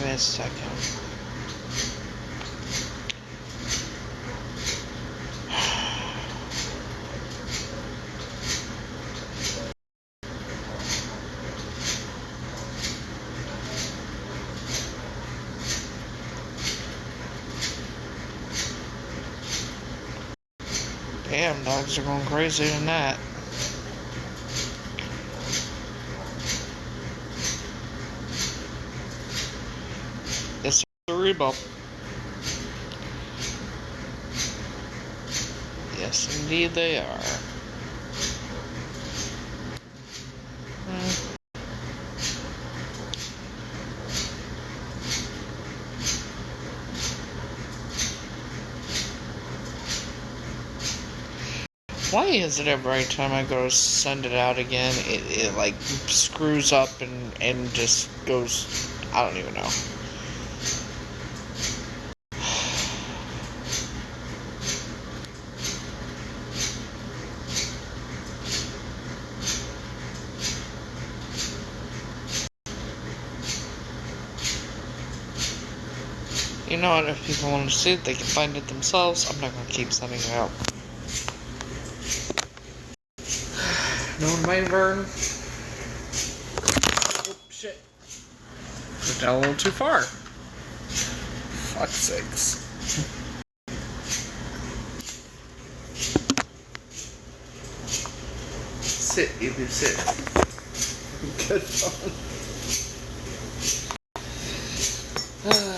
me a second. Damn, dogs are going crazy in that. It's a Rebo. Yes, indeed they are. Why is it every time I go to send it out again, it like screws up and just goes, I don't even know. You know what, if people want to see it, they can find it themselves. I'm not going to keep sending it out. No one mind, Vern? Oh, shit. Went down a little too far. Fuck's sakes. Sit, you do sit. Good phone.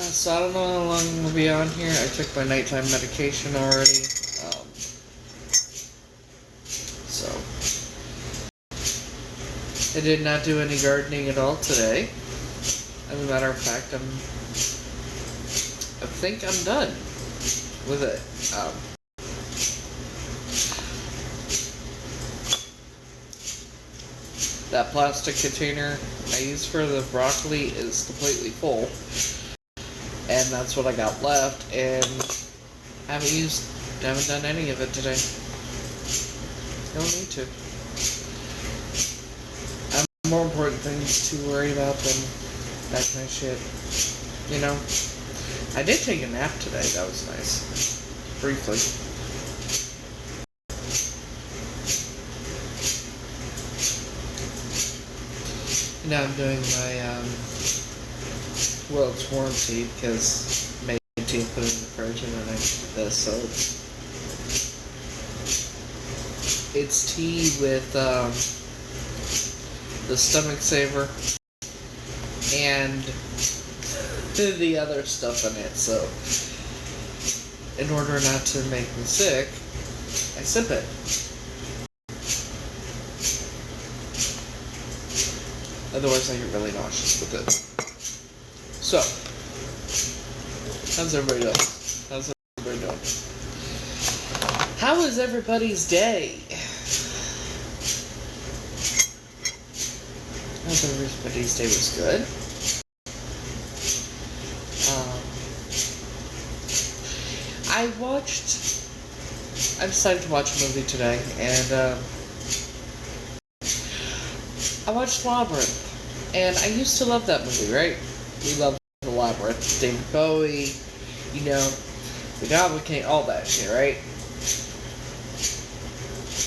So I don't know how long we'll be on here. I took my nighttime medication already. So I did not do any gardening at all today. As a matter of fact, I think I'm done with it. That plastic container I use for the broccoli is completely full. And that's what I got left, and haven't done any of it today. Don't need to. I have more important things to worry about than that kind of shit. You know? I did take a nap today, that was nice. Briefly. Now I'm doing my, world's warranty because my team put it in the fridge and then I did this, so it's tea with the stomach saver and the other stuff in it, so in order not to make me sick, I sip it. Otherwise I get really nauseous with it. So, how's everybody doing? How was everybody's day? I hope everybody's day was good. I decided to watch a movie today, and I watched Labyrinth, and I used to love that movie, right? We love the Labyrinth, David Bowie, you know, the Goblin King, all that shit, right?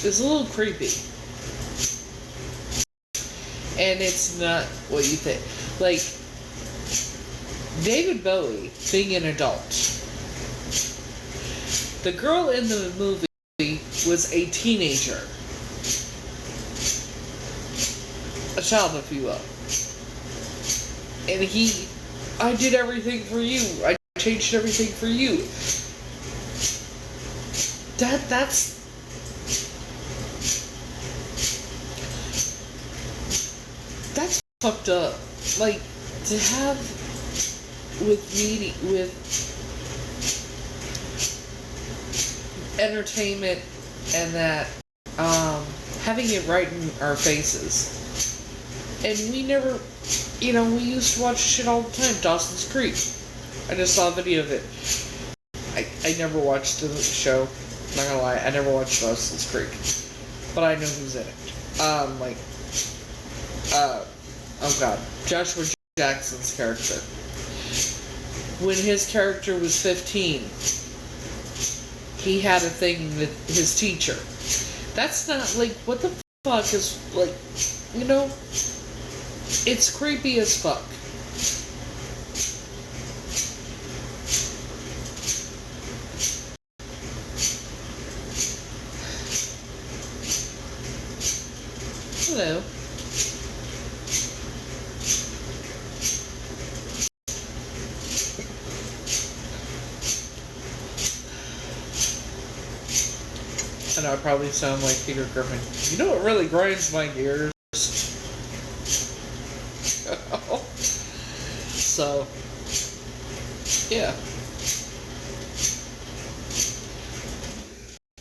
It's a little creepy. And it's not what you think. Like, David Bowie being an adult. The girl in the movie was a teenager. A child, if you will. And I did everything for you. I changed everything for you. That's fucked up. Like, to have with entertainment and that, having it right in our faces. And we never, we used to watch shit all the time. Dawson's Creek. I just saw a video of it. I never watched the show. I'm not gonna lie, I never watched Dawson's Creek. But I know who's in it. Oh god, Joshua Jackson's character. When his character was 15, he had a thing with his teacher. That's not, like, what the fuck is, like, you know, it's creepy as fuck. Hello. And I probably sound like Peter Griffin. You know what really grinds my gears? So, yeah.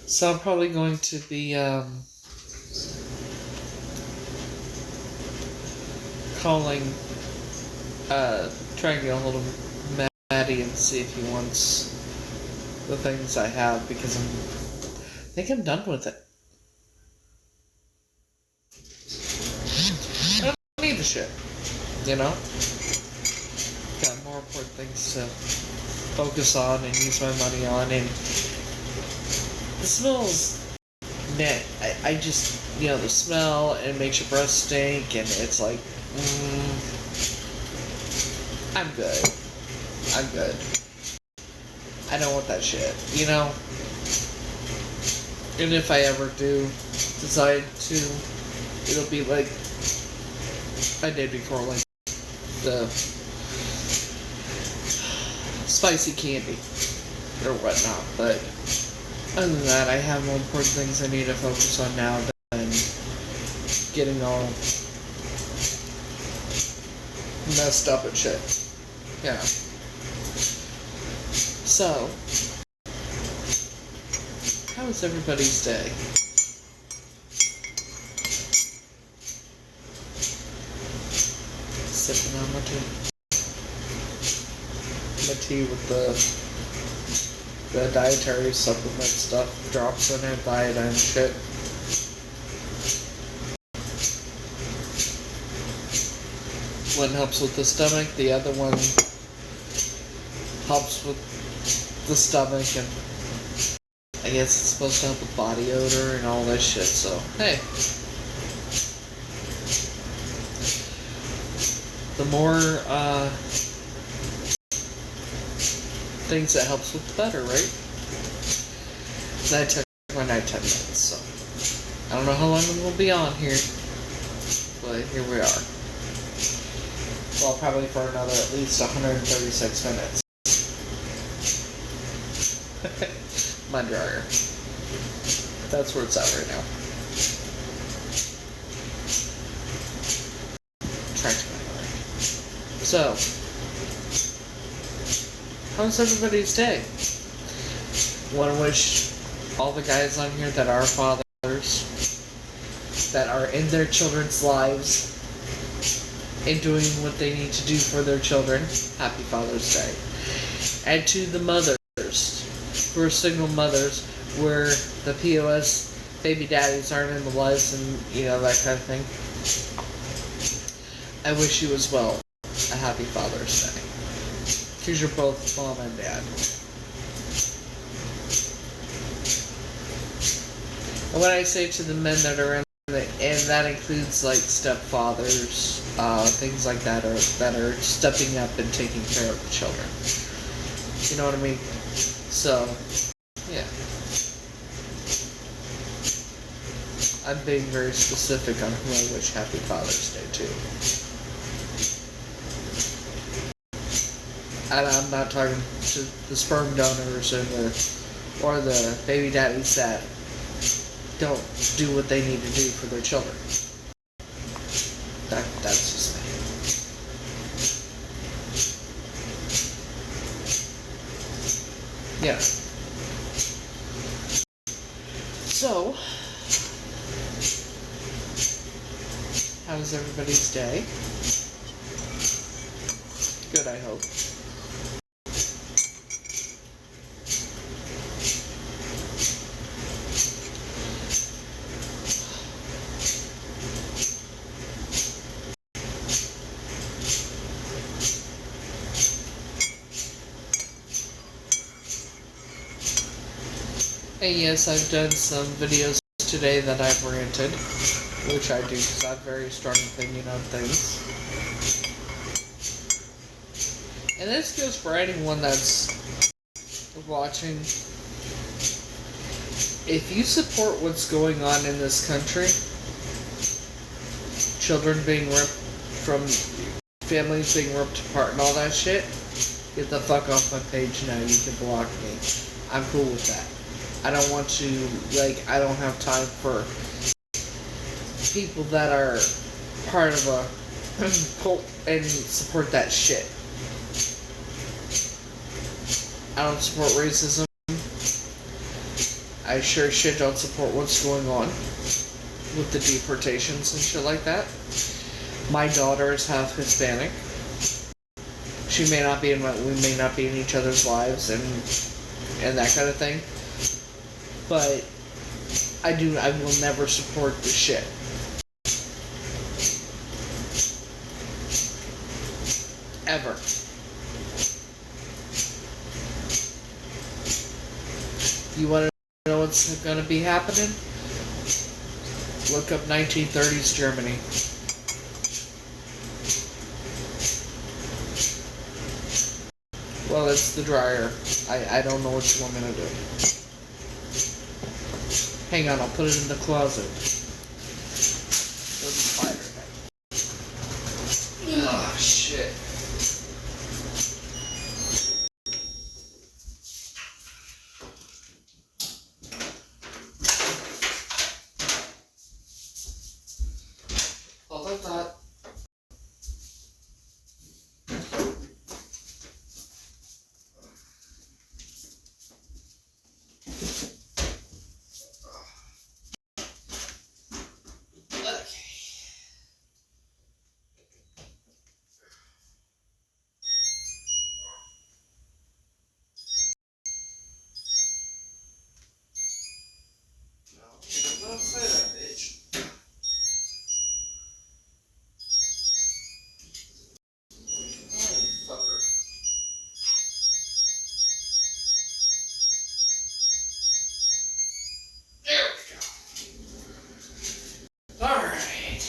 So I'm probably going to be calling, trying to get a hold of Maddie and see if he wants the things I have, because I think I'm done with it. I don't need the shit, you know? Got more important things to focus on and use my money on, and the smells, man, I just, you know, the smell, and it makes your breath stink, and it's like, I'm good. I'm good. I don't want that shit, you know? And if I ever do decide to, it'll be like I did before, like the spicy candy or whatnot. But other than that, I have more important things I need to focus on now than getting all messed up and shit. Yeah. So, how was everybody's day? Sipping on my tea. My tea with the dietary supplement stuff, drops in it, iodine shit. One helps with the stomach, the other one helps with the stomach, and I guess it's supposed to help with body odor and all that shit, so hey. The more things that helps with the better, right? And I took my night 10 minutes, so I don't know how long we'll be on here, but here we are. Well, probably for another at least 136 minutes. My dryer. That's where it's at right now. Trying to my dryer. So, how's everybody's day? Want to wish all the guys on here that are fathers, that are in their children's lives, and doing what they need to do for their children, happy Father's Day. And to the mothers, who are single mothers, where the POS baby daddies aren't in the lives and, you know, that kind of thing, I wish you as well a happy Father's Day. Because you're both mom and dad. And when I say to the men that are in and that includes like stepfathers, things like that are stepping up and taking care of the children. You know what I mean? So, yeah. I'm being very specific on who I wish Happy Father's Day to. And I'm not talking to the sperm donors or the baby daddies that don't do what they need to do for their children. That's just me. Yeah. So, how's everybody's day? Good, I hope. And yes, I've done some videos today that I've ranted, which I do because I have a very strong opinion on things. And this goes for anyone that's watching. If you support what's going on in this country, children being ripped from families being ripped apart and all that shit, get the fuck off my page now. You can block me. I'm cool with that. I don't want to, I don't have time for people that are part of a cult and support that shit. I don't support racism. I sure shit don't support what's going on with the deportations and shit like that. My daughter is half Hispanic. We may not be in each other's lives and that kind of thing. But I will never support the shit. Ever. You want to know what's going to be happening? Look up 1930s Germany. Well, it's the dryer. I don't know what you want me to do. Hang on, I'll put it in the closet. There's a spider. Oh, shit. Hold on, thought. Don't say that, bitch. Oh, fucker. There we go. Alright.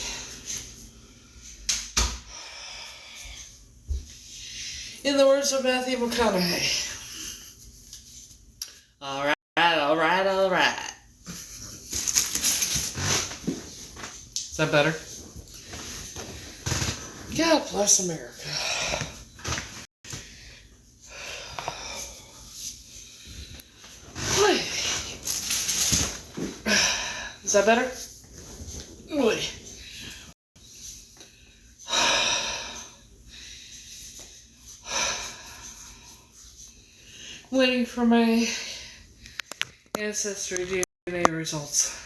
In the words of Matthew McConaughey. Alright. Is that better? God bless America. Is that better? Waiting for my ancestry DNA results.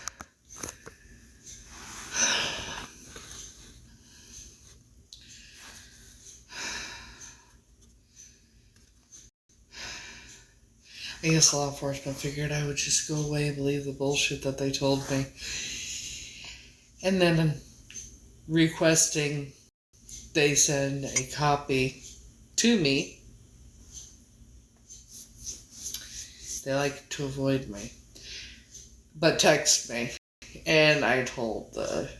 I guess law enforcement figured I would just go away and believe the bullshit that they told me. And then requesting they send a copy to me. They like to avoid me. But text me. And I told the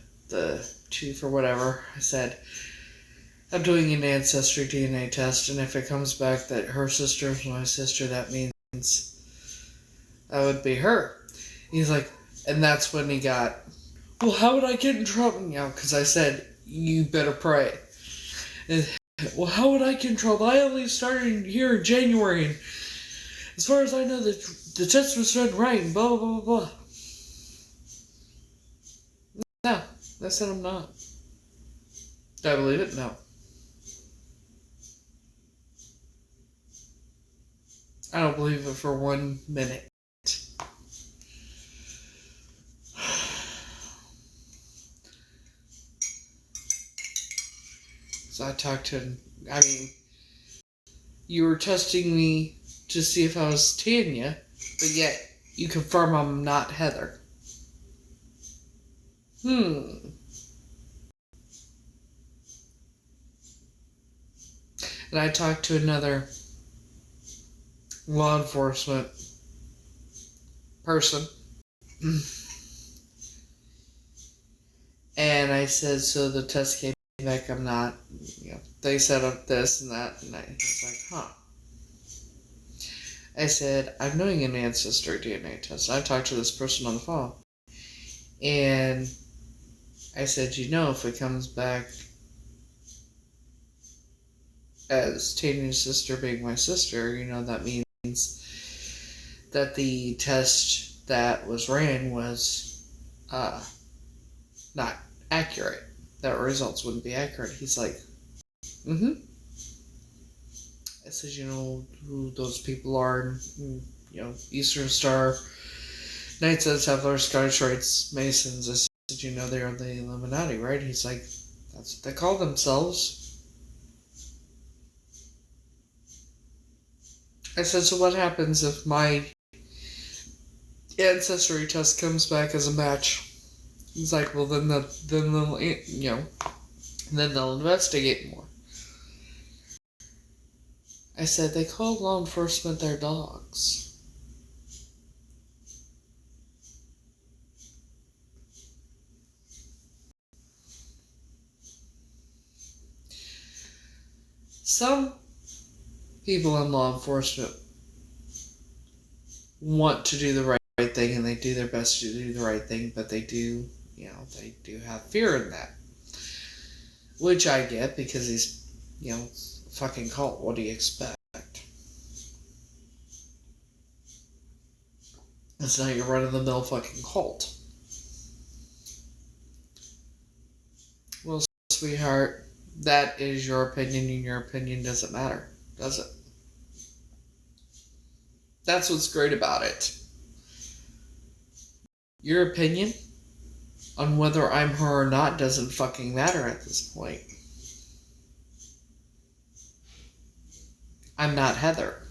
chief or whatever, I said, I'm doing an ancestry DNA test, and if it comes back that her sister is my sister, that means that would be her. He's like, and that's when he got, well, how would I get in trouble? Because I said, you better pray. And, well, how would I get in trouble? I only started here in January, and as far as I know, the test was done right, and blah, blah, blah, blah. No, I said I'm not. Do I believe it? No. I don't believe it for 1 minute. So I talked to him. I mean, you were testing me to see if I was Tanya, but yet you confirm I'm not Heather. And I talked to another law enforcement person. And I said, so the test came back, I'm not, they set up this and that, and I was like, huh. I said, I'm doing an ancestor DNA test. I talked to this person on the phone. And I said, if it comes back as Tanya's sister being my sister, that means that the test that was ran was not accurate. That results wouldn't be accurate. He's like, I said, who those people are, Eastern Star, Knights of the Templar, Scottish Rites, Masons. I said, they're the Illuminati, right? He's like, that's what they call themselves. I said, so what happens if my ancestry test comes back as a match? He's like, well, then they'll investigate more. I said, they call law enforcement their dogs. Some people in law enforcement want to do the right thing, and they do their best to do the right thing, but they do, they do have fear in that. Which I get, because he's, fucking cult. What do you expect? It's not your run-of-the-mill fucking cult. Well, sweetheart, that is your opinion, and your opinion doesn't matter, does it? That's what's great about it. Your opinion on whether I'm her or not doesn't fucking matter at this point. I'm not Heather.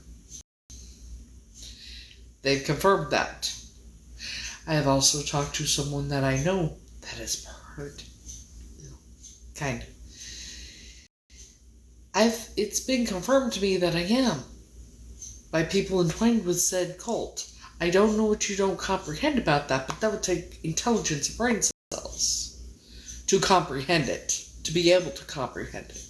They've confirmed that. I have also talked to someone that I know that is hurt. Kind of. It's been confirmed to me that I am. By people entwined with said cult. I don't know what you don't comprehend about that, but that would take intelligence and brain cells to comprehend it. To be able to comprehend it.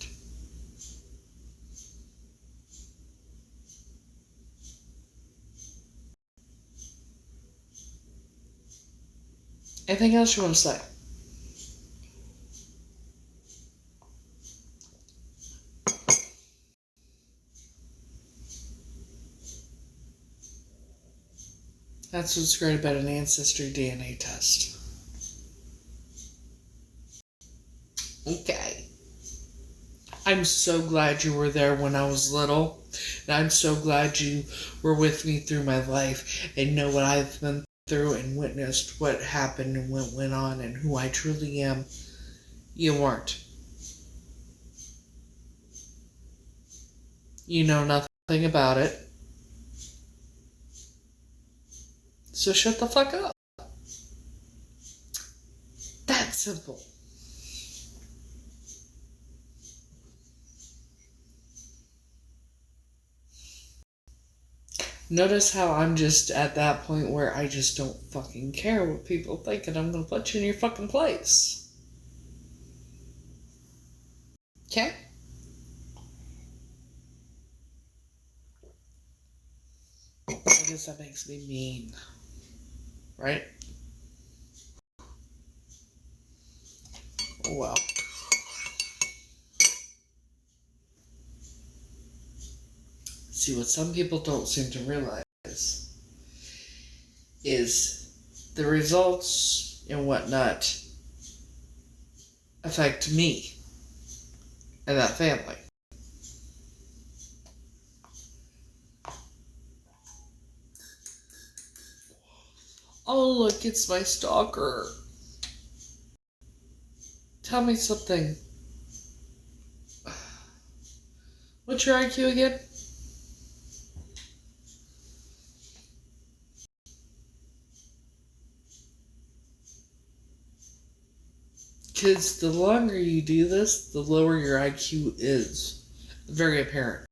Anything else you want to say? That's what's great about an ancestry DNA test. Okay. I'm so glad you were there when I was little. And I'm so glad you were with me through my life and know what I've been through and witnessed what happened and what went on and who I truly am. You weren't. You know nothing about it. So shut the fuck up. That's simple. Notice how I'm just at that point where I just don't fucking care what people think, and I'm gonna put you in your fucking place. Okay? I guess that makes me mean. Right? Well. See, what some people don't seem to realize is the results and whatnot affect me and that family. Oh, look, it's my stalker. Tell me something. What's your IQ again? Because the longer you do this, the lower your IQ is. Very apparent.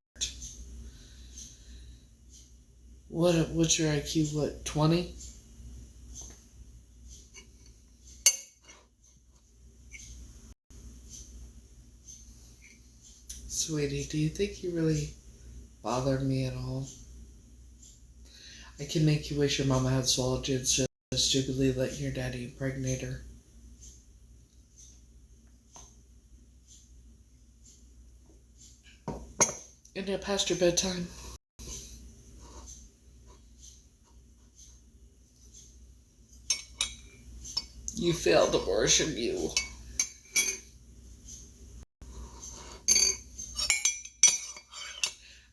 What's your IQ? What, 20? Sweetie, do you think you really bother me at all? I can make you wish your mama had swallowed you instead of stupidly letting your daddy impregnate her. Isn't it past your bedtime? You failed abortion, you.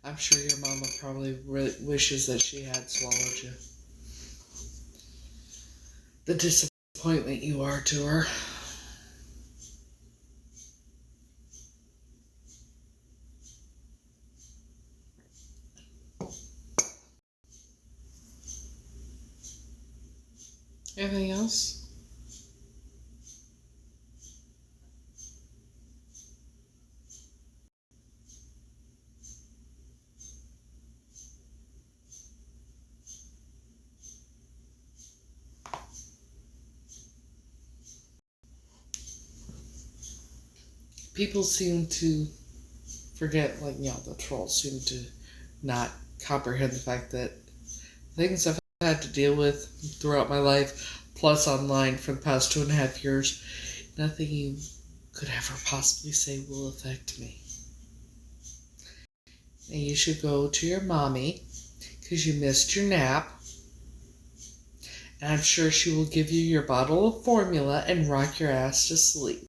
I'm sure your mama probably wishes that she had swallowed you. The disappointment you are to her. Anything else? People seem to forget, the trolls seem to not comprehend the fact that things I've had to deal with throughout my life, plus online for the past 2.5 years, nothing you could ever possibly say will affect me. And you should go to your mommy, because you missed your nap. And I'm sure she will give you your bottle of formula and rock your ass to sleep.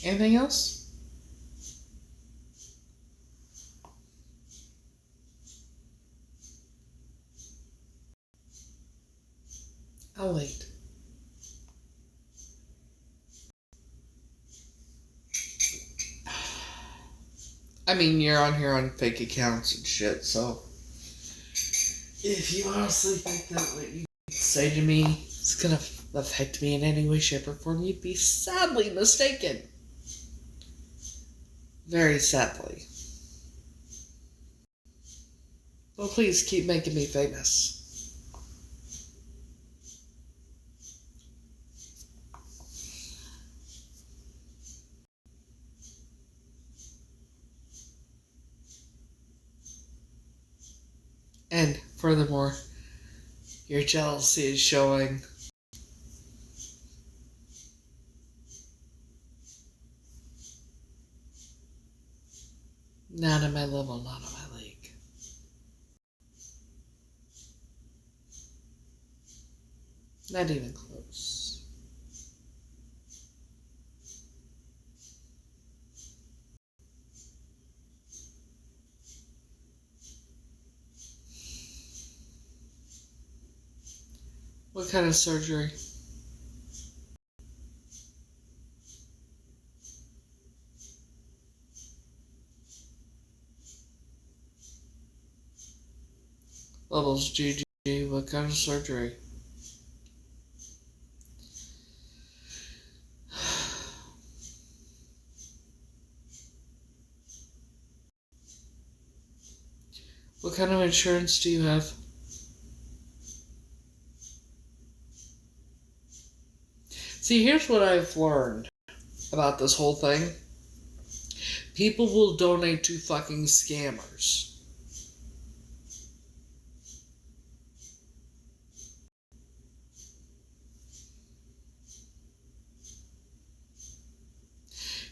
Anything else? I'll wait. I mean, you're on here on fake accounts and shit, so if you honestly think that what you say to me is gonna affect me in any way, shape, or form, you'd be sadly mistaken. Very sadly. Well, please keep making me famous. And furthermore, your jealousy is showing. Not on my level, not on my league. Not even close. What kind of surgery? Levels GG, what kind of surgery? What kind of insurance do you have? See, here's what I've learned about this whole thing. People will donate to fucking scammers.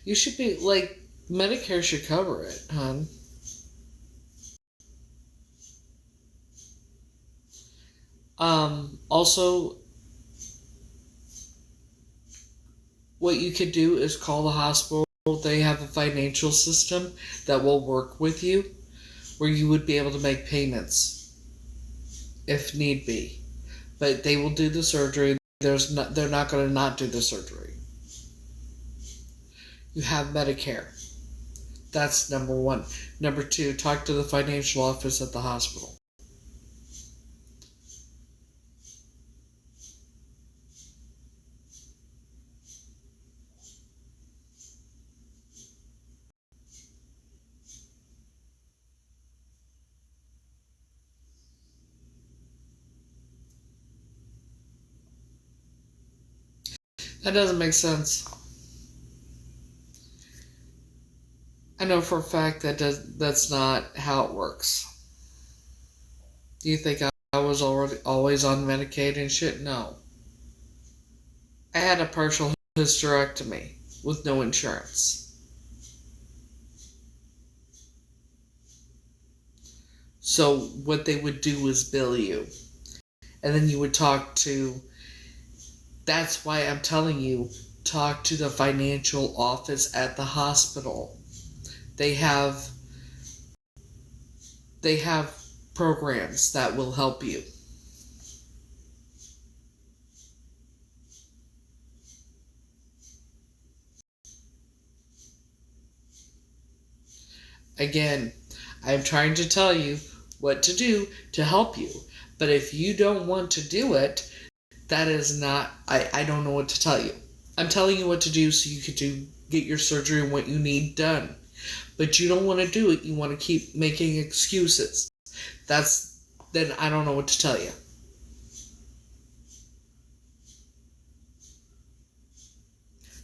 You should be, Medicare should cover it, hon. Also, what you could do is call the hospital. They have a financial system that will work with you, where you would be able to make payments, if need be. But they will do the surgery. They're not going to not do the surgery. You have Medicare. That's number one. Number two, talk to the financial office at the hospital. That doesn't make sense. I know for a fact that's not how it works. Do you think I was always on Medicaid and shit? No. I had a partial hysterectomy with no insurance. So what they would do is bill you. And then you would talk to... That's why I'm telling you, talk to the financial office at the hospital. They have programs that will help you. Again, I'm trying to tell you what to do to help you. But if you don't want to do it, that is not... I don't know what to tell you. I'm telling you what to do so you can get your surgery and what you need done. But you don't want to do it. You want to keep making excuses. Then I don't know what to tell you.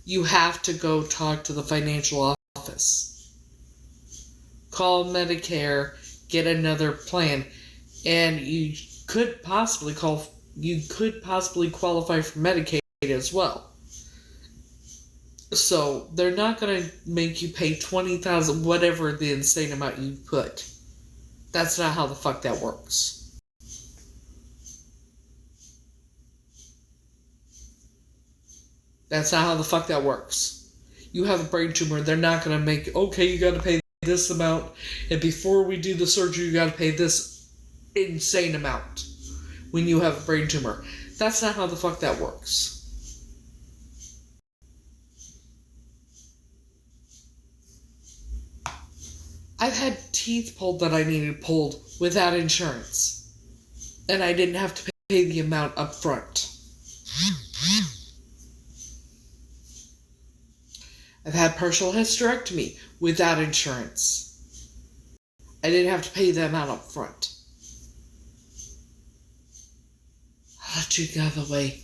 You have to go talk to the financial office. Call Medicare, get another plan, and you could possibly qualify for Medicaid as well. So they're not going to make you pay $20,000, whatever the insane amount you put. That's not how the fuck that works. That's not how the fuck that works. You have a brain tumor, they're not going to make, okay, you got to pay this amount, and before we do the surgery, you got to pay this insane amount when you have a brain tumor. That's not how the fuck that works. I've had teeth pulled that I needed pulled without insurance, and I didn't have to pay the amount up front. I've had partial hysterectomy without insurance. I didn't have to pay the amount up front. I'll let you get out of the way.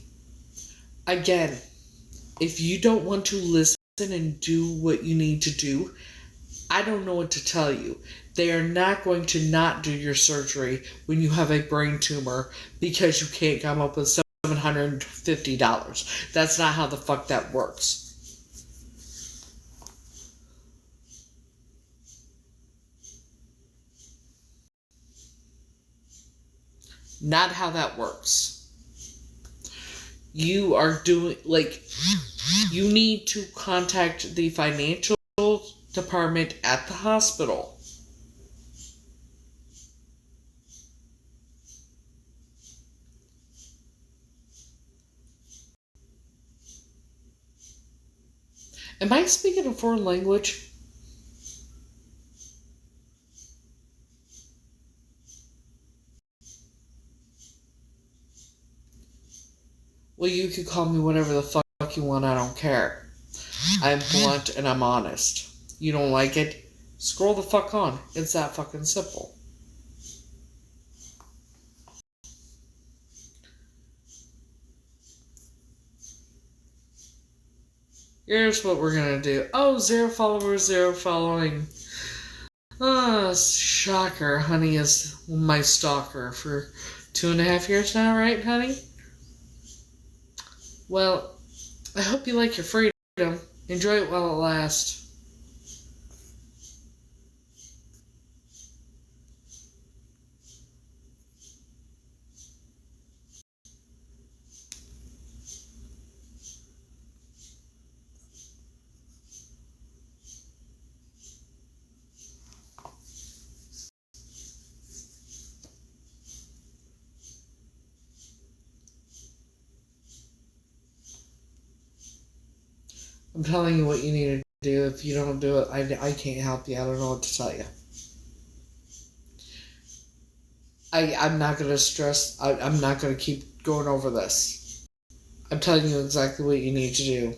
Again, if you don't want to listen and do what you need to do, I don't know what to tell you. They are not going to not do your surgery when you have a brain tumor because you can't come up with $750. That's not how the fuck that works. Not how that works. You are doing, you need to contact the financial department at the hospital. Am I speaking a foreign language? Well, you could call me whatever the fuck you want, I don't care. I'm blunt and I'm honest. You don't like it? Scroll the fuck on. It's that fucking simple. Here's what we're gonna do. Oh, 0 followers, 0 following. Shocker. Honey is my stalker for 2.5 years now, right, honey? Well, I hope you like your freedom. Enjoy it while it lasts. I'm telling you what you need to do. If you don't do it, I can't help you. I don't know what to tell you. I'm not going to stress. I'm not going to keep going over this. I'm telling you exactly what you need to do.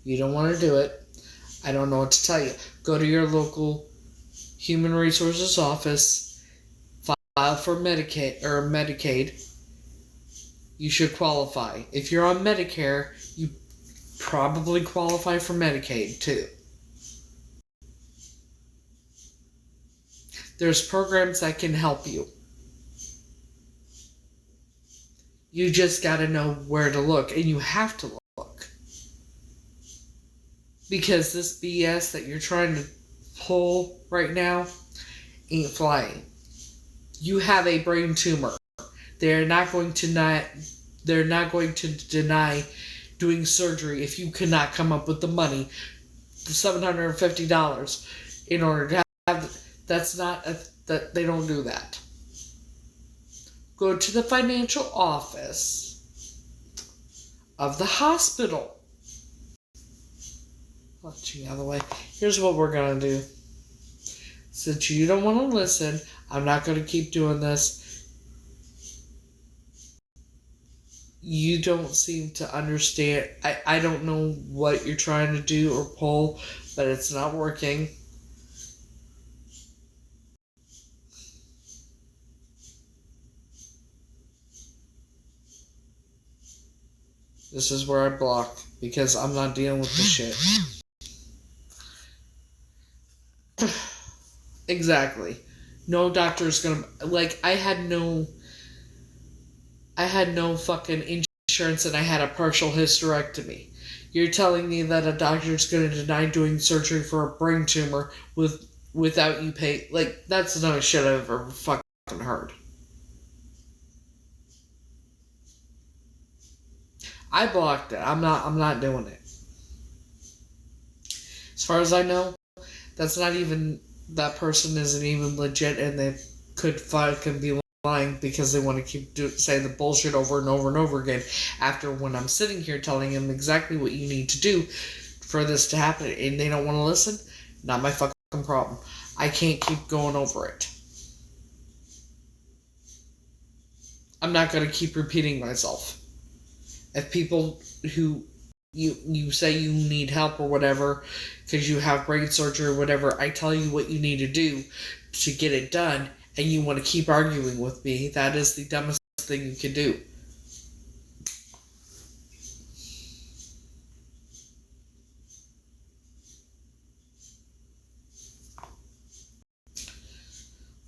You don't want to do it. I don't know what to tell you. Go to your local human resources office. File for Medicaid. You should qualify. If you're on Medicare, you probably qualify for Medicaid too. There's programs that can help you. You just gotta know where to look, and you have to look. Because this BS that you're trying to pull right now ain't flying. You have a brain tumor. They're not going to deny doing surgery if you cannot come up with the money, the $750 in order to have. That they don't do that. Go to the financial office of the hospital. Let you out of the way. Here's what we're gonna do. Since you don't want to listen, I'm not gonna keep doing this. You don't seem to understand. I don't know what you're trying to do or pull, but it's not working. This is where I block, because I'm not dealing with this shit. Exactly. No doctor's gonna, like, I had no fucking insurance and I had a partial hysterectomy. You're telling me that a doctor's gonna deny doing surgery for a brain tumor without you pay? Like, that's the dumbest shit I've ever fucking heard. I blocked it. I'm not doing it. As far as I know, that person isn't even legit, and they could fucking be lying because they want to keep saying the bullshit over and over and over again, after when I'm sitting here telling them exactly what you need to do for this to happen, and they don't want to listen. Not my fucking problem. I can't keep going over it. I'm not going to keep repeating myself. If people who you say you need help or whatever because you have brain surgery or whatever, I tell you what you need to do to get it done, and you want to keep arguing with me, that is the dumbest thing you can do.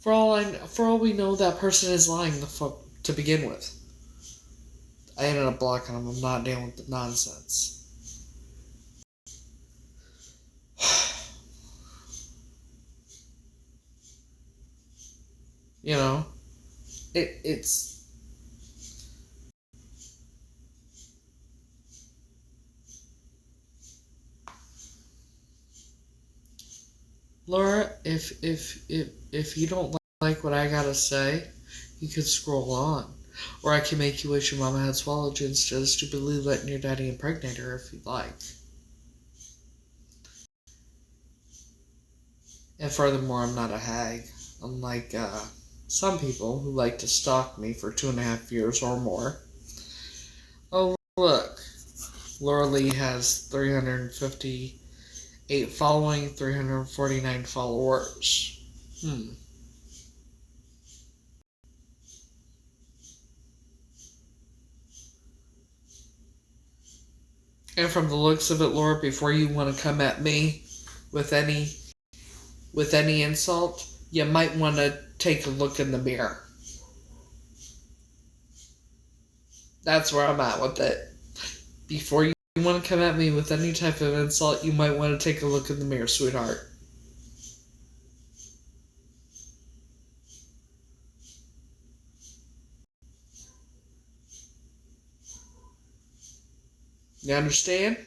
For all we know, that person is lying the fuck to begin with. I ended up blocking them. I'm not dealing with the nonsense. You know, it's Laura. If you don't like what I gotta say, you could scroll on. Or I can make you wish your mama had swallowed you instead of stupidly letting your daddy impregnate her if you'd like. And furthermore, I'm not a hag. Unlike some people who like to stalk me for 2.5 years or more. Oh, look. Laura Lee has 358 following, 349 followers. And from the looks of it, Laura, before you want to come at me with any insult, you might want to take a look in the mirror. That's where I'm at with it. Before you want to come at me with any type of insult, you might want to take a look in the mirror, sweetheart. You understand?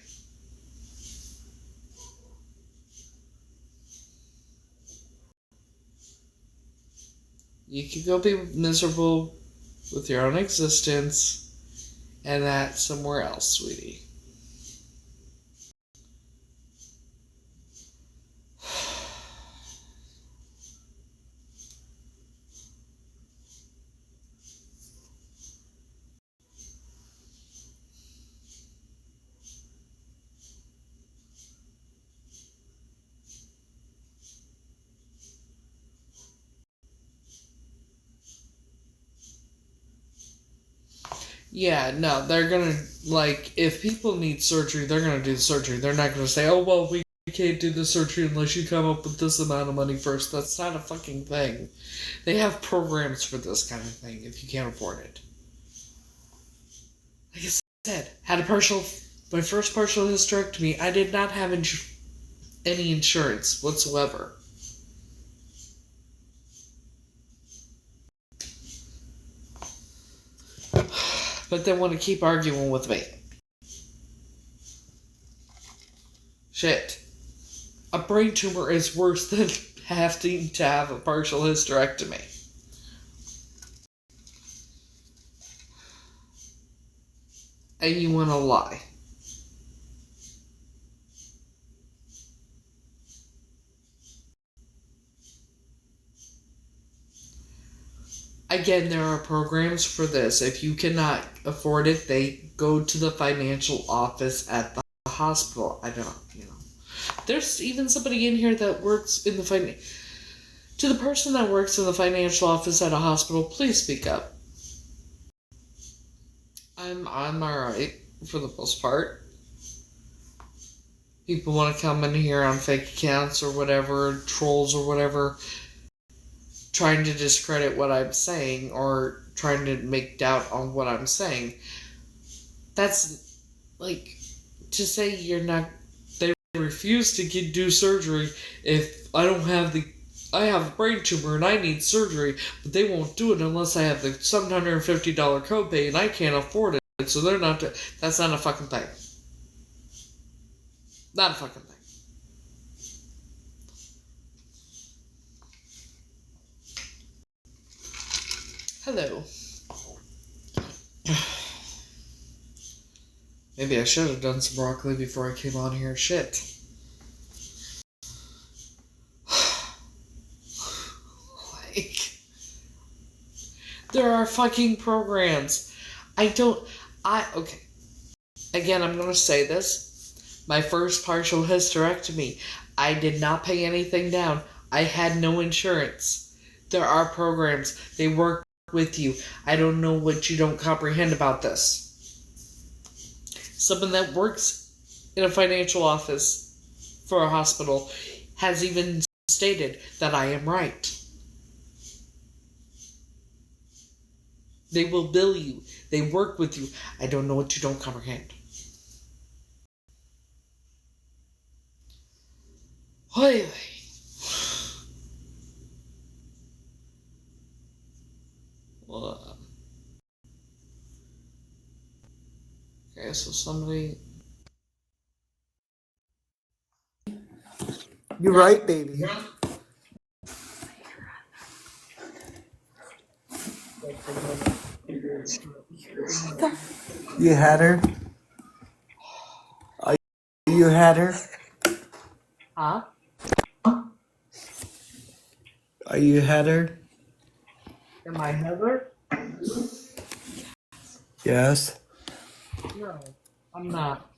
You can go be miserable with your own existence and that somewhere else, sweetie. Yeah, no, they're gonna, like, if people need surgery, they're gonna do the surgery. They're not gonna say, oh, well, we can't do the surgery unless you come up with this amount of money first. That's not a fucking thing. They have programs for this kind of thing if you can't afford it. Like I said, my first partial hysterectomy, I did not have any insurance whatsoever. But they want to keep arguing with me. Shit. A brain tumor is worse than having to have a partial hysterectomy. And you want to lie. Again, there are programs for this. If you cannot afford it, they go to the financial office at the hospital. I don't, There's even somebody in here that works in the To the person that works in the financial office at a hospital, please speak up. I'm alright for the most part. People want to come in here on fake accounts or whatever, trolls or whatever, trying to discredit what I'm saying or trying to make doubt on what I'm saying. That's like to say you're not. They refuse to do surgery if I have a brain tumor and I need surgery, but they won't do it unless I have the $750 copay and I can't afford it. So they're not. That's not a fucking thing. Not a fucking thing. Hello. Maybe I should have done some broccoli before I came on here. Shit. There are fucking programs. Okay. Again, I'm gonna say this. My first partial hysterectomy, I did not pay anything down. I had no insurance. There are programs. They work with you. I don't know what you don't comprehend about this. Someone that works in a financial office for a hospital has even stated that I am right. They will bill you. They work with you. I don't know what you don't comprehend. Holy. Well, okay, so somebody... You're right, baby. You had her? You had her? Huh? Are you had her? Am I Heather? Yes. No, I'm not.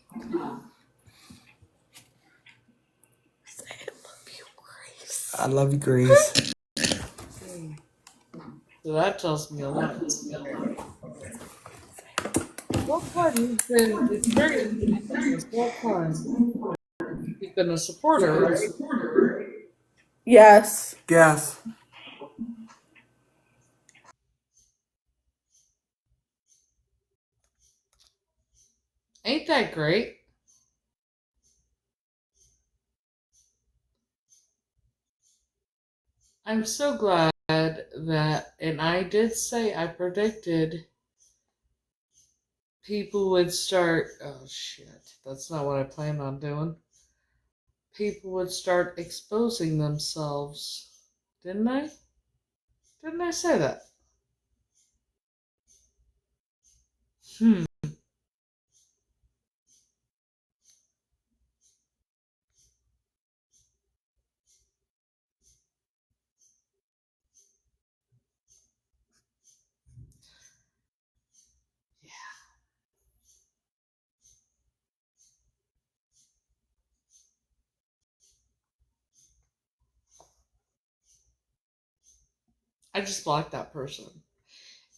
I love you, Grace. So that tells me a lot. What part has been experiencing this whole time? You've been a supporter, right? Yes. Yes. Ain't that great? I'm so glad that, and I did say I predicted people would start, oh shit, that's not what I planned on doing. People would start exposing themselves. Didn't I? Didn't I say that? Hmm. Yeah. I just blocked that person.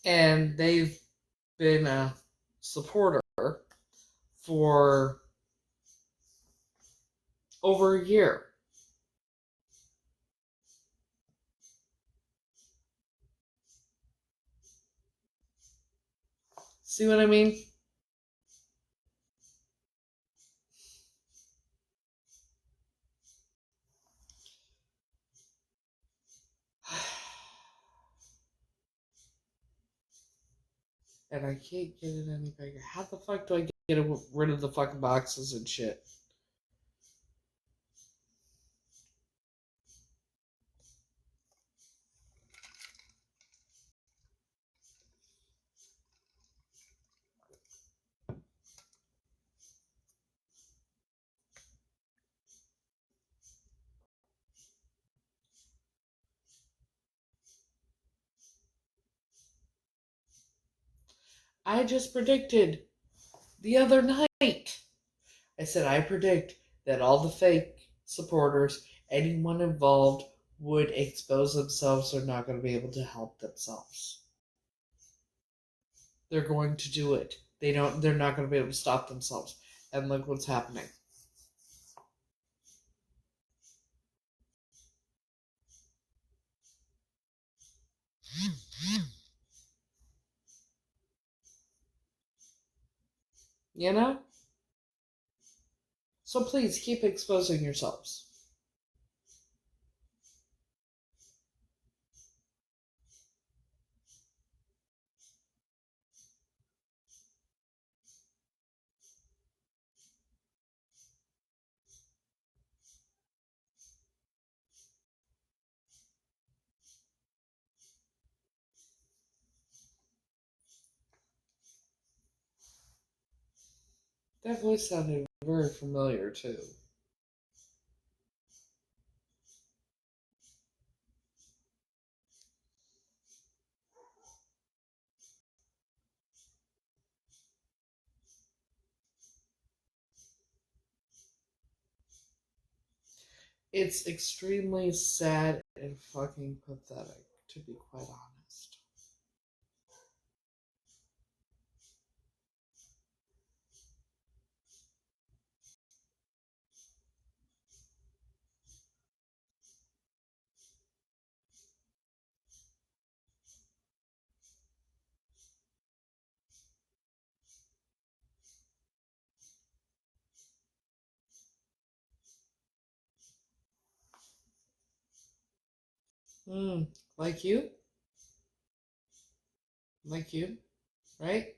And they've been supporter for over a year. See what I mean? And I can't get it any bigger. How the fuck do I get rid of the fucking boxes and shit? I just predicted the other night. I said I predict that all the fake supporters, anyone involved, would expose themselves. They're not going to be able to help themselves. They're going to do it. They're not going to be able to stop themselves. And look what's happening. You know? So please keep exposing yourselves. That voice sounded very familiar too. It's extremely sad and fucking pathetic, to be quite honest. Like you? Like you? Right?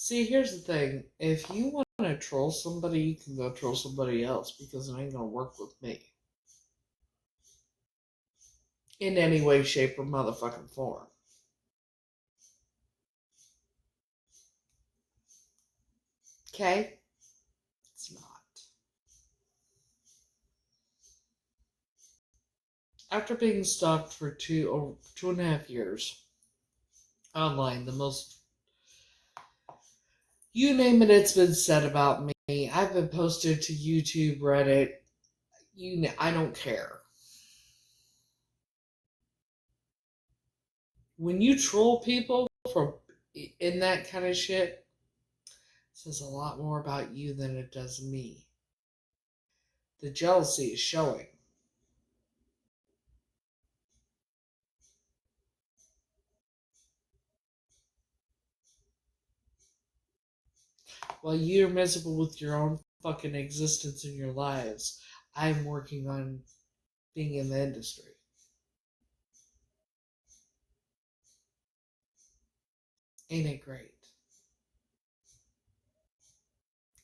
See, here's the thing. If you want to troll somebody, you can go troll somebody else because it ain't gonna work with me. In any way, shape, or motherfucking form. Okay? It's not. After being stalked for 2.5 years online, the most you name it, it's been said about me. I've been posted to YouTube, Reddit. I don't care. When you troll people in that kind of shit, it says a lot more about you than it does me. The jealousy is showing. While you're miserable with your own fucking existence in your lives, I'm working on being in the industry. Ain't it great?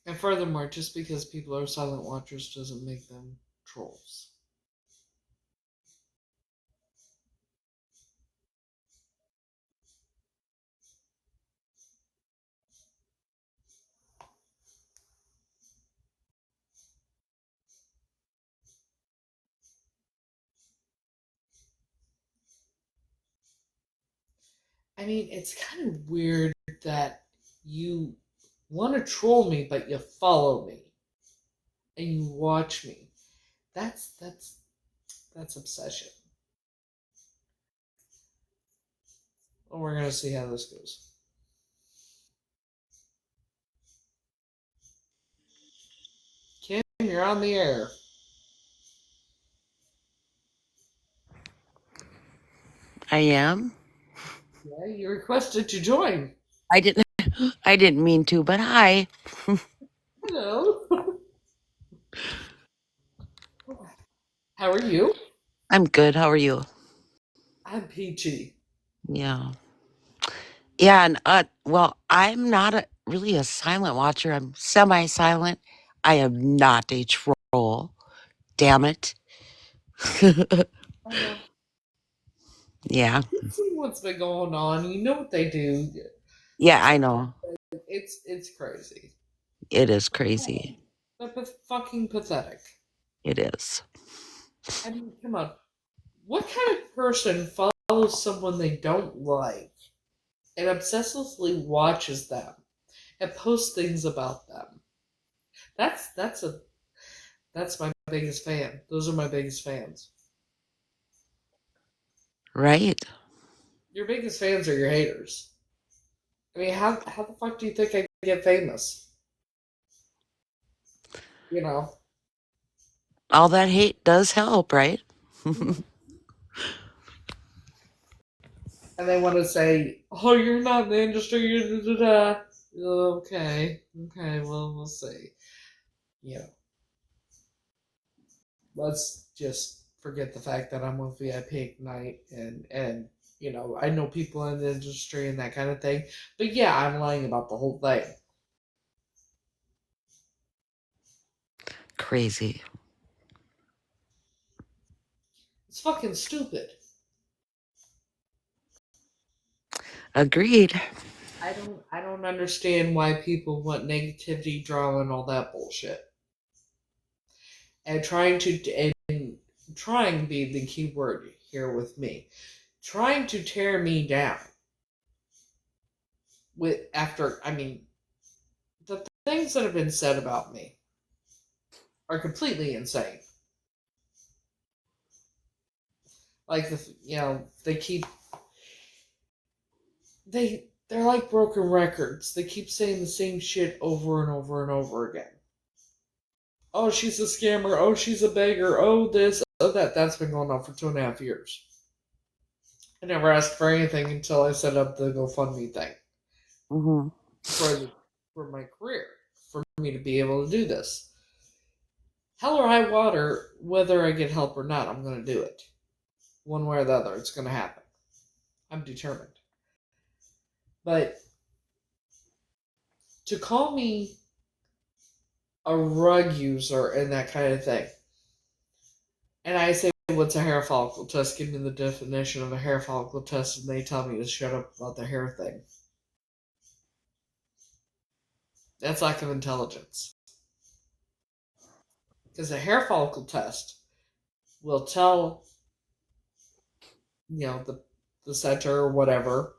And furthermore, just because people are silent watchers doesn't make them trolls. I mean, it's kind of weird that you want to troll me, but you follow me and you watch me. That's obsession. Well, we're gonna see how this goes. Kim, you're on the air. I am. Yeah, you requested to join. I didn't. I didn't mean to, but hi. Hello. How are you? I'm good. How are you? I'm peachy. Yeah. Yeah, and well, I'm not really a silent watcher. I'm semi-silent. I am not a troll. Damn it. I know. Yeah. You see what's been going on. You know what they do. Yeah, I know. It's crazy. It is crazy. They're fucking pathetic. It is. I mean, come on. What kind of person follows someone they don't like and obsessively watches them and posts things about them? That's that's a that's my biggest fan. Those are my biggest fans. Right? Your biggest fans are your haters. I mean, how the fuck do you think I get famous? You know, All that hate does help, right? and they want to say, "Oh, you're not in the industry." You're da, da, da. Okay, okay. Well, we'll see. You know, let's just forget the fact that I'm with VIP Ignite and I know people in the industry and that kind of thing. But yeah, I'm lying about the whole thing. Crazy. It's fucking stupid. Agreed. I don't understand why people want negativity, drama, and all that bullshit. And trying being the key word here with me. Trying to tear me down with after I mean the things that have been said about me are completely insane. Like they keep they're like broken records. They keep saying the same shit over and over and over again. Oh, she's a scammer. Oh, she's a beggar. Oh, this. Oh, that. That's been going on for 2.5 years. I never asked for anything until I set up the GoFundMe thing Mm-hmm. for my career, for me to be able to do this. Hell or high water, whether I get help or not, I'm going to do it. One way or the other, it's going to happen. I'm determined. But to call me a rug user and that kind of thing, and I say, what's a hair follicle test? Give me the definition of a hair follicle test, and they tell me to shut up about the hair thing. That's lack of intelligence. Because a hair follicle test will tell, the center or whatever,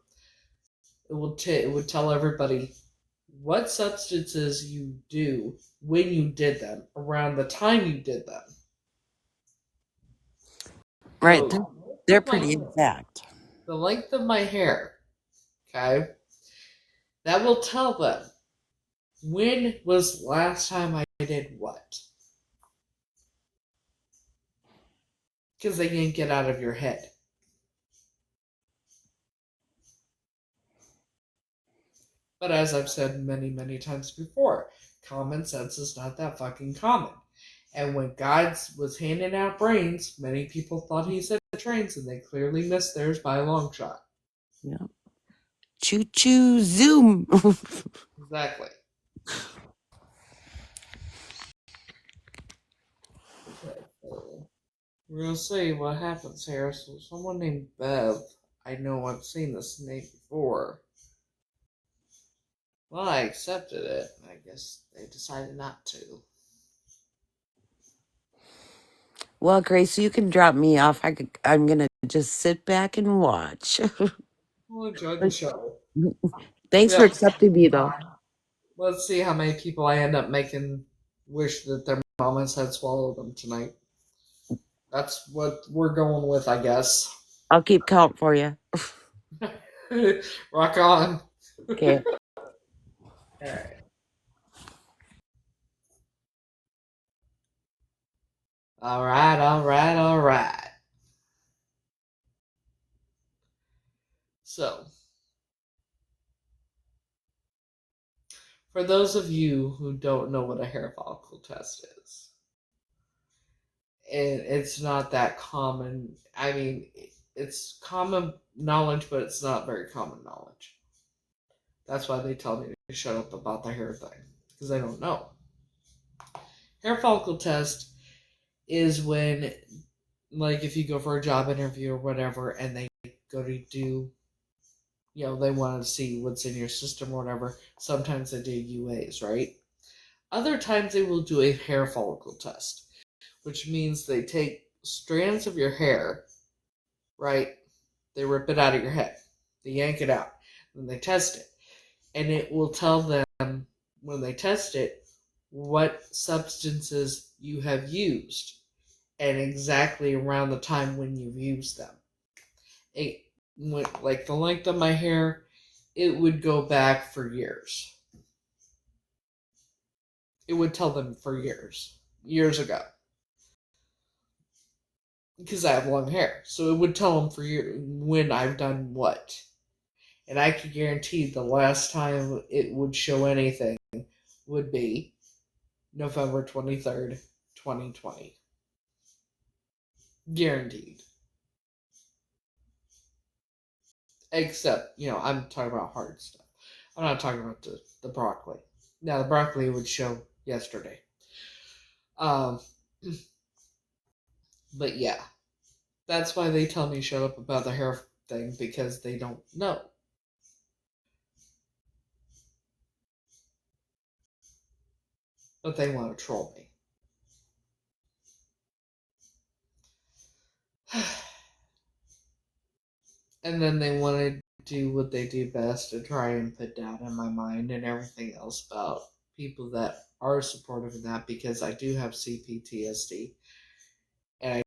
it would tell everybody what substances you do when you did them, around the time you did them. Right. So They're pretty exact. the length of my hair, okay, that will tell them when was last time I did what. Because they can't get out of your head. But as I've said many, many times before, common sense is not that fucking common. And when God was handing out brains, many people thought he said trains, and they clearly missed theirs by a long shot. Yeah. Choo choo zoom. Exactly. Okay, so we're gonna see what happens here. So someone named Bev, I know I've seen this name before. Well, I accepted it. I guess they decided not to. Well, Grace, you can drop me off. I'm gonna just sit back and watch. We'll enjoy the show. Thanks for Yep. accepting me, though. Let's see how many people I end up making wish that their mamas had swallowed them tonight. That's what we're going with, I guess. I'll keep count for you. Rock on. Okay. All right. All right, all right, all right. So, for those of you who don't know what a hair follicle test is, and it's not that common. I mean, it's common knowledge, but it's not very common knowledge. That's why they tell me to shut up about the hair thing, because I don't know. Hair follicle test is when, like, if you go for a job interview or whatever, and they go to do, they want to see what's in your system or whatever. Sometimes they do UAs, right? Other times they will do a hair follicle test, which means they take strands of your hair, right? They rip it out of your head. They yank it out. Then they test it. And it will tell them, when they test it, what substances you have used and exactly around the time when you've used them. Like the length of my hair, it would go back for years. It would tell them for years ago. Because I have long hair. So it would tell them for years when I've done what. And I can guarantee the last time it would show anything would be November 23rd, 2020. Guaranteed. Except, I'm talking about hard stuff. I'm not talking about the broccoli. Now, the broccoli would show yesterday. But yeah. That's why they tell me shut up about the hair thing, because they don't know. But they want to troll me. And then they want to do what they do best to try and put doubt in my mind and everything else about people that are supportive of that, because I do have CPTSD. And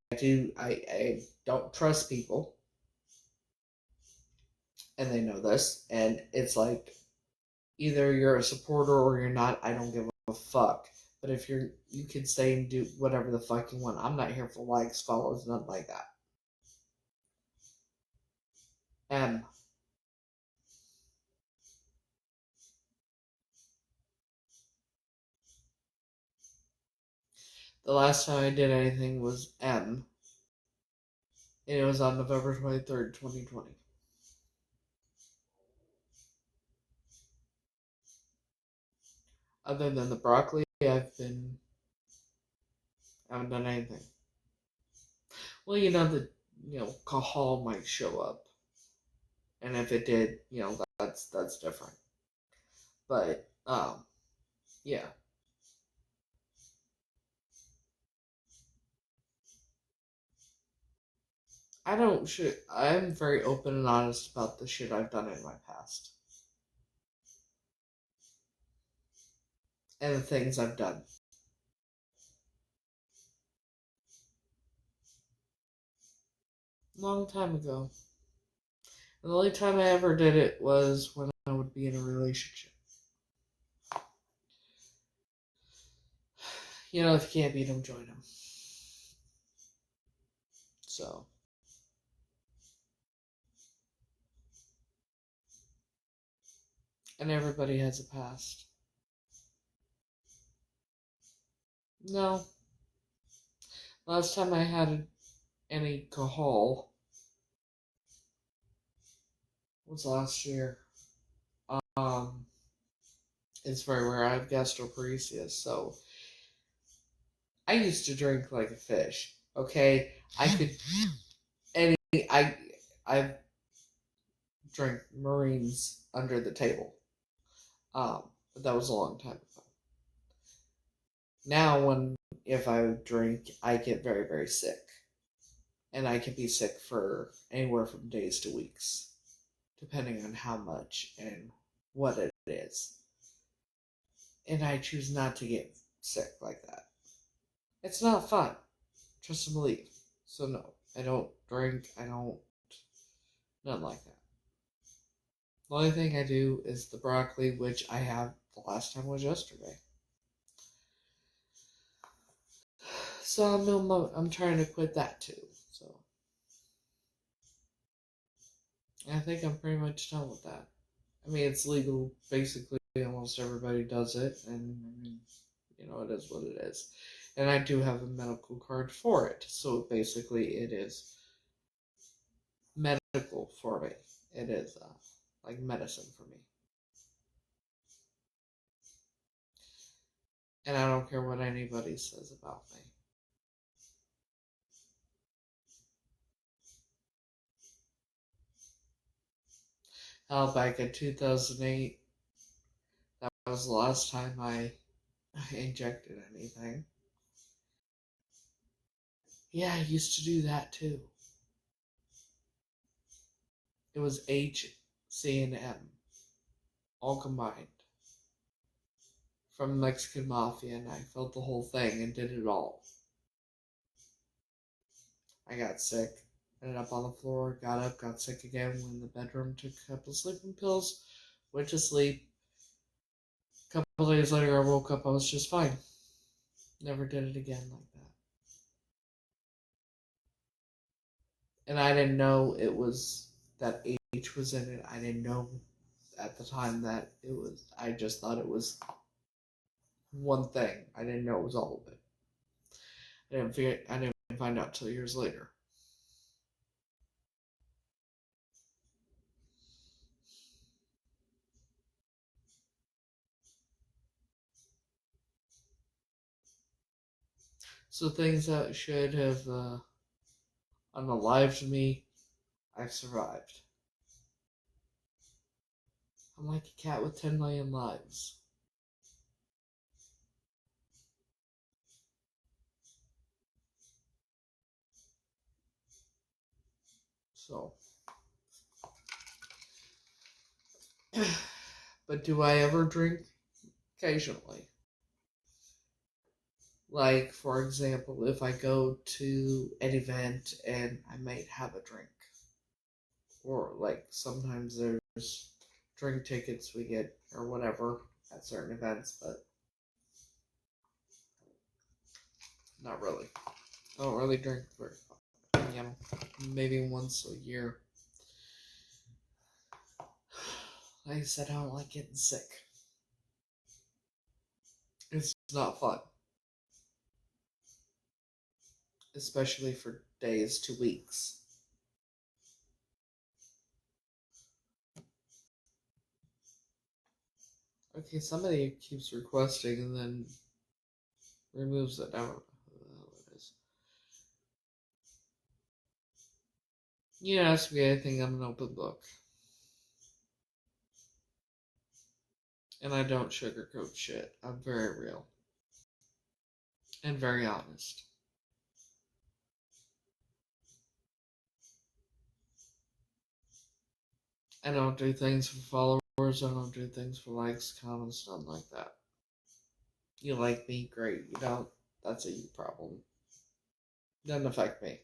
I don't trust people. And they know this. And it's like, either you're a supporter or you're not. I don't give a fuck. But if you can say and do whatever the fuck you want. I'm not here for likes, follows, nothing like that. M. The last time I did anything was M. And it was on November 23rd, 2020. Other than the broccoli, I haven't done anything. Well, Cahal might show up. And if it did, that's different. But, yeah. I'm very open and honest about the shit I've done in my past. And the things I've done. Long time ago. And the only time I ever did it was when I would be in a relationship. If you can't beat them, join them. So. And everybody has a past. No. Last time I had any alcohol was last year. It's very rare. I have gastroparesis, so I used to drink like a fish. Okay, I've drank Marines under the table. But that was a long time ago. Now, if I drink, I get very, very sick. And I can be sick for anywhere from days to weeks. depending on how much and what it is. And I choose not to get sick like that. It's not fun. Trust and believe. So no, I don't drink. I don't. Nothing like that. The only thing I do is the broccoli, which I have the last time was yesterday. So I'm trying to quit that too. So I think I'm pretty much done with that. I mean, it's legal. Basically, almost everybody does it, and I mean, it is what it is. And I do have a medical card for it, so basically, it is medical for me. It is like medicine for me. And I don't care what anybody says about me. Hell, back in 2008, that was the last time I injected anything. Yeah, I used to do that too. It was H, C, and M, all combined. From the Mexican Mafia, and I felt the whole thing and did it all. I got sick, ended up on the floor, got up, got sick again, went in the bedroom, took a couple of sleeping pills, went to sleep. A couple of days later, I woke up, I was just fine. Never did it again like that. And I didn't know it was that H was in it. I didn't know at the time that it was. I just thought it was one thing. I didn't know it was all of it. I didn't find out till years later. So things that should have unalived me, I've survived. I'm like a cat with 10 million lives. So. But do I ever drink? Occasionally. Like, for example, if I go to an event and I might have a drink. Or, like, sometimes there's drink tickets we get, or whatever, at certain events, but not really. I don't really drink very often, maybe once a year. Like I said, I don't like getting sick. It's not fun. Especially for days to weeks. Okay, somebody keeps requesting and then removes it. I don't know who the hell it is. You ask me anything, I'm an open book. And I don't sugarcoat shit. I'm very real. And very honest. I don't do things for followers. I don't do things for likes, comments, nothing like that. You like me, great. You don't, that's a you problem. Doesn't affect me.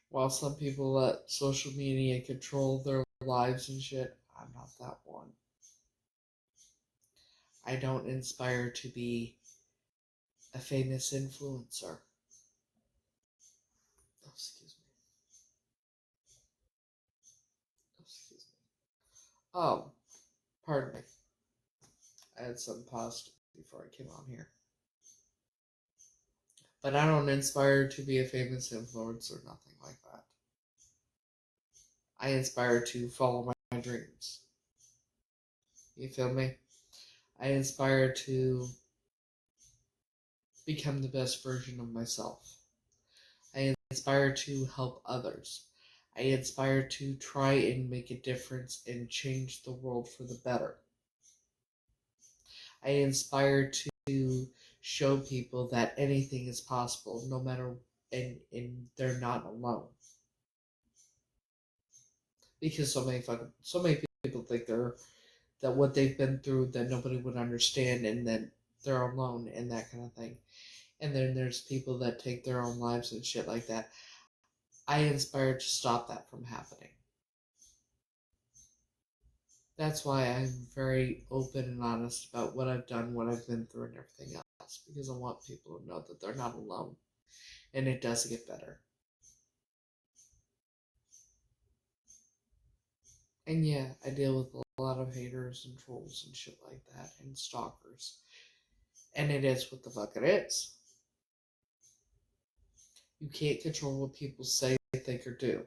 While some people let social media control their lives and shit, I'm not that one. I don't inspire to be a famous influencer. Oh, excuse me. Pardon me. I had some pasta before I came on here. But I don't inspire to be a famous influencer, nothing like that. I inspire to follow my dreams. You feel me? I inspire to become the best version of myself. I inspire to help others. I inspire to try and make a difference and change the world for the better. I inspire to show people that anything is possible, no matter, and they're not alone. Because so many people think that what they've been through that nobody would understand, and that they're alone and that kind of thing. And then there's people that take their own lives and shit like that. I inspire to stop that from happening. That's why I'm very open and honest about what I've done, what I've been through, and everything else. Because I want people to know that they're not alone. And it does get better. And yeah, I deal with a lot of haters and trolls and shit like that, and stalkers. And it is what the fuck it is. You can't control what people say, think, or do.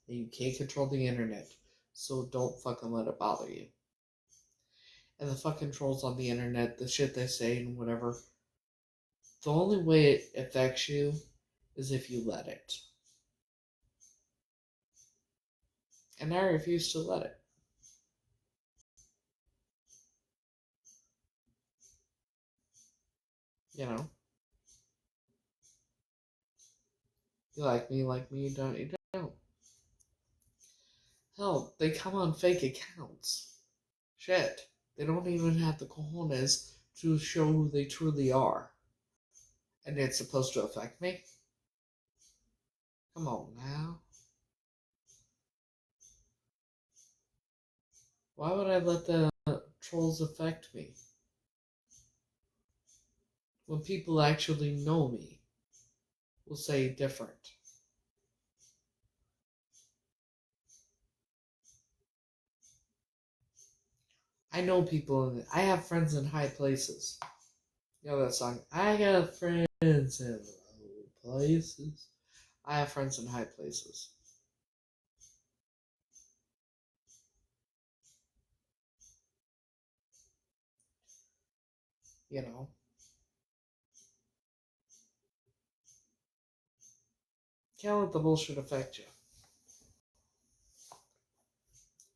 And you can't control the internet. So don't fucking let it bother you. And the fucking trolls on the internet, the shit they say and whatever, the only way it affects you is if you let it. And I refuse to let it. You know? You like me, you don't, you don't. Hell, they come on fake accounts. Shit. They don't even have the cojones to show who they truly are. And it's supposed to affect me? Come on now. Why would I let the trolls affect me? When people actually know me, will say different. I know people, I have friends in high places. You know that song, I got friends in low places. I have friends in high places. You know. Can't let the bullshit affect you.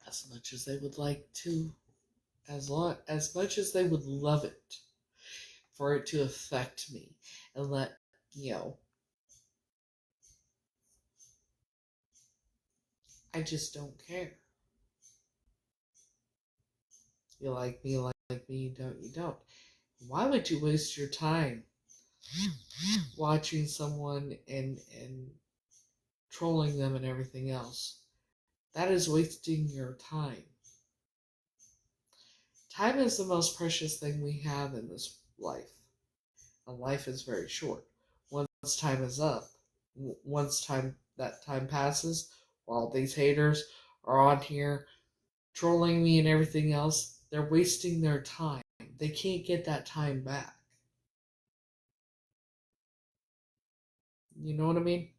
As much as they would like to, as much as they would love it for it to affect me and let, I just don't care. You like me, you don't, you don't. Why would you waste your time watching someone and trolling them and everything else? That is wasting your time. Time is the most precious thing we have in this life. And life is very short. Once time is up, once that time passes, while these haters are on here trolling me and everything else, they're wasting their time. They can't get that time back. You know what I mean?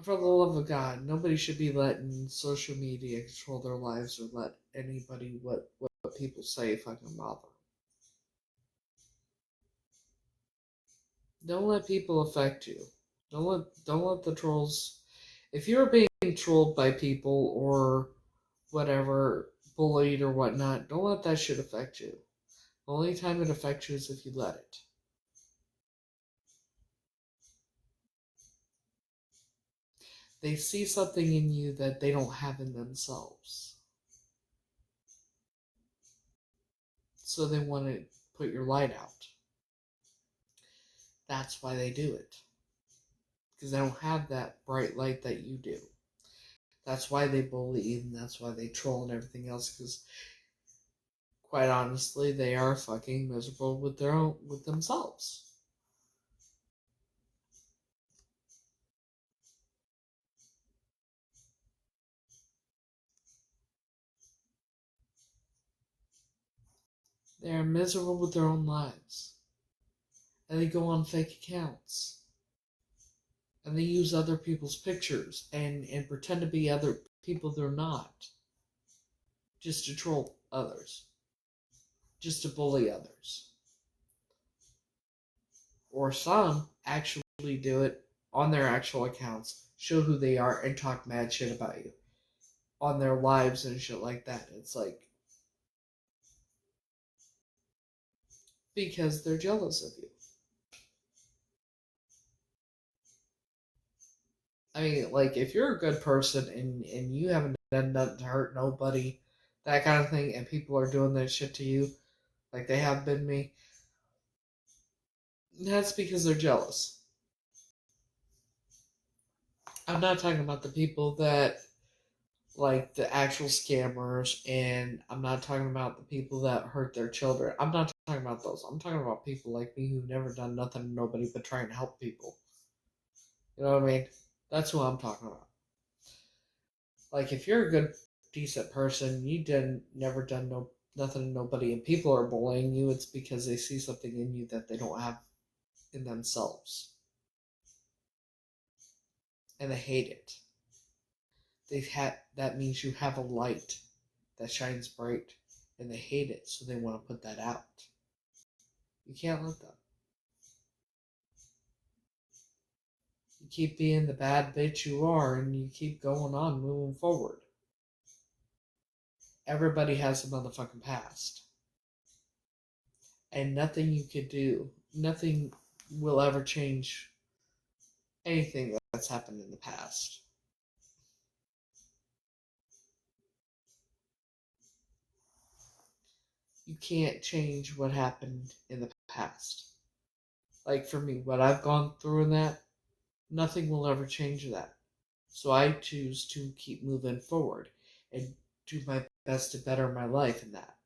For the love of God, nobody should be letting social media control their lives or let anybody what people say fucking bother. Don't let people affect you. Don't let the trolls. If you're being trolled by people or whatever, bullied or whatnot, don't let that shit affect you. The only time it affects you is if you let it. They see something in you that they don't have in themselves. So they want to put your light out. That's why they do it. Because they don't have that bright light that you do. That's why they bully and that's why they troll and everything else. Because quite honestly, they are fucking miserable with themselves. They are miserable with their own lives. And they go on fake accounts. And they use other people's pictures and pretend to be other people they're not. Just to troll others. Just to bully others. Or some actually do it on their actual accounts, show who they are, and talk mad shit about you. on their lives and shit like that. It's like, because they're jealous of you. I mean, like, if you're a good person and you haven't done nothing to hurt nobody, that kind of thing, and people are doing that shit to you, like they have been me, that's because they're jealous. I'm not talking about the people that, like, the actual scammers, and I'm not talking about the people that hurt their children. I'm not talking about those. I'm talking about people like me who've never done nothing to nobody but try and help people. You know what I mean? That's who I'm talking about. Like, if you're a good, decent person, you never done nothing to nobody, and people are bullying you, it's because they see something in you that they don't have in themselves, and they hate it. That means you have a light that shines bright, and they hate it, so they want to put that out. You can't let them. You keep being the bad bitch you are, and you keep going on, moving forward. Everybody has a motherfucking past. And nothing you could do, nothing will ever change anything that's happened in the past. You can't change what happened in the past. Like for me, what I've gone through in that, nothing will ever change that. So I choose to keep moving forward and do my best to better my life in that.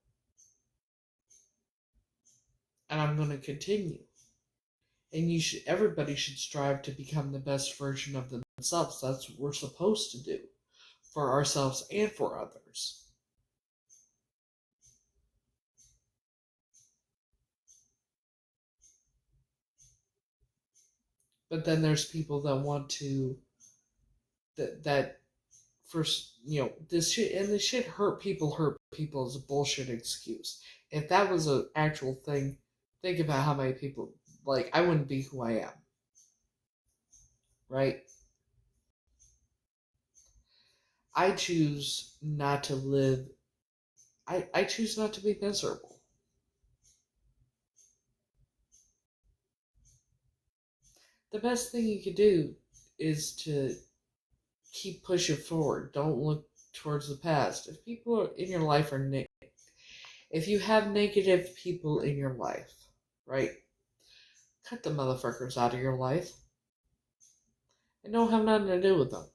And I'm going to continue. And everybody should strive to become the best version of themselves. That's what we're supposed to do for ourselves and for others. But then there's people that want to that first, this shit hurt people is a bullshit excuse. If that was an actual thing, think about how many people, like, I wouldn't be who I am. Right? I choose not to live, I choose not to be miserable. The best thing you could do is to keep pushing forward. Don't look towards the past. If people in your life are if you have negative people in your life, right? Cut the motherfuckers out of your life. And don't have nothing to do with them.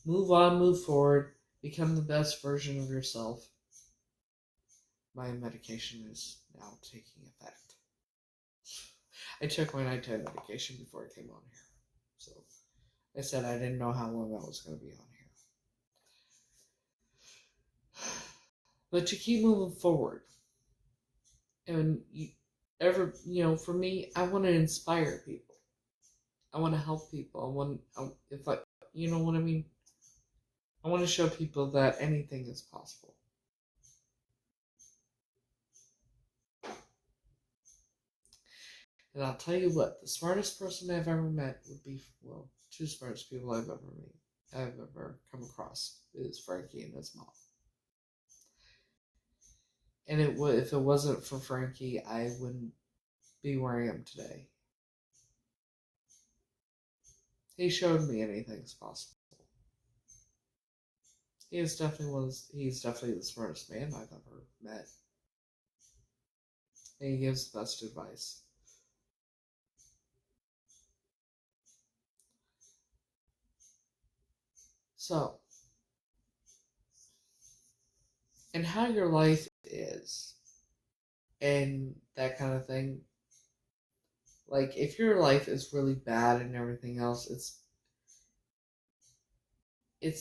Move on, move forward, become the best version of yourself. My medication is now taking effect. I took my nighttime medication before I came on here. So I said I didn't know how long I was going to be on here. But you keep moving forward. And for me, I want to inspire people. I want to help people. You know what I mean? I want to show people that anything is possible. And I'll tell you what, the smartest person I've ever met would be, two smartest people I've ever come across is Frankie and his mom. And if it wasn't for Frankie, I wouldn't be where I am today. He showed me anything's possible. He's definitely the smartest man I've ever met. And he gives the best advice. So, and how your life is, and that kind of thing. Like, if your life is really bad and everything else, it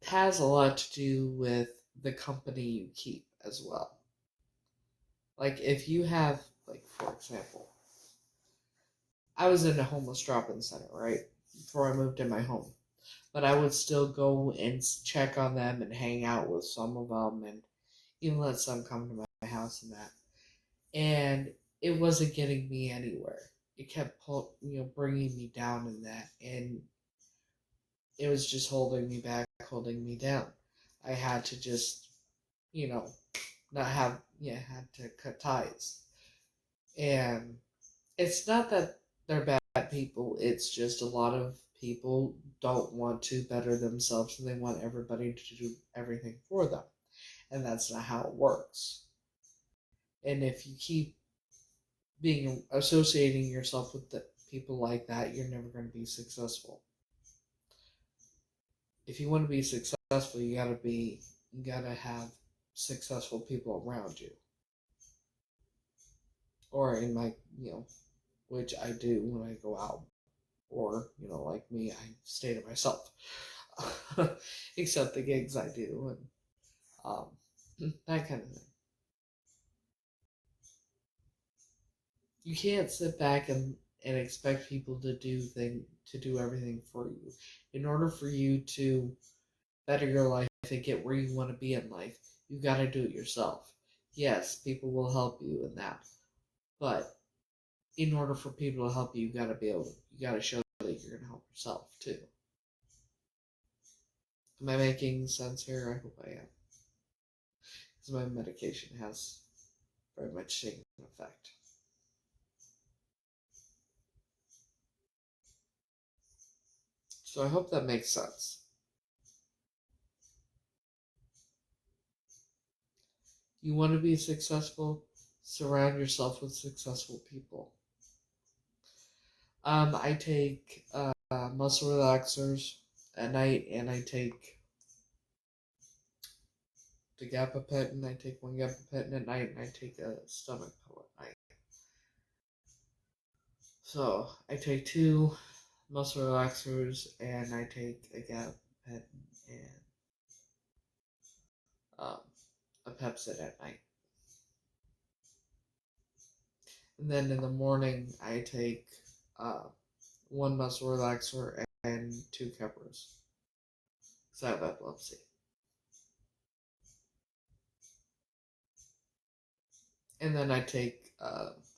has a lot to do with the company you keep as well. Like, if you have, like, for example, I was in a homeless drop-in center, right? Before I moved in my home. But I would still go and check on them and hang out with some of them and even let some come to my house and that. And it wasn't getting me anywhere. It kept bringing me down in that. And it was just holding me back. putting me down. I had to just, you know, not have, yeah, had to cut ties. And it's not that they're bad people, it's just a lot of people don't want to better themselves and they want everybody to do everything for them. And that's not how it works. And if you keep being associating yourself with the people like that, you're never going to be successful. If you want to be successful, you gotta have successful people around you. Or in my, which I do when I go out. Or, like me, I stay to myself. Except the gigs I do and that kind of thing. You can't sit back and expect people to do everything for you. In order for you to better your life and get where you want to be in life, you got to do it yourself. Yes, people will help you in that, but in order for people to help you, you got to show that you're going to help yourself too. Am I making sense here? I hope I am, because my medication has very much taken effect. So I hope that makes sense. You want to be successful? Surround yourself with successful people. I take muscle relaxers at night, and I take the gabapentin. I take one gabapentin at night, and I take a stomach pill at night. So I take 2 muscle relaxers, and I take a gabapentin and a Pepsid at night. And then in the morning, I take 1 muscle relaxer and 2 Keppers. Because I have epilepsy. And then I take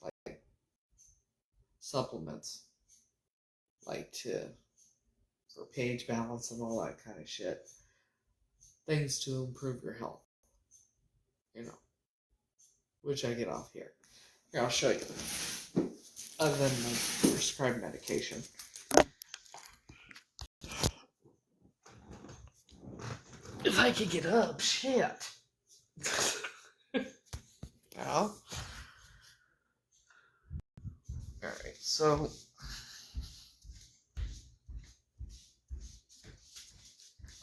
like supplements, like for page balance and all that kind of shit. Things to improve your health, which I get off here. Here, I'll show you. Other than my prescribed medication. If I could get up, shit. Well, alright, so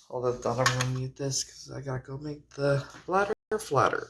hold up, thought I'm gonna mute this because I gotta go make the bladder flatter.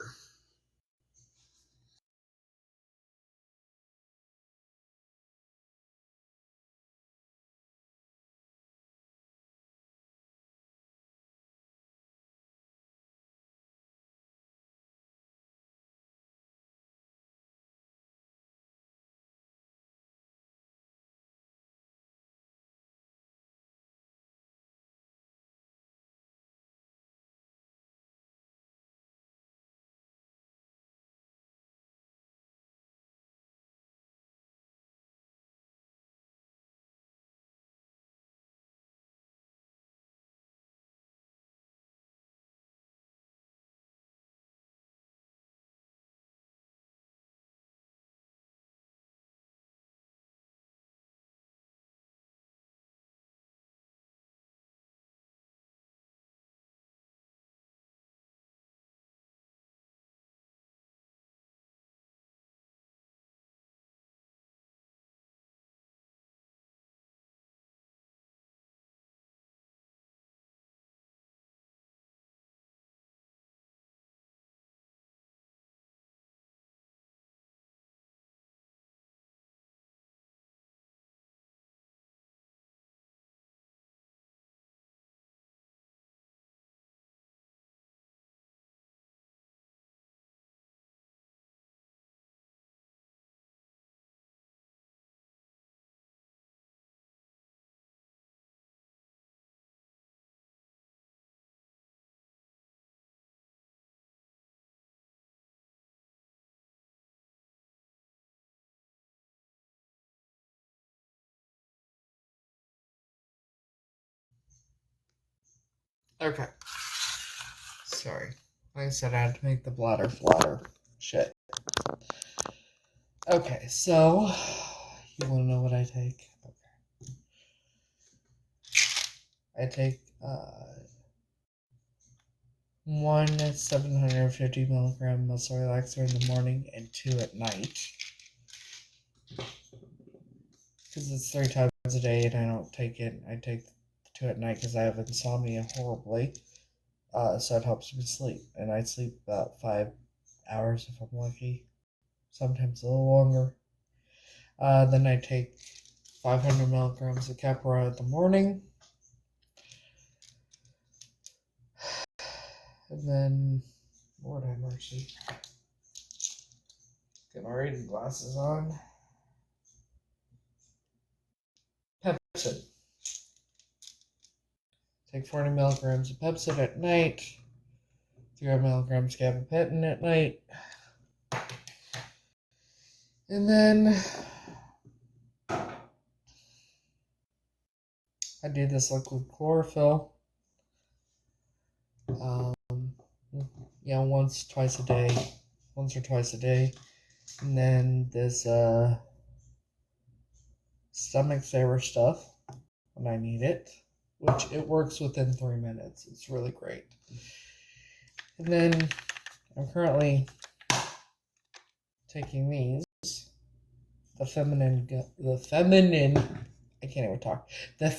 Okay. Sorry. Like I said, I had to make the bladder flatter. Shit. Okay, so you want to know what I take? Okay. I take one 750 milligram muscle relaxer in the morning and 2 at night. Because it's 3 times a day and I don't take it. I take 2 at night because I have insomnia horribly. So it helps me sleep. And I sleep about 5 hours if I'm lucky. Sometimes a little longer. Then I take 500 milligrams of Capra in the morning. And then, Lord have mercy. Get my reading glasses on. Pepsid. Take 40 milligrams of Pepsid at night. 300 milligrams gabapentin at night. And then I do this liquid chlorophyll. Once or twice a day. And then this stomach saver stuff when I need it, which it works within 3 minutes. It's really great. And then I'm currently taking these, the feminine, I can't even talk, the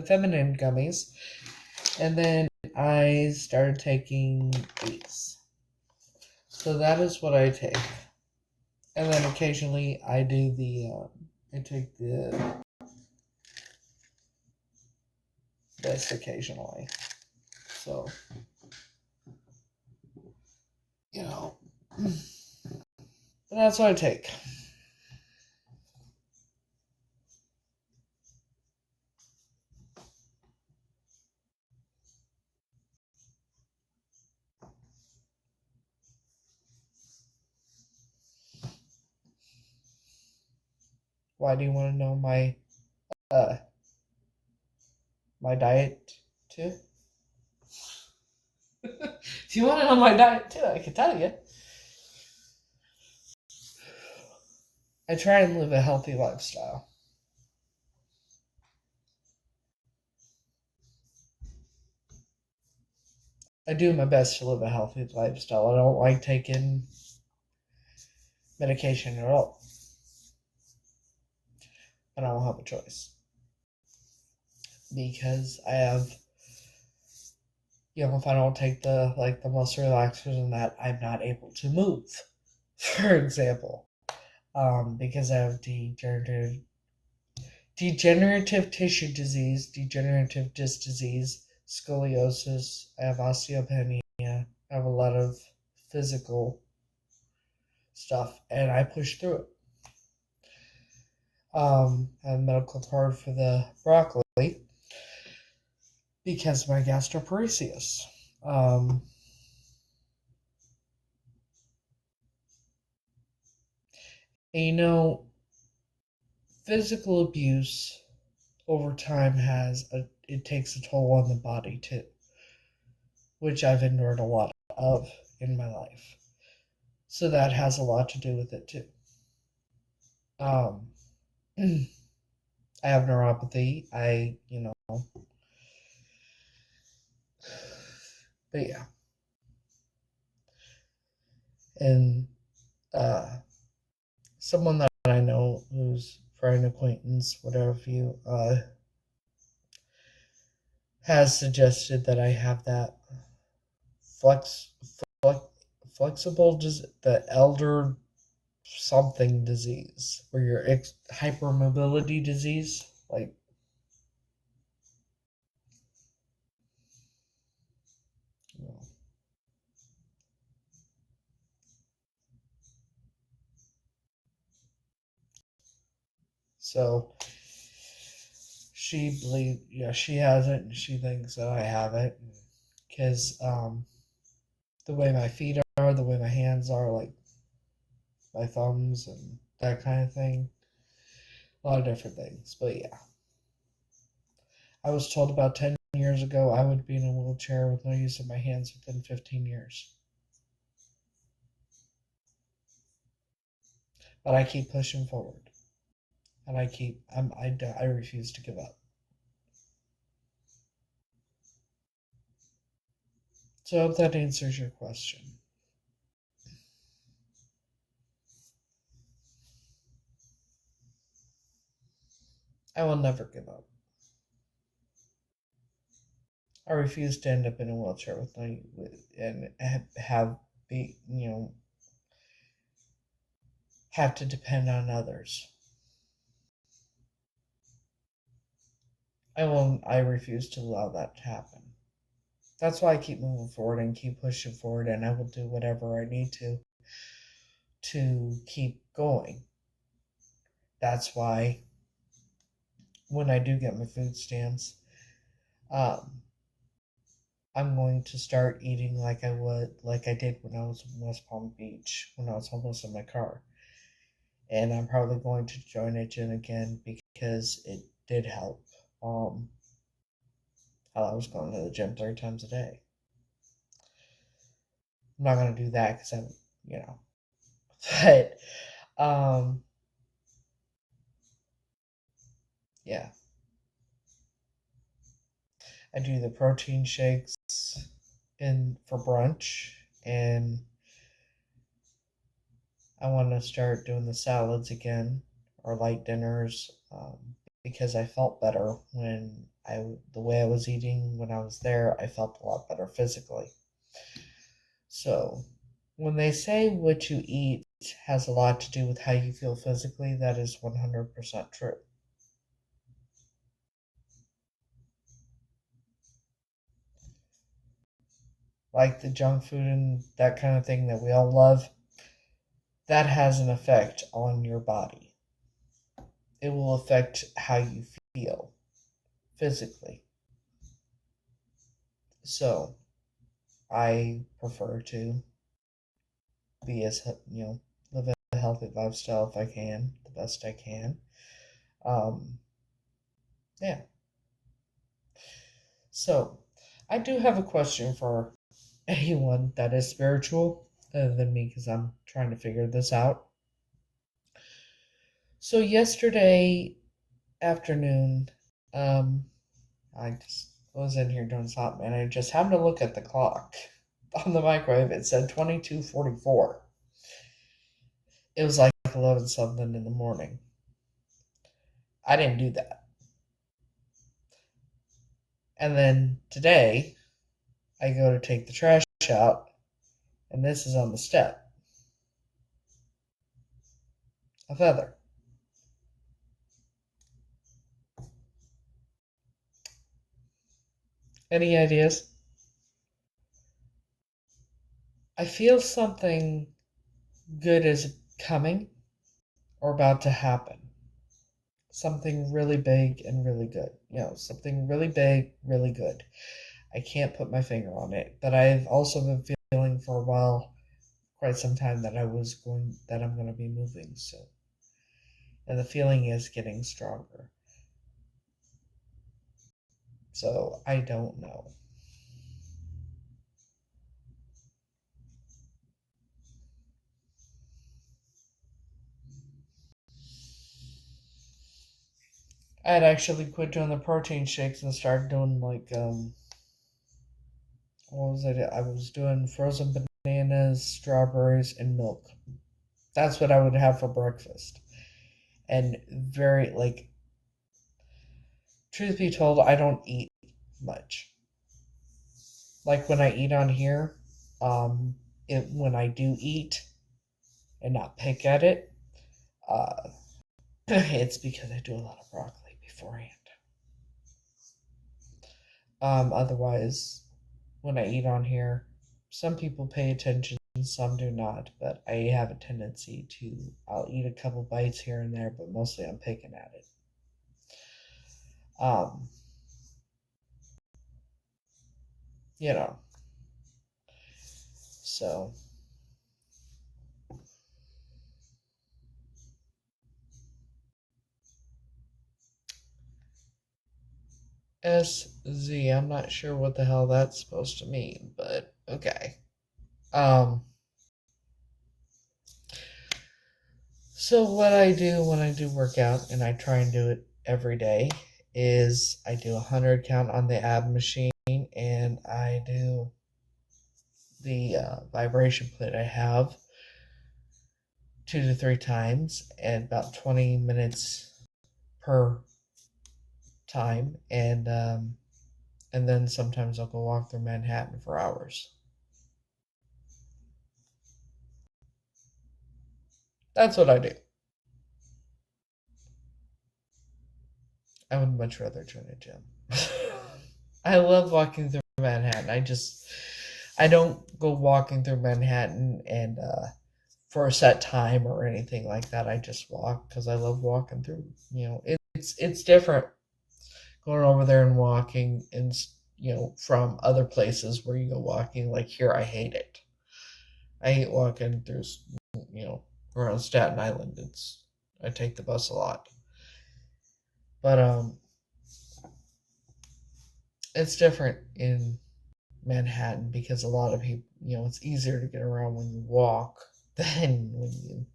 feminine gummies, and then I started taking these. So that is what I take. And then occasionally I do I take this occasionally. So, that's what I take. Why do you want to know my diet too? If you want to know my diet too, I can tell you. I try and live a healthy lifestyle. I do my best to live a healthy lifestyle. I don't like taking medication at all. But I don't have a choice. Because I have, if I don't take the muscle relaxers and that, I'm not able to move, for example. Because I have degenerative tissue disease, degenerative disc disease, scoliosis, I have osteopenia, I have a lot of physical stuff, and I push through it. I have a medical card for the broccoli because of my gastroparesis. And physical abuse over time it takes a toll on the body too, which I've endured a lot of in my life. So that has a lot to do with it too. I have neuropathy. But yeah. And someone that I know who's friend, acquaintance, whatever you, has suggested that I have that flexible, the elder something disease, where you're hypermobility disease, like. So she has it, and she thinks that I have it, because the way my feet are, the way my hands are, like my thumbs and that kind of thing, a lot of different things. But yeah, I was told about 10 years ago I would be in a wheelchair with no use of my hands within 15 years. But I keep pushing forward. And I refuse to give up. So I hope that answers your question. I will never give up. I refuse to end up in a wheelchair and have to depend on others. I refuse to allow that to happen. That's why I keep moving forward and keep pushing forward, and I will do whatever I need to keep going. That's why when I do get my food stamps, um, I'm going to start eating like I did when I was in West Palm Beach, when I was homeless in my car. And I'm probably going to join a gym again because it did help. I was going to the gym 3 times a day. I'm not going to do that because you know, but, yeah. I do the protein shakes for brunch, and I want to start doing the salads again or light dinners because I felt better the way I was eating when I was there. I felt a lot better physically. So when they say what you eat has a lot to do with how you feel physically, that is 100% true. Like the junk food and that kind of thing that we all love, that has an effect on your body. It will affect how you feel physically. So I prefer to live a healthy lifestyle if I can, the best I can. Um, yeah. So I do have a question for anyone that is spiritual other than me because I'm trying to figure this out. So yesterday afternoon, I just was in here doing something and I just happened to look at the clock on the microwave. It said 22:44. It was like 11 something in the morning. I didn't do that. And then today, I go to take the trash out, and this is on the step. A feather. Any ideas? I feel something good is coming or about to happen. Something really big and really good. Something really big, really good. I can't put my finger on it, but I've also been feeling for a while, quite some time, that I'm going to be moving soon. And the feeling is getting stronger. So I don't know. I had actually quit doing the protein shakes and started doing what was it? I was doing frozen bananas, strawberries, and milk. That's what I would have for breakfast. And very truth be told, I don't eat much. Like when I eat on here, when I do eat and not pick at it, uh, it's because I do a lot of broccoli beforehand. Otherwise, when I eat on here, some people pay attention, some do not, but I have a tendency I'll eat a couple bites here and there, but mostly I'm picking at it. Um, you know, so SZ. I'm not sure what the hell that's supposed to mean, but okay. So what I do when I do workout, and I try and do it every day, is I do 100 count on the ab machine, and I do the vibration plate I have 2 to 3 times, and about 20 minutes per time, and then sometimes I'll go walk through Manhattan for hours. That's what I do. I would much rather join a gym. I love walking through Manhattan. I don't go walking through Manhattan and for a set time or anything like that. I just walk because I love walking through. It's different going over there and walking and from other places where you go walking. Like here, I hate it. I hate walking through around Staten Island. I take the bus a lot, but it's different in Manhattan because a lot of people, it's easier to get around when you walk than when you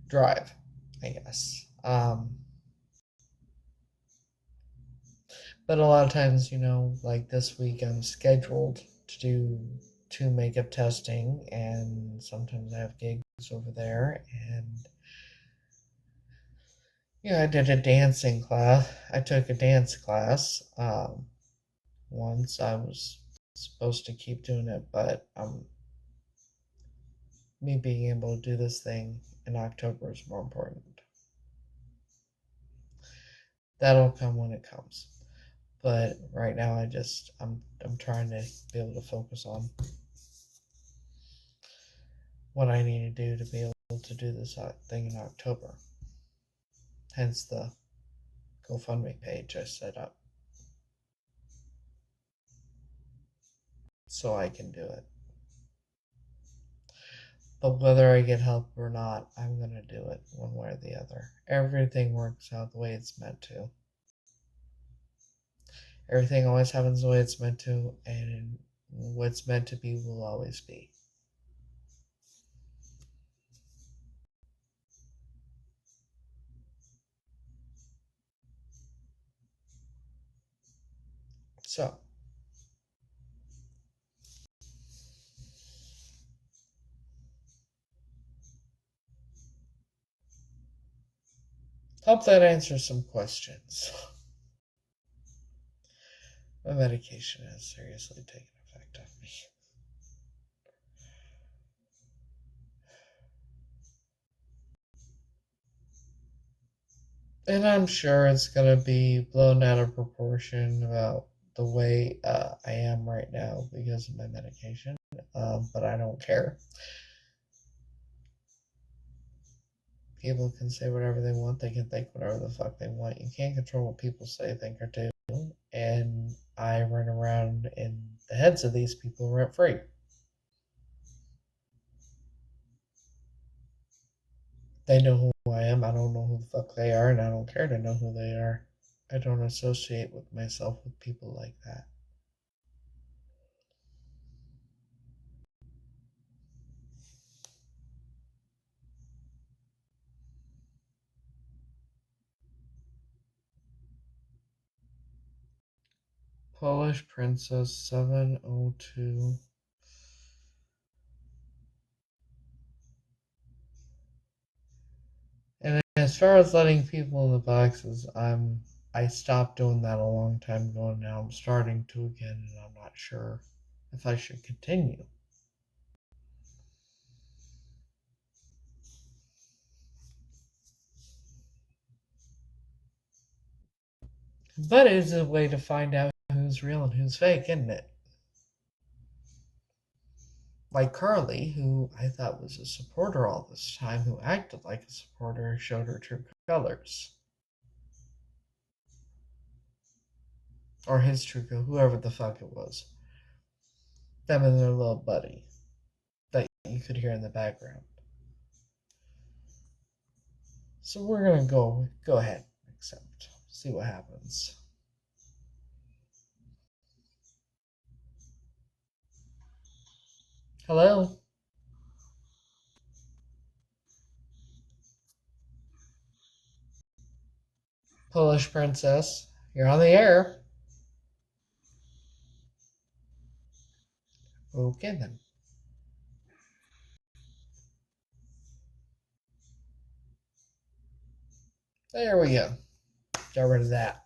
drive, I guess. But a lot of times, like this week, I'm scheduled to do 2 makeup testing, and sometimes I have gigs over there. And I did a dancing class. I took a dance class once. I was supposed to keep doing it, but me being able to do this thing in October is more important. That'll come when it comes. But right now, I'm trying to be able to focus on what I need to do to be able to do this thing in October. Hence the GoFundMe page I set up so I can do it. But whether I get help or not, I'm going to do it one way or the other. Everything works out the way it's meant to. Everything always happens the way it's meant to, and what's meant to be will always be. So, hope that answers some questions. My medication has seriously taken effect on me. And I'm sure it's going to be blown out of proportion about the way I am right now because of my medication. But I don't care. People can say whatever they want. They can think whatever the fuck they want. You can't control what people say, think, or do. And I run around in the heads of these people rent free. They know who I am. I don't know who the fuck they are, and I don't care to know who they are. I don't associate with myself with people like that. Polish Princess 702. And as far as letting people in the boxes, I stopped doing that a long time ago, and now I'm starting to again, and I'm not sure if I should continue. But it's a way to find out who's real and who's fake, isn't it? Like Carly, who I thought was a supporter all this time, who acted like a supporter, showed her true colors. Or his true colors, whoever the fuck it was. Them and their little buddy that you could hear in the background. So we're gonna go ahead, accept, see what happens. Hello? Polish princess. You're on the air. Okay then. There we go. Got rid of that.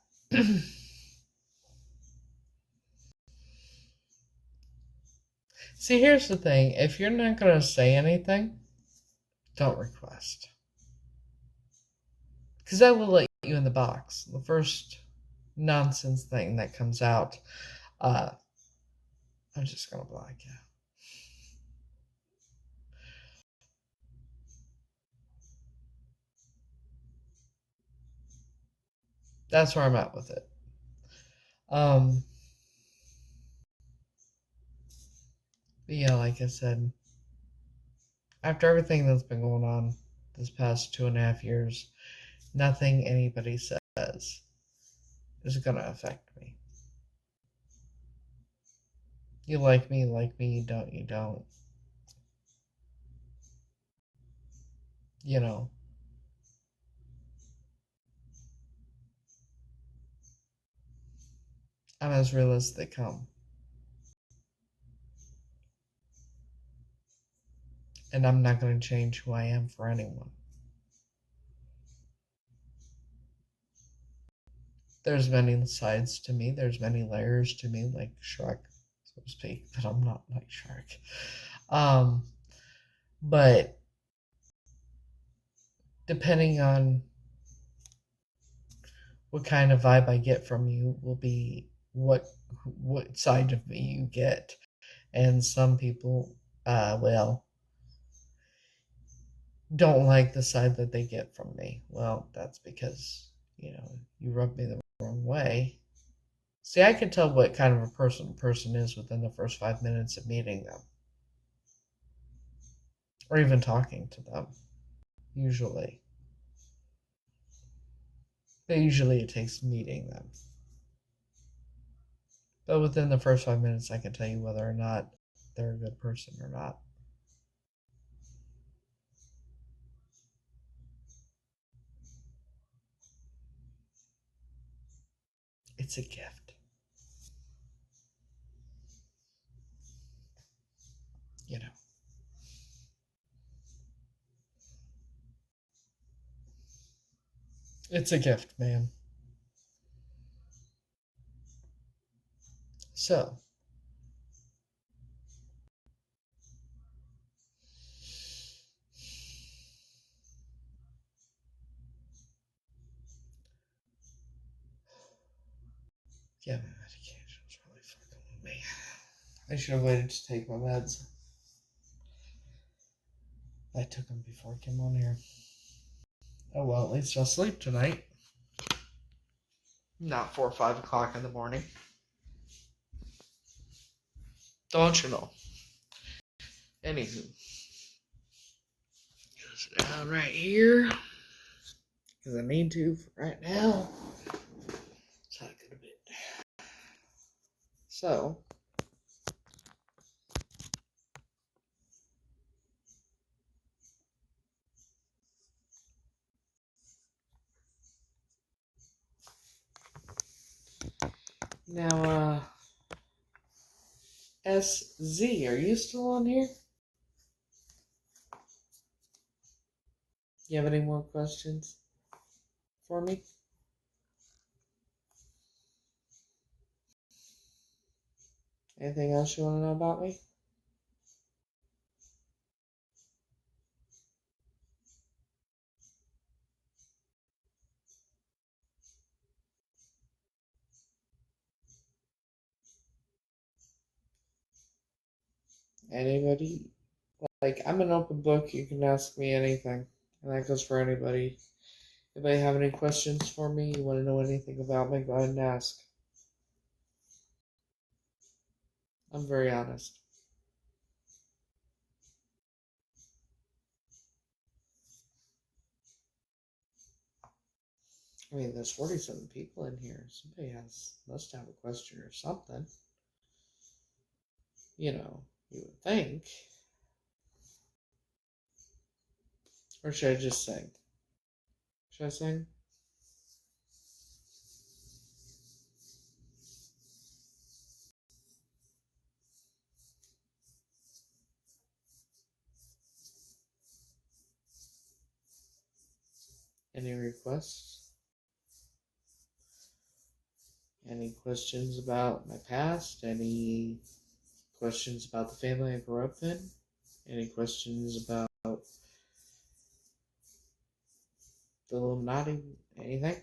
See, here's the thing. If you're not going to say anything, don't request. Because I will let you in the box. The first nonsense thing that comes out, I'm just going to block you. That's where I'm at with it. But yeah, like I said, after everything that's been going on this past 2.5 years, nothing anybody says is going to affect me. You like me, you don't, you don't. You know. I'm as real as they come. And I'm not going to change who I am for anyone. There's many sides to me. There's many layers to me, like Shrek, so to speak. But I'm not like Shrek. But depending on what kind of vibe I get from you will be what side of me you get. And some people, don't like the side that they get from me. Well, that's because, you rub me the wrong way. See, I can tell what kind of a person is within the first 5 minutes of meeting them. Or even talking to them. Usually. But usually it takes meeting them. But within the first 5 minutes, I can tell you whether or not they're a good person or not. It's a gift. You know. It's a gift, man. So. Yeah, my medication was really fucking with me. I should have waited to take my meds. I took them before I came on here. Oh well, at least I'll sleep tonight. Not 4 or 5 o'clock in the morning. Don't you know? Anywho. Sit down right here. Because I need to for right now. So I go to bed. So. Now, SZ, are you still on here? You have any more questions for me? Anything else you want to know about me? Anybody? Like, I'm an open book. You can ask me anything. And that goes for anybody. Anybody have any questions for me? You want to know anything about me? Go ahead and ask. I'm very honest. I mean, there's 47 people in here. Somebody must have a question or something. You would think. Or should I just sing? Should I sing? Any requests? Any questions about my past? Any questions about the family I grew up in? Any questions about the Illuminati? Anything?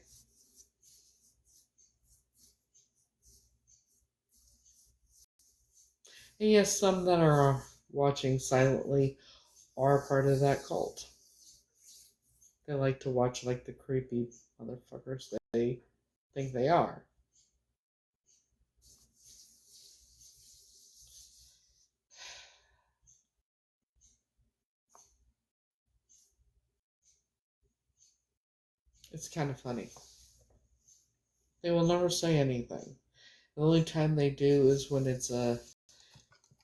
And yes, some that are watching silently are part of that cult. They like to watch like the creepy motherfuckers that they think they are. It's kind of funny. They will never say anything. The only time they do is when it's a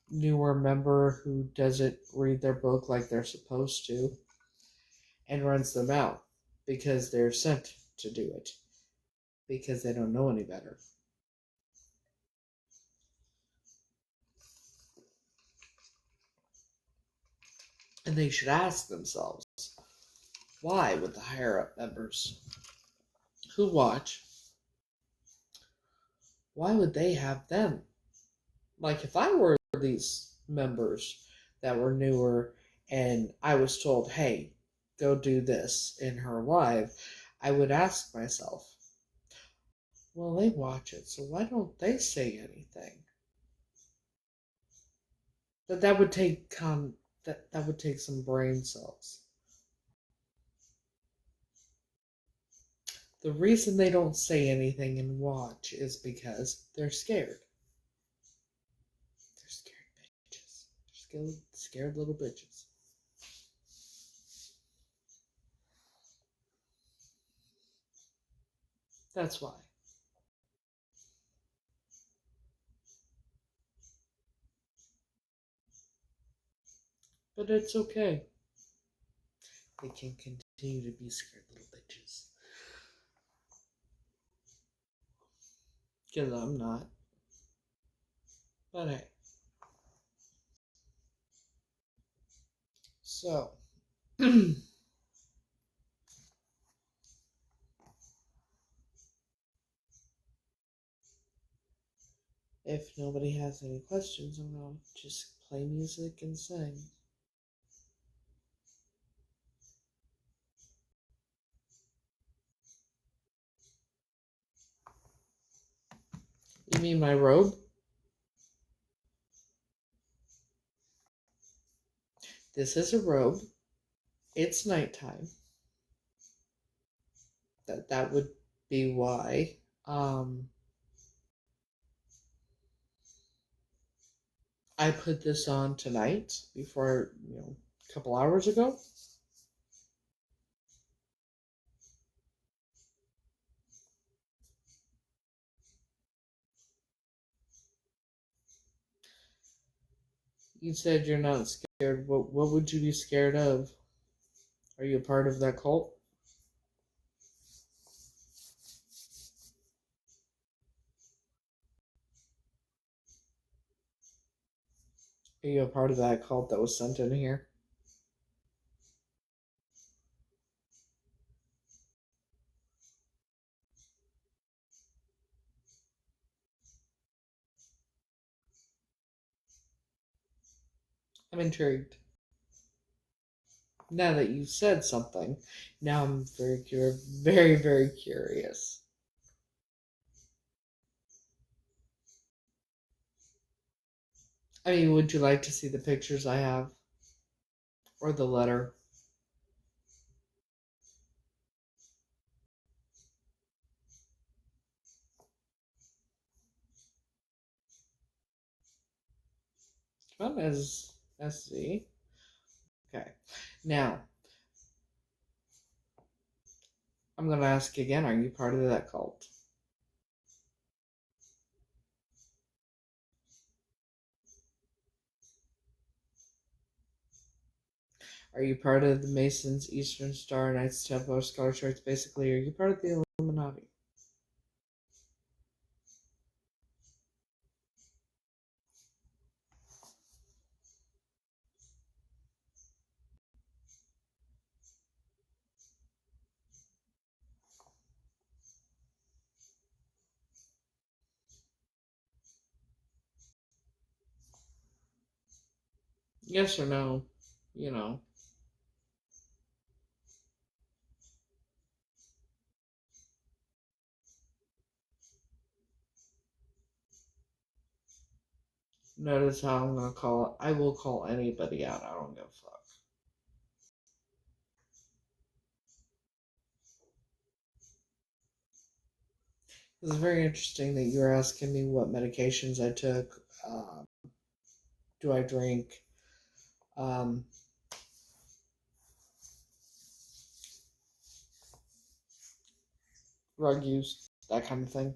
newer member who doesn't read their book like they're supposed to and runs them out because they're sent to do it because they don't know any better. And they should ask themselves, why would the higher up members who watch, why would they have them? Like if I were these members that were newer and I was told, hey, go do this in her live, I would ask myself, well, they watch it, so why don't they say anything? But that would take that would take some brain cells. The reason they don't say anything and watch is because they're scared. They're scared bitches. They're scared little bitches. That's why. But it's okay. They can continue to be scared little bitches. Because I'm not. But hey. So. If nobody has any questions, I'm going to just play music and sing. You mean my robe? This is a robe. It's nighttime. That would be why. I put this on tonight before, a couple hours ago. You said you're not scared. What would you be scared of? Are you a part of that cult? Are you a part of that cult that was sent in here? I'm intrigued. Now that you said something, now I'm very, very curious. I mean, would you like to see the pictures I have? Or the letter? Come as SZ. Okay. Now, I'm going to ask again, are you part of that cult? Are you part of the Masons, Eastern Star, Knights Templar, Scarlet Shirts? Basically, are you part of the Illuminati? Yes or no? You know. Notice how I'm gonna call it. I will call anybody out. I don't give a fuck. It's very interesting that you were asking me what medications I took. Do I drink? Um, Drug use, that kind of thing.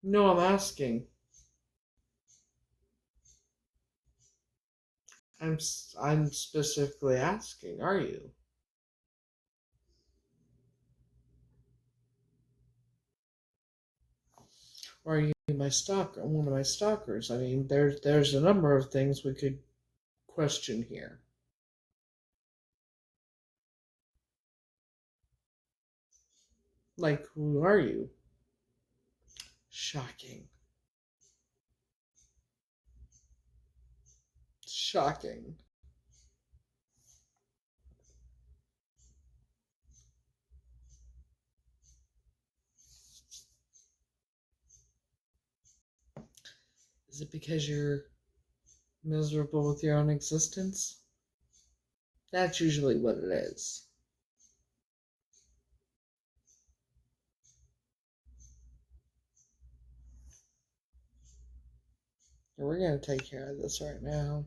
No, I'm asking. I'm specifically asking. Are you? Or are you my stalker? One of my stalkers? I mean, there's a number of things we could question here. Like, who are you? Shocking. Shocking. Is it because you're miserable with your own existence? That's usually what it is. We're gonna take care of this right now.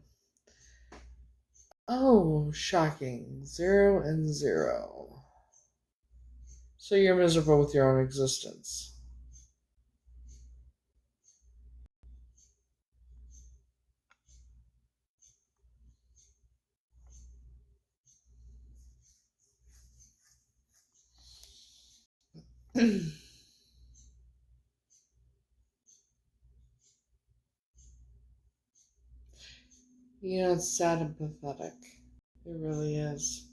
Oh, shocking. 0 and 0. So you're miserable with your own existence. You know, it's sad and pathetic. It really is.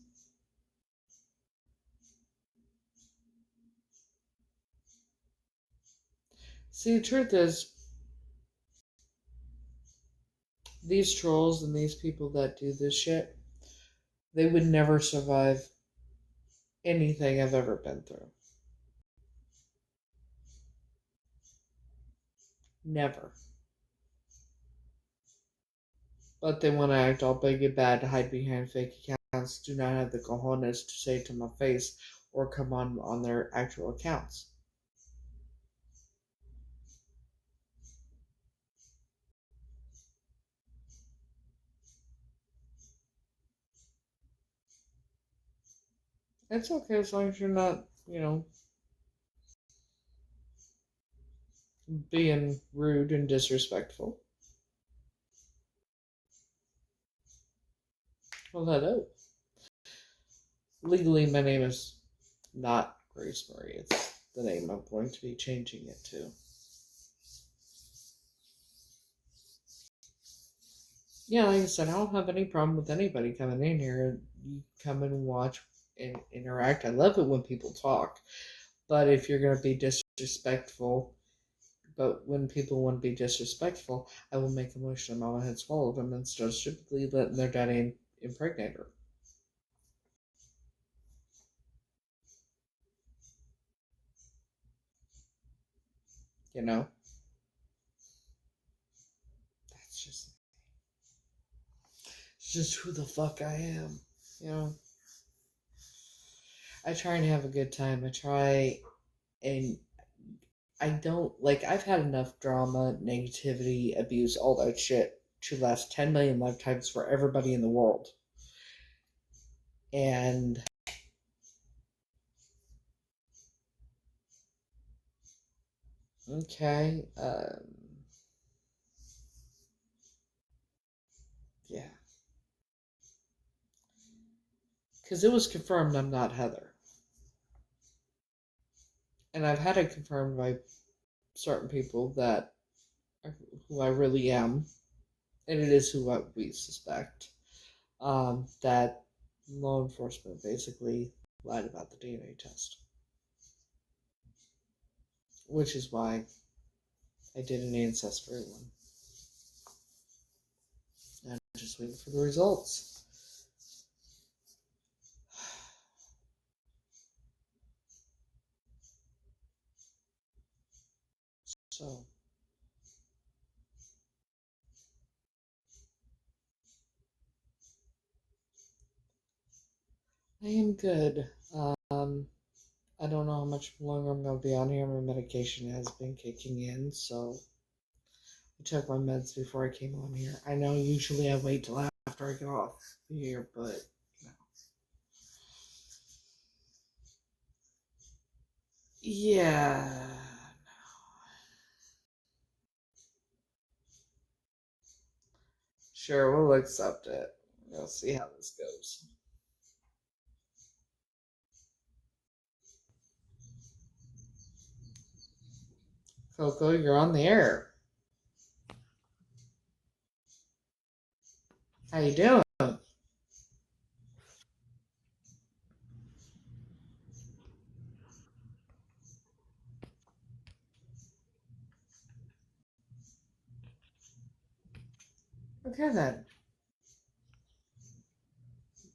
See, the truth is, these trolls and these people that do this shit, they would never survive anything I've ever been through. Never. But they want to act all big and bad, hide behind fake accounts, do not have the cojones to say it to my face or come on their actual accounts. It's okay as long as you're not, being rude and disrespectful. Well, hello. Legally, my name is not Grace Marie. It's the name I'm going to be changing it to. Yeah, like I said, I don't have any problem with anybody coming in here. You come and watch and interact. I love it when people talk. But if you're going to be disrespectful, but when people want to be disrespectful, I will make them wish their mama had swallowed them instead of stupidly letting their daddy impregnate her. You know? That's just... It's just who the fuck I am. You know? I try and have a good time. I try and I don't, like, I've had enough drama, negativity, abuse, all that shit to last 10 million lifetimes for everybody in the world. And Okay. Yeah. Because it was confirmed I'm not Heather. And I've had it confirmed by certain people that who I really am, and it is who we suspect. That law enforcement basically lied about the DNA test, which is why I did an ancestry one. And I'm just waiting for the results. So, I am good. I don't know how much longer I'm going to be on here. My medication has been kicking in, so I took my meds before I came on here. I know usually I wait till after I get off here, but you know. Yeah. Sure, we'll accept it. We'll see how this goes. Coco, you're on the air. How you doing? Okay then.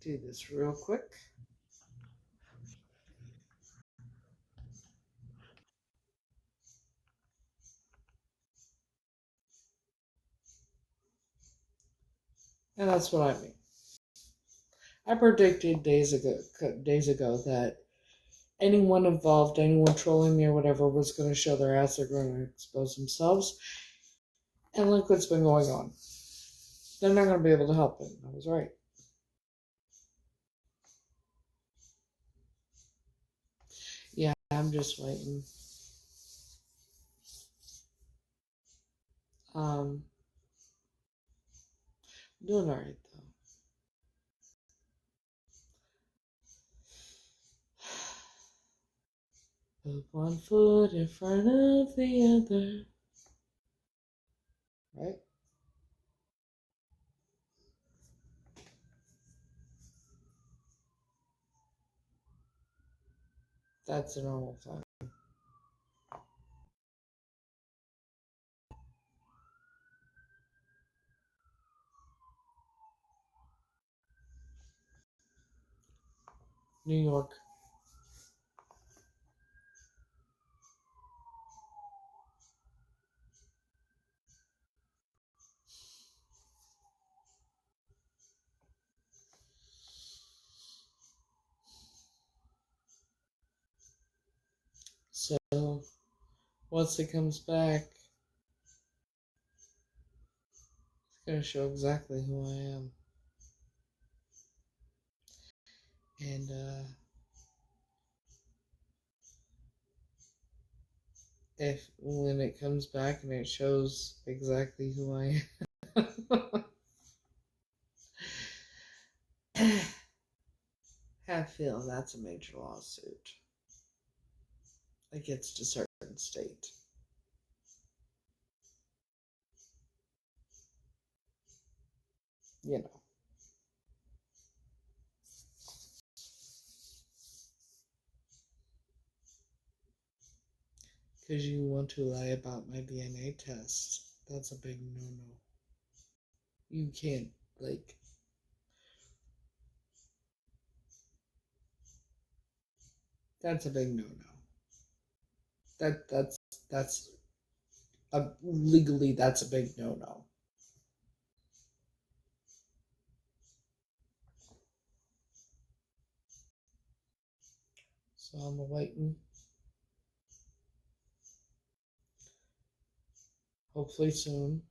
Do this real quick. And that's what I mean. I predicted days ago that anyone involved, anyone trolling me or whatever was going to show their ass, they're going to expose themselves. And look what's been going on. They're not going to be able to help it. I was right. Yeah, I'm just waiting. I'm doing alright though. Put one foot in front of the other. Right? That's a normal thing. New York. So, once it comes back, it's going to show exactly who I am. And, if when it comes back and it shows exactly who I am, have a feeling that's a major lawsuit against a certain state. You know. Because you want to lie about my DNA test. That's a big no-no. You can't, like... That's a big no-no. That's legally that's a big no-no. So I'm waiting. Hopefully soon.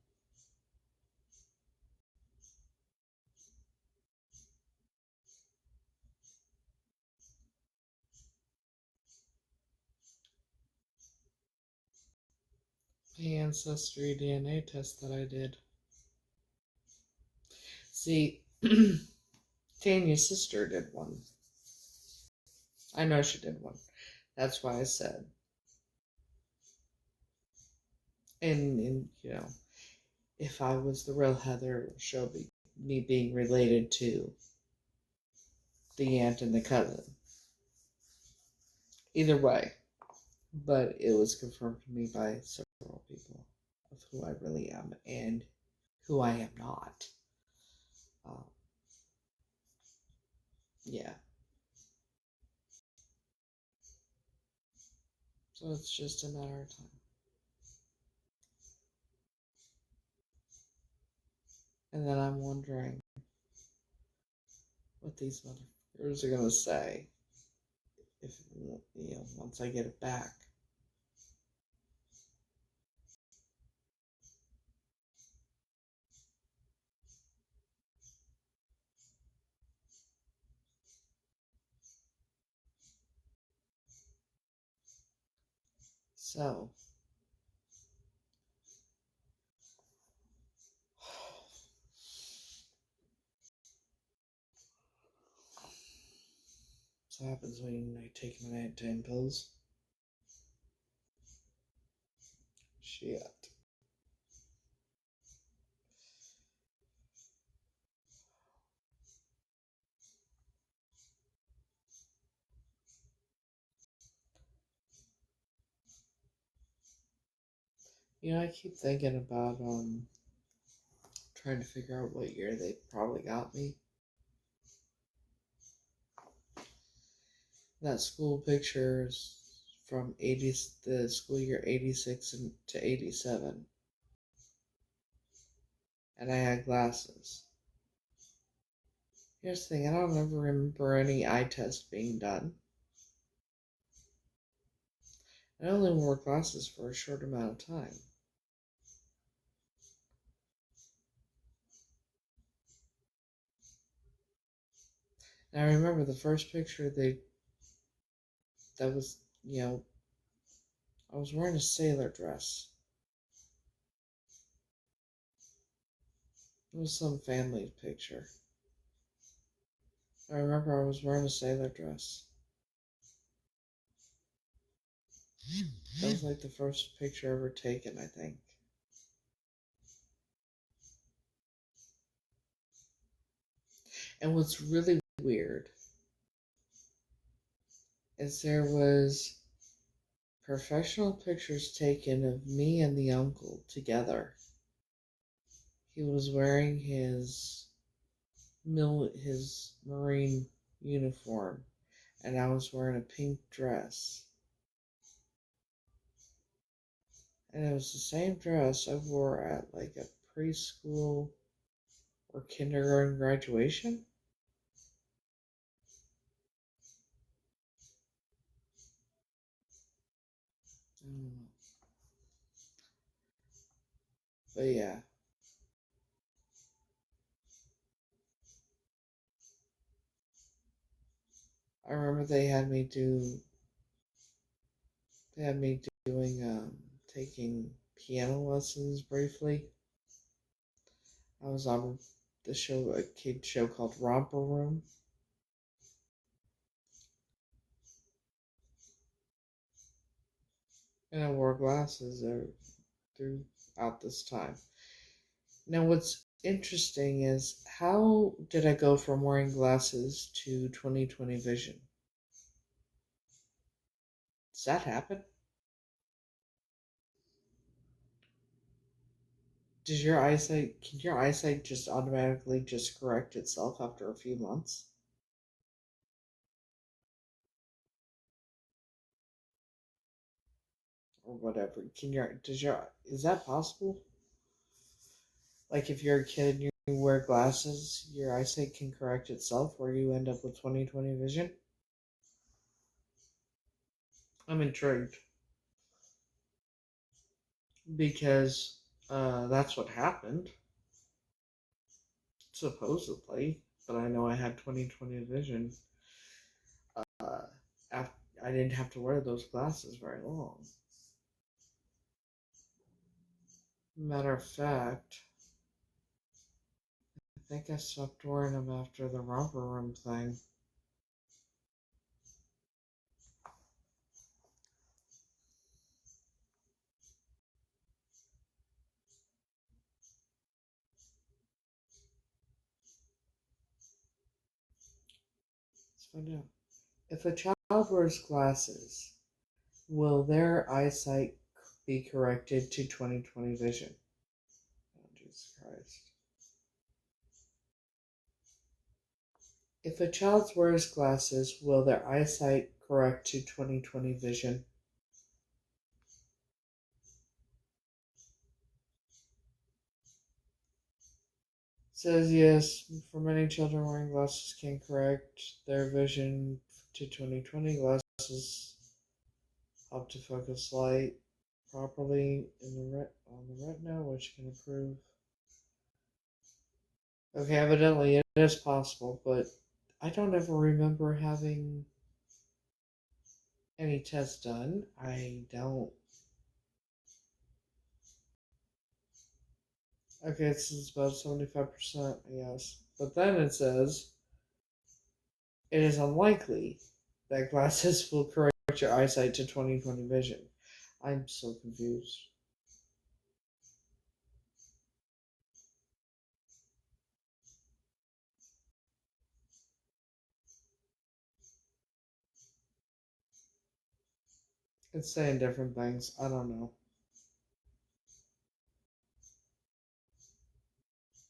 ancestry DNA test that I did. See, Tanya's sister did one. I know she did one. That's why I said. And you know, if I was the real Heather, it would show me being related to the aunt and the cousin. Either way. But it was confirmed to me by several people of who I really am and who I am not. Yeah. So it's just a matter of time. And then I'm wondering what these motherfuckers are gonna say if, you know, once I get it back. So, what happens when I take my nighttime pills? Shit. You know, I keep thinking about trying to figure out what year they probably got me. That school pictures from the school year 86 to 87. And I had glasses. Here's the thing, I don't ever remember any eye test being done. I only wore glasses for a short amount of time. And I remember the first picture that was, you know, I was wearing a sailor dress. It was some family picture. I remember I was wearing a sailor dress. That was like the first picture ever taken, I think. And what's really weird is there was professional pictures taken of me and the uncle together. He was wearing his Marine uniform, and I was wearing a pink dress. And it was the same dress I wore at like a preschool or kindergarten graduation. I don't know. But yeah. I remember they had me doing taking piano lessons briefly. I was on a kid show called Romper Room. And I wore glasses throughout this time. Now, what's interesting is how did I go from wearing glasses to 20/20 vision? Does that happen? Can your eyesight just automatically just correct itself after a few months? Or whatever. Is that possible? Like if you're a kid and you wear glasses, your eyesight can correct itself where you end up with 20/20 vision? I'm intrigued. Because that's what happened, supposedly. But I know I had 20/20 vision. Uh, I didn't have to wear those glasses very long. Matter of fact, I think I stopped wearing them after the romper room thing. Let's find out. If a child wears glasses, will their eyesight be corrected to 20/20 vision? Oh, Jesus Christ. If a child wears glasses, will their eyesight correct to 20/20 vision? Says yes, for many children wearing glasses can correct their vision to 20/20. Glasses help to focus light properly on the retina, which can improve. Okay, evidently it is possible, but I don't ever remember having any tests done. I don't. Okay, it's about 75%, I guess. But then it says it is unlikely that glasses will correct your eyesight to 20/20 vision. I'm so confused. It's saying different things. I don't know.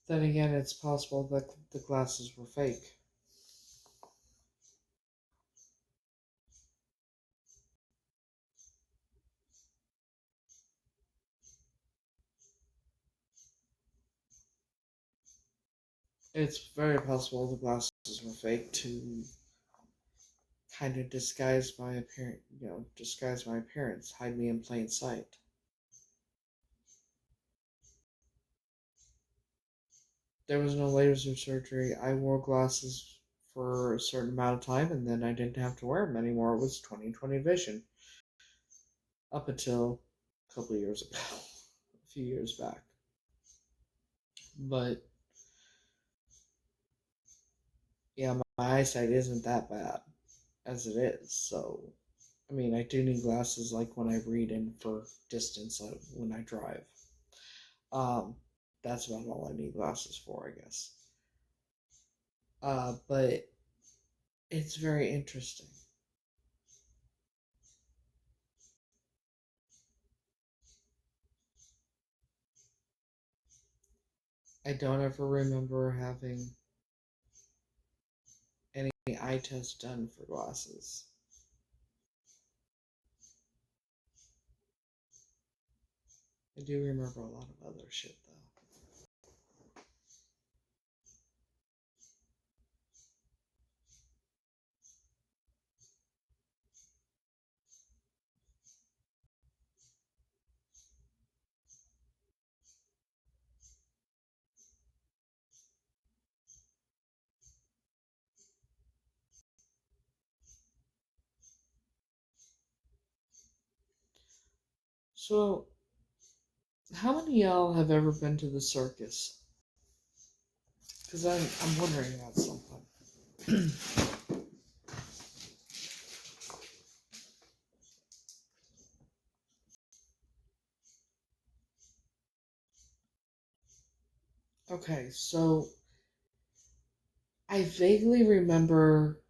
Then again, it's possible that the glasses were fake. It's very possible the glasses were fake to kind of disguise my appearance, hide me in plain sight. There was no laser surgery. I wore glasses for a certain amount of time, and then I didn't have to wear them anymore. It was 20/20 vision up until a couple of years ago, a few years back. But yeah, my eyesight isn't that bad as it is. So, I mean, I do need glasses like when I read and for distance when I drive. Um, that's about all I need glasses for, I guess. But it's very interesting. I don't ever remember having any eye tests done for glasses. I do remember a lot of other shit though. So, how many of y'all have ever been to the circus? Because I'm wondering about something. Okay, so I vaguely remember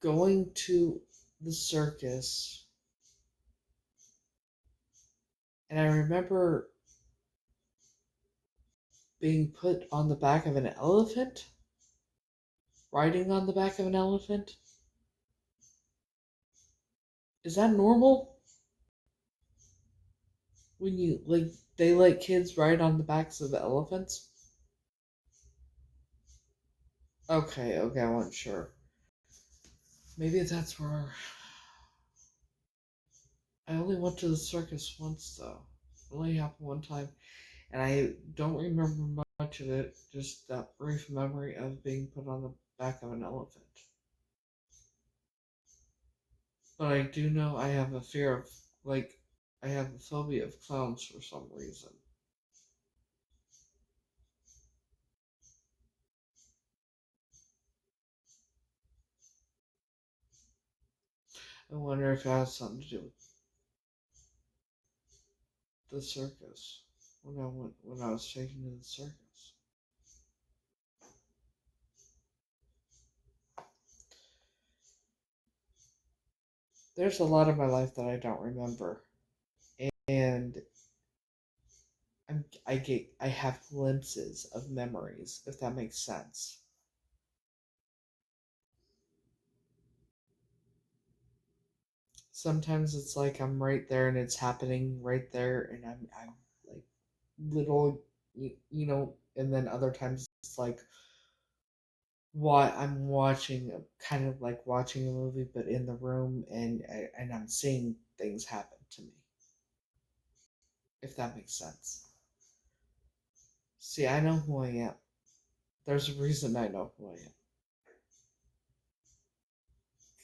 going to the circus, and I remember being put on the back of an elephant, riding on the back of an elephant. Is that normal? When they let kids ride on the backs of elephants? Okay, I wasn't sure. Maybe that's where I only went to the circus once though. It only happened one time, and I don't remember much of it. Just that brief memory of being put on the back of an elephant. But I do know I have a fear of I have a phobia of clowns for some reason. I wonder if it has something to do with the circus. When I was taken to the circus. There's a lot of my life that I don't remember, and I have glimpses of memories, if that makes sense. Sometimes it's like I'm right there and it's happening right there, and I'm like little, and then other times it's like what I'm watching, kind of like watching a movie, but in the room, and I'm seeing things happen to me, if that makes sense. See, I know who I am. There's a reason I know who I am.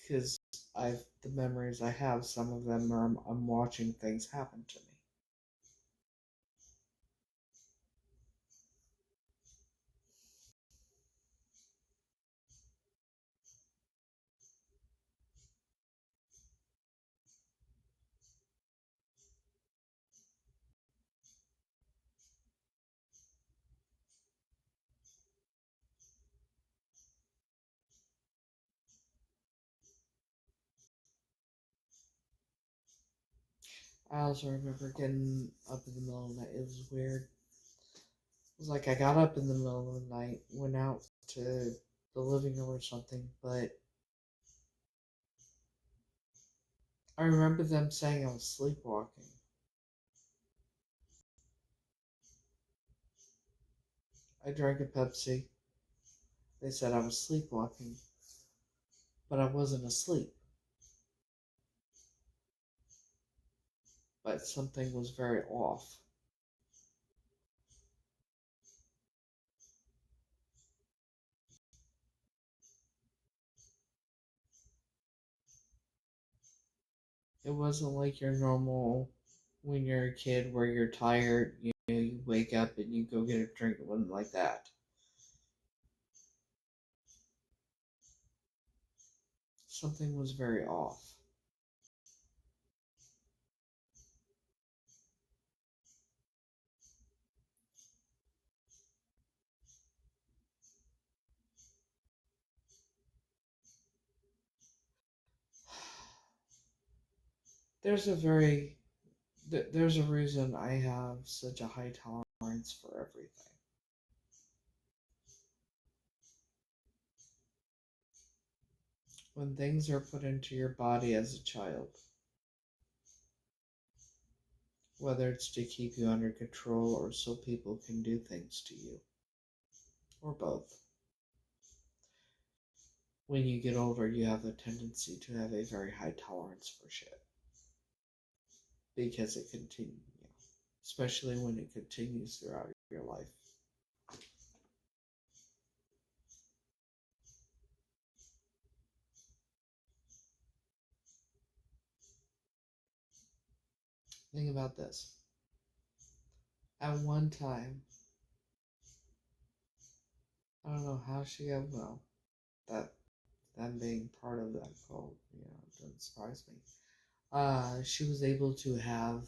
Because the memories I have, some of them are I'm watching things happen to me. I also remember getting up in the middle of the night. It was weird. It was like I got up in the middle of the night, went out to the living room or something, but I remember them saying I was sleepwalking. I drank a Pepsi. They said I was sleepwalking, but I wasn't asleep. But something was very off. It wasn't like your normal when you're a kid where you're tired, you wake up and you go get a drink. It wasn't like that. Something was very off. There's a very there's a reason I have such a high tolerance for everything. When things are put into your body as a child, whether it's to keep you under control or so people can do things to you, or both. When you get older, you have a tendency to have a very high tolerance for shit because it continues, especially when it continues throughout your life. Think about this. At one time, I don't know how she got well. That them being part of that cult, doesn't surprise me. She was able to have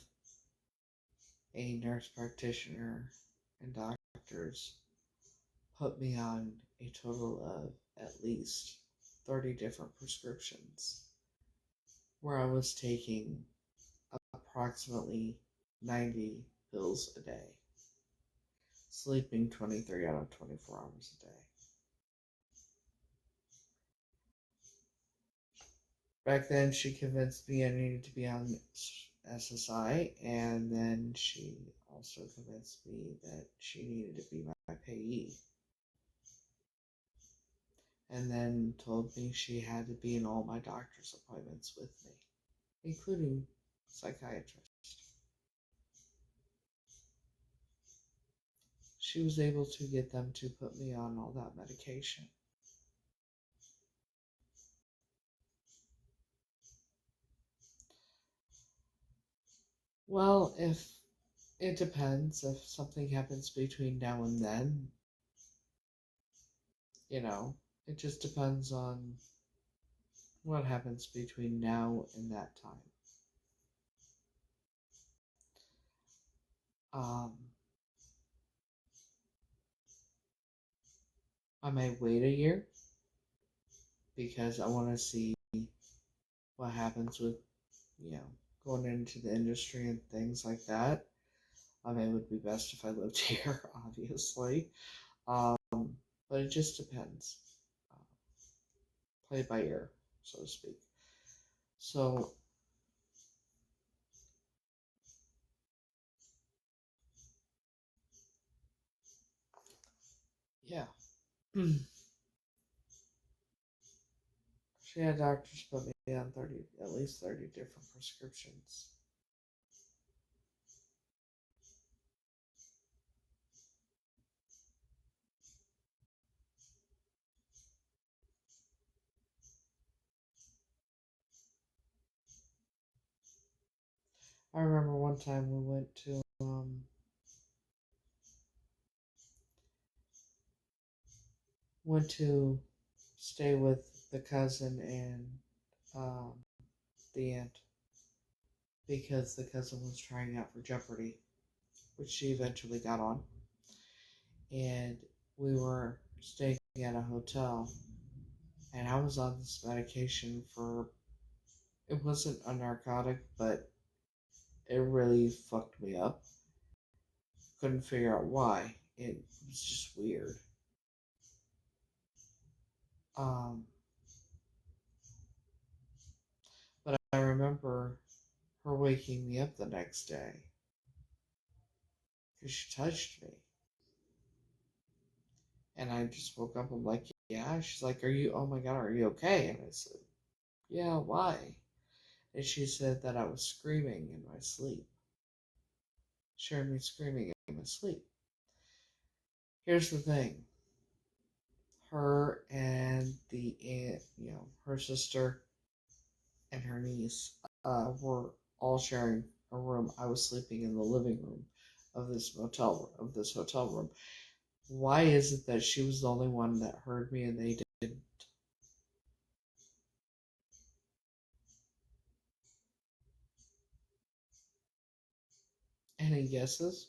a nurse practitioner and doctors put me on a total of at least 30 different prescriptions where I was taking approximately 90 pills a day, sleeping 23 out of 24 hours a day. Back then, she convinced me I needed to be on SSI, and then she also convinced me that she needed to be my payee. And then told me she had to be in all my doctor's appointments with me, including psychiatrist. She was able to get them to put me on all that medication. Well, if it depends. If something happens between now and then, you know, it just depends on what happens between now and that time. Um, I may wait a year because I want to see what happens with, you know, going into the industry and things like that. I mean, it would be best if I lived here, obviously. Um, but it just depends. Uh, Play it by ear, so to speak. So, yeah. She had doctors put me on 30, at least 30 different prescriptions. I remember one time we went to stay with the cousin and um, the aunt because the cousin was trying out for Jeopardy, which she eventually got on. And we were staying at a hotel, and I was on this medication for, it wasn't a narcotic, but it really fucked me up. Couldn't figure out why. It was just weird. Um, but I remember her waking me up the next day because she touched me. And I just woke up. I'm like, yeah. She's like, oh my God, are you okay? And I said, yeah, why? And she said that I was screaming in my sleep. She heard me screaming in my sleep. Here's the thing. Her and the aunt, her sister and her niece, were all sharing a room. I was sleeping in the living room of this hotel room. Why is it that she was the only one that heard me and they didn't? Any guesses?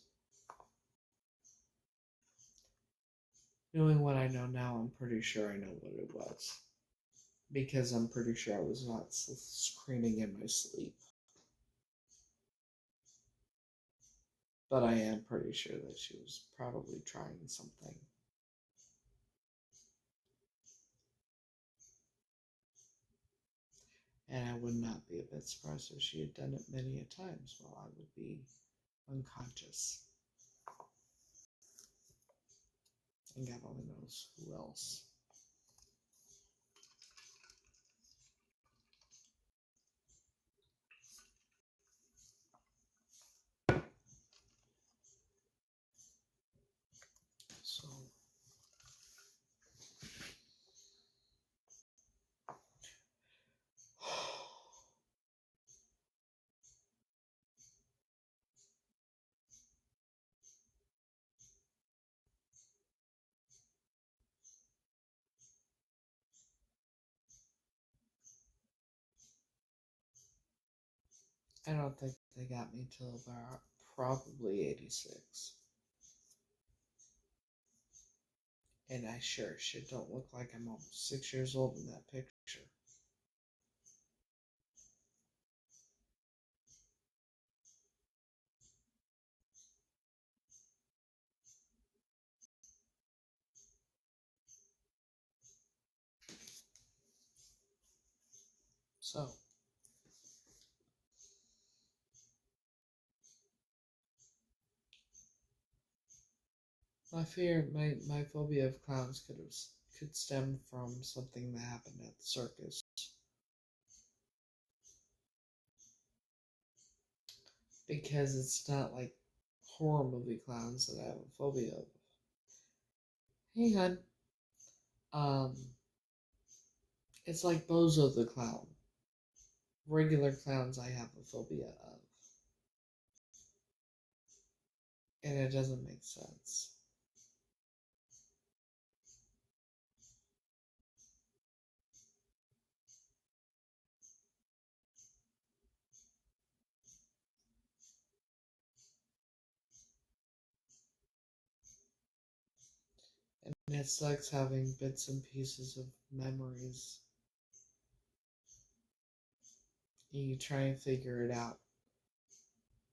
Knowing what I know now, I'm pretty sure I know what it was. Because I'm pretty sure I was not screaming in my sleep. But I am pretty sure that she was probably trying something. And I would not be a bit surprised if she had done it many a times while I would be unconscious. And God only knows who else. So, I don't think they got me till about probably 86. And I sure shit don't look like I'm almost 6 years old in that picture. So, my phobia of clowns could stem from something that happened at the circus. Because it's not like horror movie clowns that I have a phobia of. Hey, hun. Um, it's like Bozo the Clown. Regular clowns I have a phobia of. And it doesn't make sense. And it sucks having bits and pieces of memories. And you try and figure it out.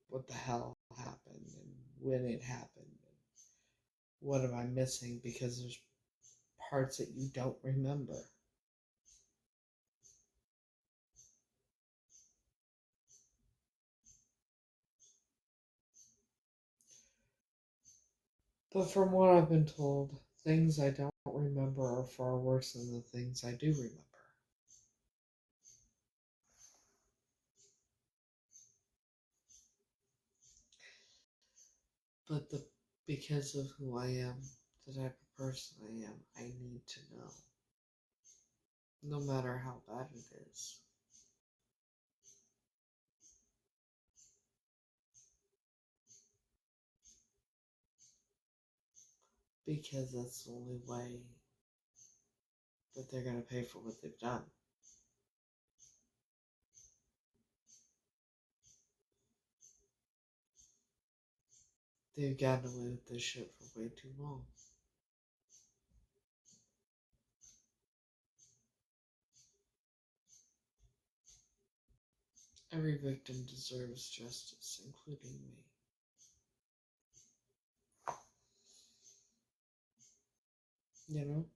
What the hell happened and when it happened. And what am I missing? Because there's parts that you don't remember. But from what I've been told, things I don't remember are far worse than the things I do remember. But because of who I am, the type of person I am, I need to know. No matter how bad it is. Because that's the only way that they're going to pay for what they've done. They've gotten away with this shit for way too long. Every victim deserves justice, including me. You know?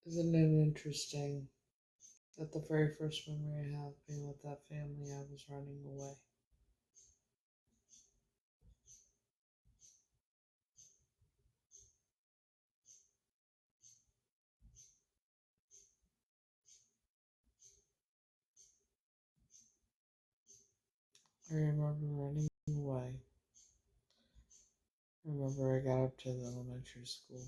Isn't it interesting that the very first memory I have being with that family, I was running away? I remember running away. I remember I got up to the elementary school.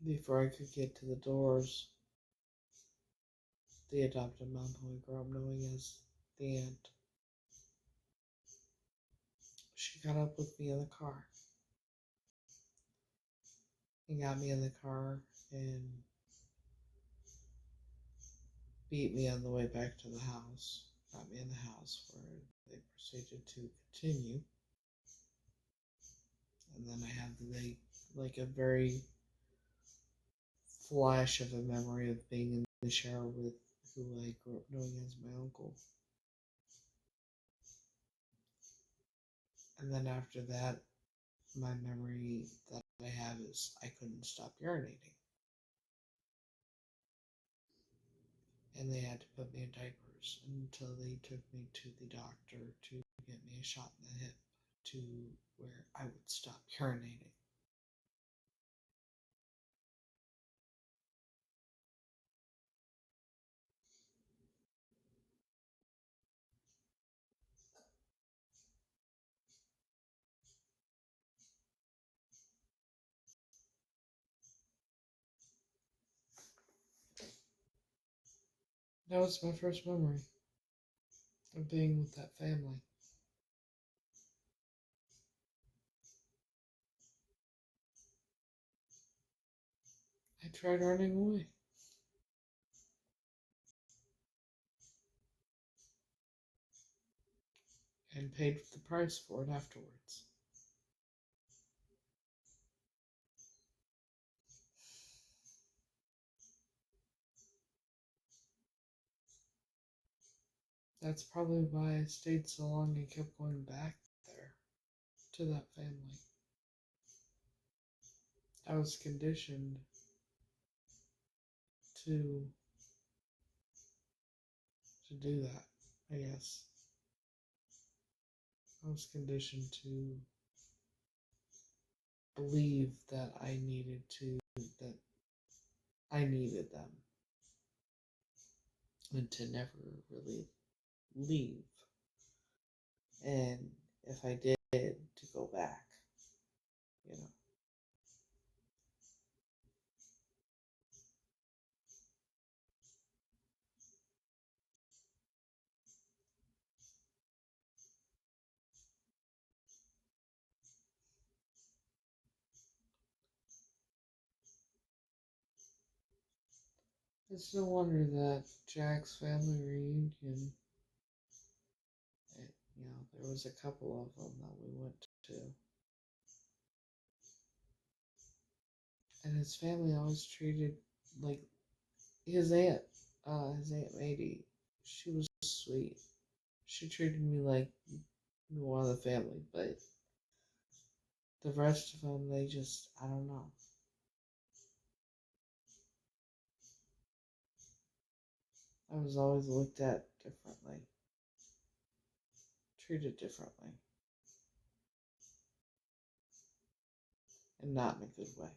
Before I could get to the doors, the adopted mom who I grew up knowing as the aunt, she got up with me in the car. And got me in the car and beat me on the way back to the house. Got me in the house where they proceeded to continue. And then I had like a very flash of a memory of being in the shower with who I grew up knowing as my uncle. And then after that, my memory that I have is I couldn't stop urinating. And they had to put me in diapers until they took me to the doctor to get me a shot in the hip to where I would stop urinating. That was my first memory of being with that family. I tried running away. And paid the price for it afterwards. That's probably why I stayed so long and kept going back there to that family. I was conditioned to do that, I guess. I was conditioned to believe that I needed them, and to never really leave. And if I did, to go back, you know. It's no wonder that Jack's family reunion, there was a couple of them that we went to. And his family always treated, like, his aunt Mady, she was sweet. She treated me like one of the family, but the rest of them, they just, I don't know. I was always looked at differently, treated differently, and not in a good way.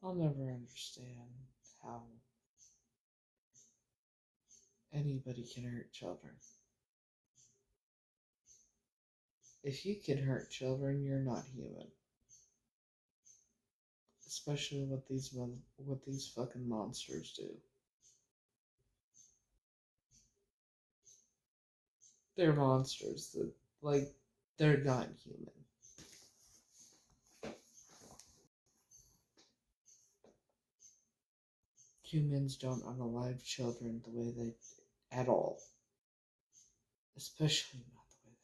I'll never understand how anybody can hurt children. If you can hurt children, you're not human. Especially what these fucking monsters do. They're monsters that, like, they're not human. Humans don't unalive children the way they at all. Especially not the way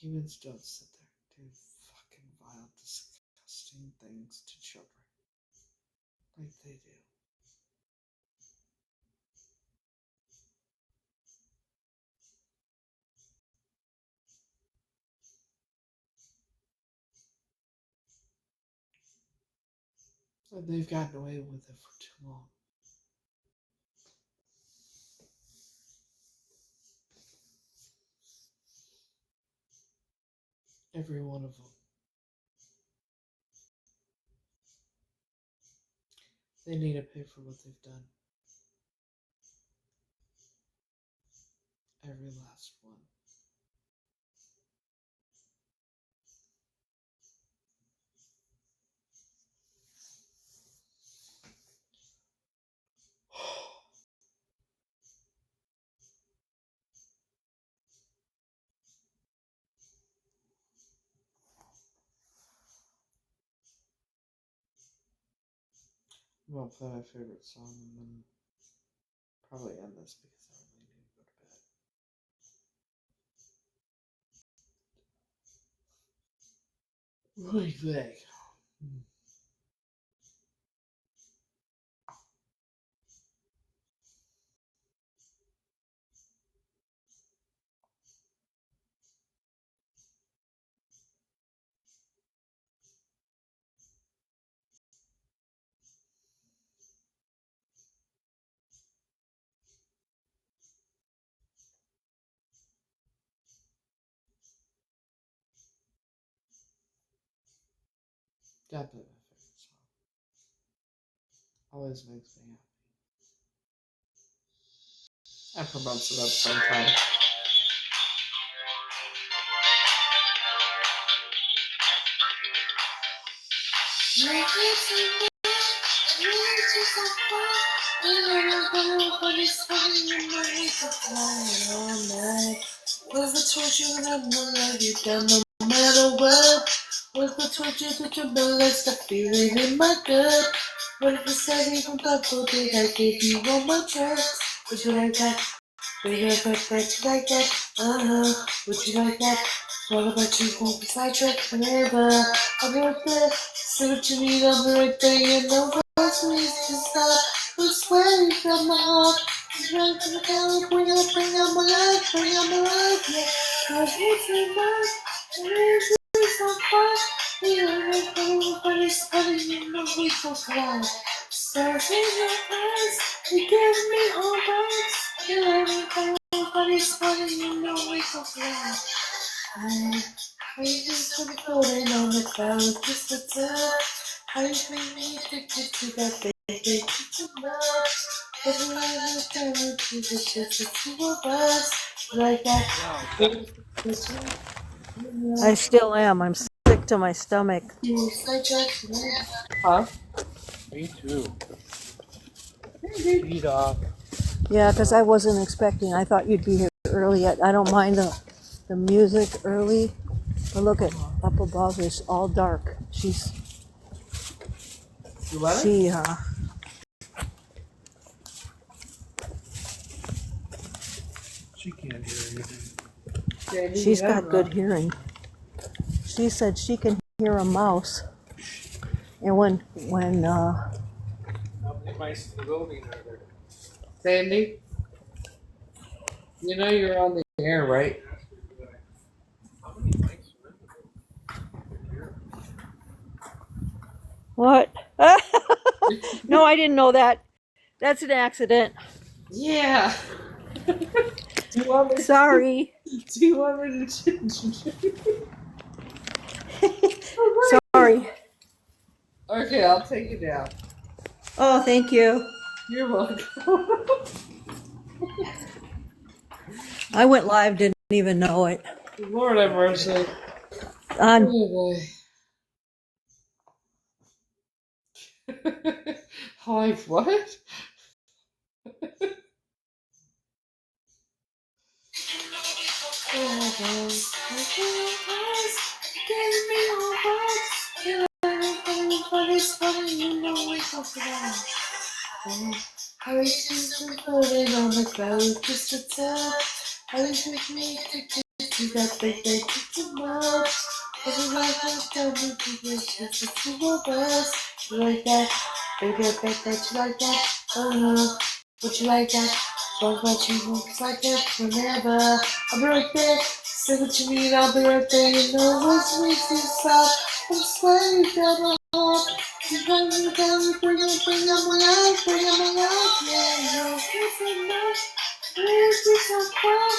they did. Humans don't sit there and do fucking vile, disgusting things to children like they do. And they've gotten away with it for too long. Every one of them. They need to pay for what they've done. Every last one. I'm gonna play my favorite song and then probably end this because I really need to go to bed. Really big. Gotta play my favorite song. Always makes me happy. I promotes it up sometime. Was the torture that won't let you down no matter what? Was the torture that you balanced the feeling in my gut? What if you said even thoughtful did I give you one more chance? Would you like that? Bring it back like that? Would you like that? What about you? Won't be sidetracked whenever. I'll be right there. Say what you need, I'll be right there. You know what's me to stop. Who's swearing from my heart? Bring to the color, bring up my life, bring up my life, yeah. Cause it's enough, and it's so fun. You everybody's putting in the week for fun. Stars in your eyes, you give me all nights. You everybody's putting in the week for fun. I just been floating on the clouds just to tell. How you make me addicted to that baby too much. Every night I turn to the just the two of us. Like that. I still am. I'm sick to my stomach. Huh? Me too. Feed off. Yeah, because I wasn't expecting. I thought you'd be here early. I don't mind the music early, but look at up above. It's all dark. You let her? She She can't hear anything. Sandy, she's you let got her good up. hearing. She said she can hear a mouse, and when How many mice in the building are there? Sandy, you know you're on the air, right? How many mice are in the building? what? No, I didn't know that. That's an accident. Yeah. Do you want me? Sorry. Do you want me to? Sorry. Okay, I'll take it down. Oh, thank you. You're welcome. I went live, didn't even know it. Lord have mercy. On Oh boy. Like what? How is just floating on the clouds just to tell? How is it me addicted to that baby too much? Every life has done me to this, just the two of us. You like that? Baby, I bet that you like that. Would you like that? Talk about you looks like that whenever. I'll be right there. Say what you mean, I'll be right there. You know what's makes you stop. I'm swearing you got my heart. You got me down, you bring up my life, yeah, you're kissing me. Where's this so far?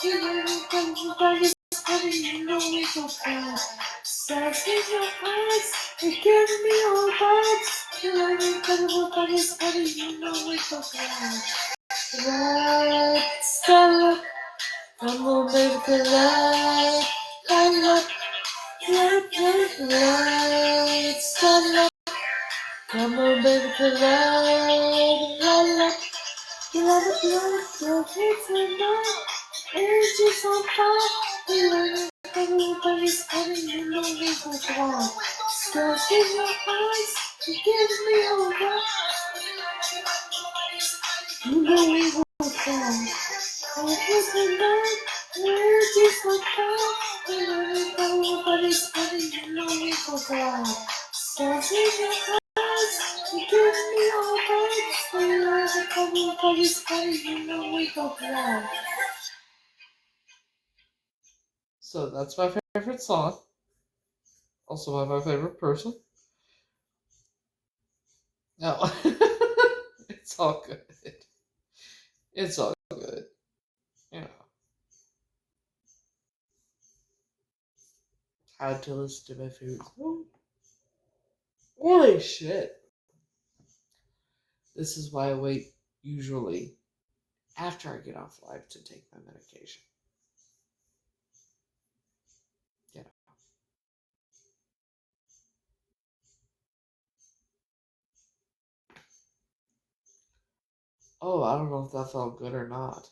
You never come to find it, you know we go far. Stars in your eyes, you give me all vibes. You never come to find it, you know we go far. Right, Stella, come on, baby, collide. Light up, light, Stella. Come on, baby, collide. Light up, your hips and mine. Energy's on fire. You learn everybody's coming, you know we go far. Stars in your eyes, you give me all that. You know we go far. Hips and mine, energy's on fire. You learn everybody's coming, you know we go far. Stars in your eyes, you give me all that. You learn everybody's coming, you know we go far. So that's my favorite song. Also my favorite person. No. It's all good. It's all good. Yeah. Had to listen to my favorite song. Holy shit. This is why I wait usually after I get off live to take my medication. You know. Oh, I don't know if that felt good or not.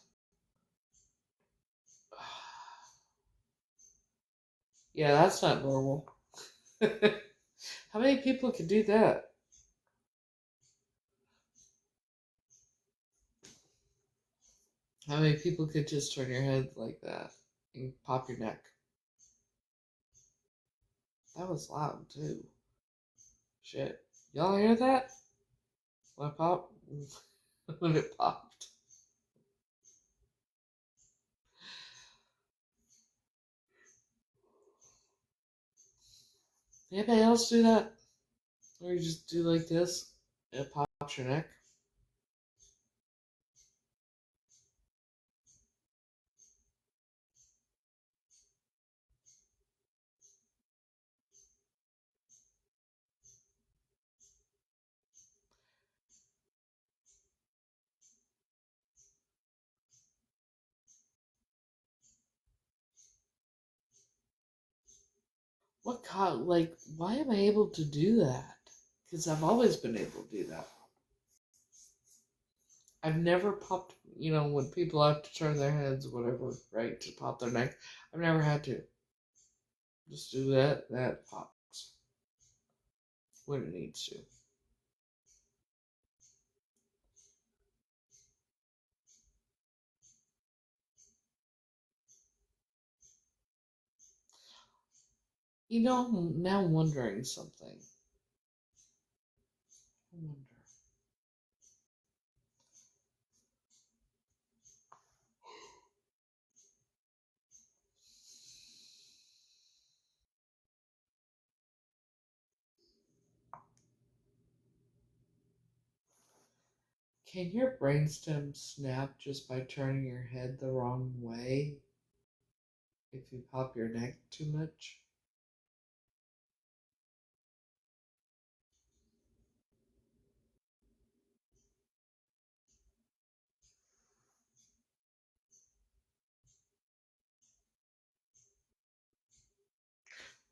Yeah, that's not normal. How many people can do that? How many people could just turn your head like that and pop your neck? That was loud too. Shit. Y'all hear that? When it popped? When it popped. Anybody else do that? Or you just do like this, and it pops your neck? What God, like, why am I able to do that? Because I've always been able to do that. I've never popped, when people have to turn their heads, whatever, right, to pop their neck. I've never had to. Just do that pops when it needs to. I'm now wondering something. I wonder. Can your brainstem snap just by turning your head the wrong way if you pop your neck too much?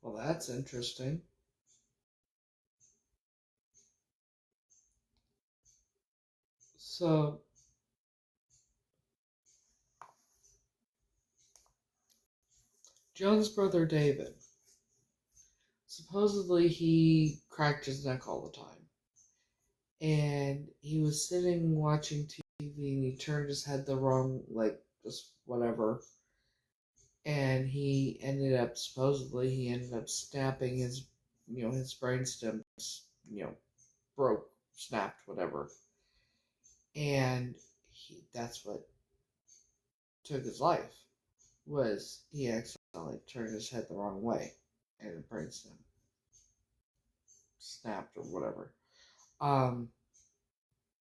Well, that's interesting. So, John's brother David, supposedly he cracked his neck all the time. And he was sitting watching TV and he turned his head the wrong, like, just whatever. And supposedly, he ended up snapping his brainstem, broke, snapped, whatever. And that's what took his life, was he accidentally turned his head the wrong way and the brainstem snapped or whatever.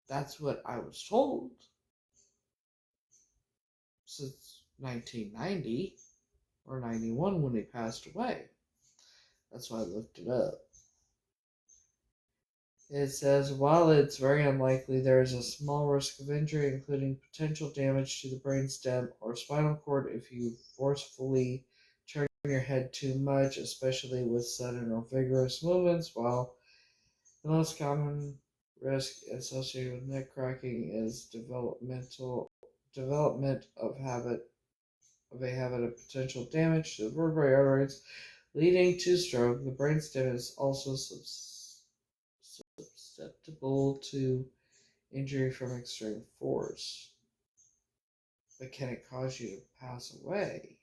That's what I was told since 1990 or 91 when he passed away. That's why I looked it up. It says, while it's very unlikely, there is a small risk of injury, including potential damage to the brainstem or spinal cord if you forcefully turn your head too much, especially with sudden or vigorous movements. While the most common risk associated with neck cracking is development of a habit of potential damage to the vertebrae arteries, leading to stroke. The brainstem is also susceptible to injury from extreme force. But can it cause you to pass away?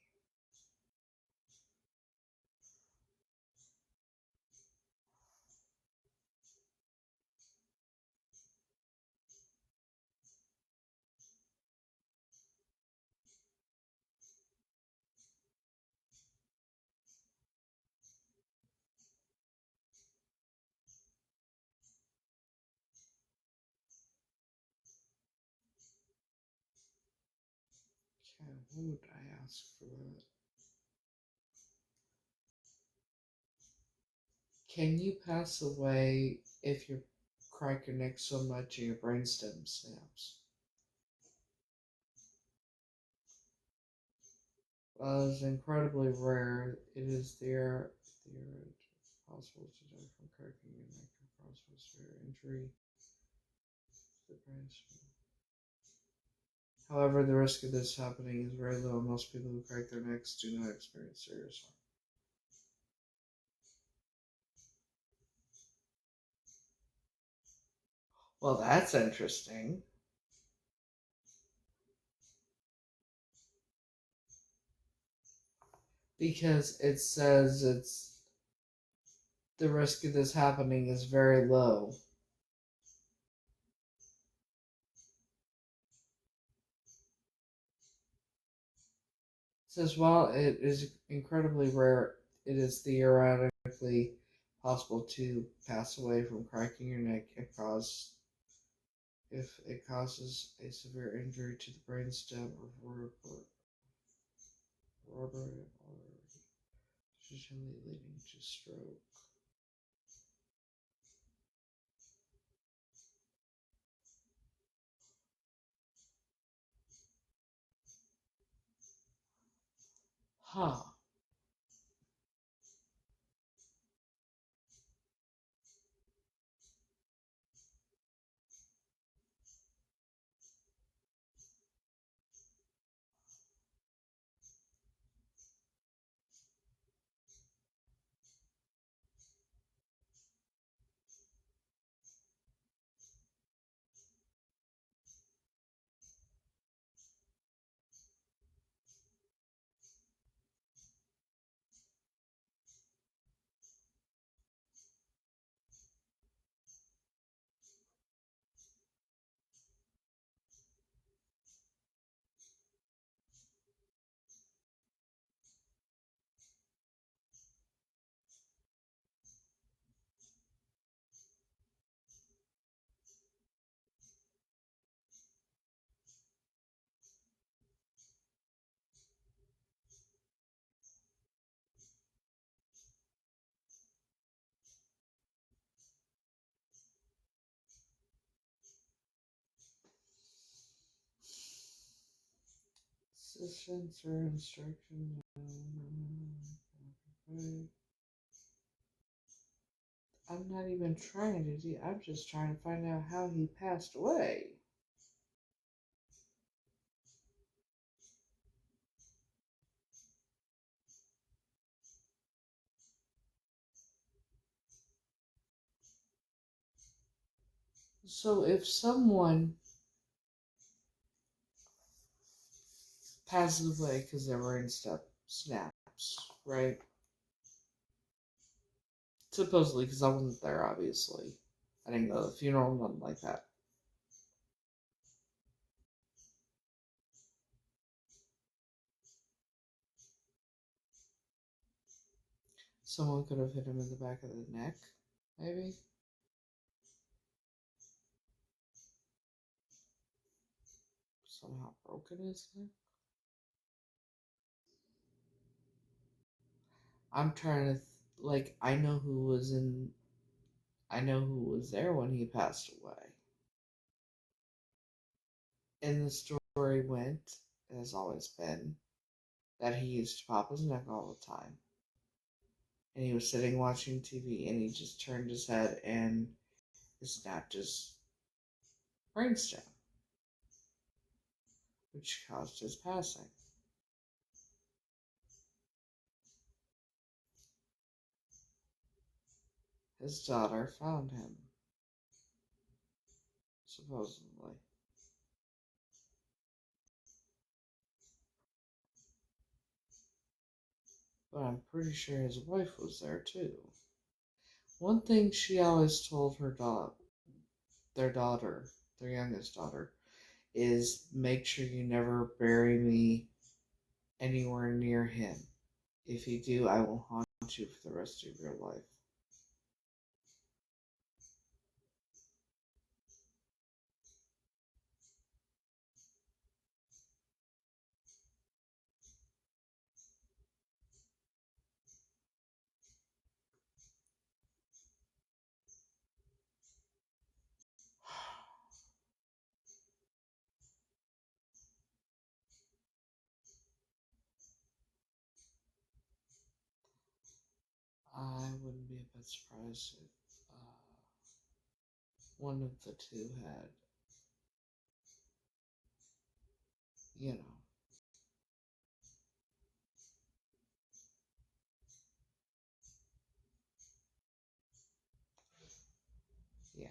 Okay, what would I ask for that? Can you pass away if you crack your neck so much and your brainstem snaps? Well, it's incredibly rare. It is possible to die from cracking your neck or possible severe injury to the brainstem. However, the risk of this happening is very low. Most people who crack their necks do not experience serious harm. Well, that's interesting. Because it says the risk of this happening is very low. It says while it is incredibly rare, it is theoretically possible to pass away from cracking your neck if it causes a severe injury to the brainstem or vertebrae artery, usually leading to stroke. Huh. Assistance or instruction. I'm not even trying to do. I'm just trying to find out how he passed away. So if someone passes away because their brain snaps, right? Supposedly, because I wasn't there, obviously. I didn't go to the funeral, nothing like that. Someone could have hit him in the back of the neck, maybe? Somehow broken his neck? I'm trying to, I know who was there when he passed away. And the story went, it has always been, that he used to pop his neck all the time. And he was sitting watching TV and he just turned his head and snapped his brainstem, which caused his passing. His daughter found him, supposedly. But I'm pretty sure his wife was there too. One thing she always told their daughter, their youngest daughter, is make sure you never bury me anywhere near him. If you do, I will haunt you for the rest of your life. I wouldn't be a bit surprised if one of the two had, you know, yeah.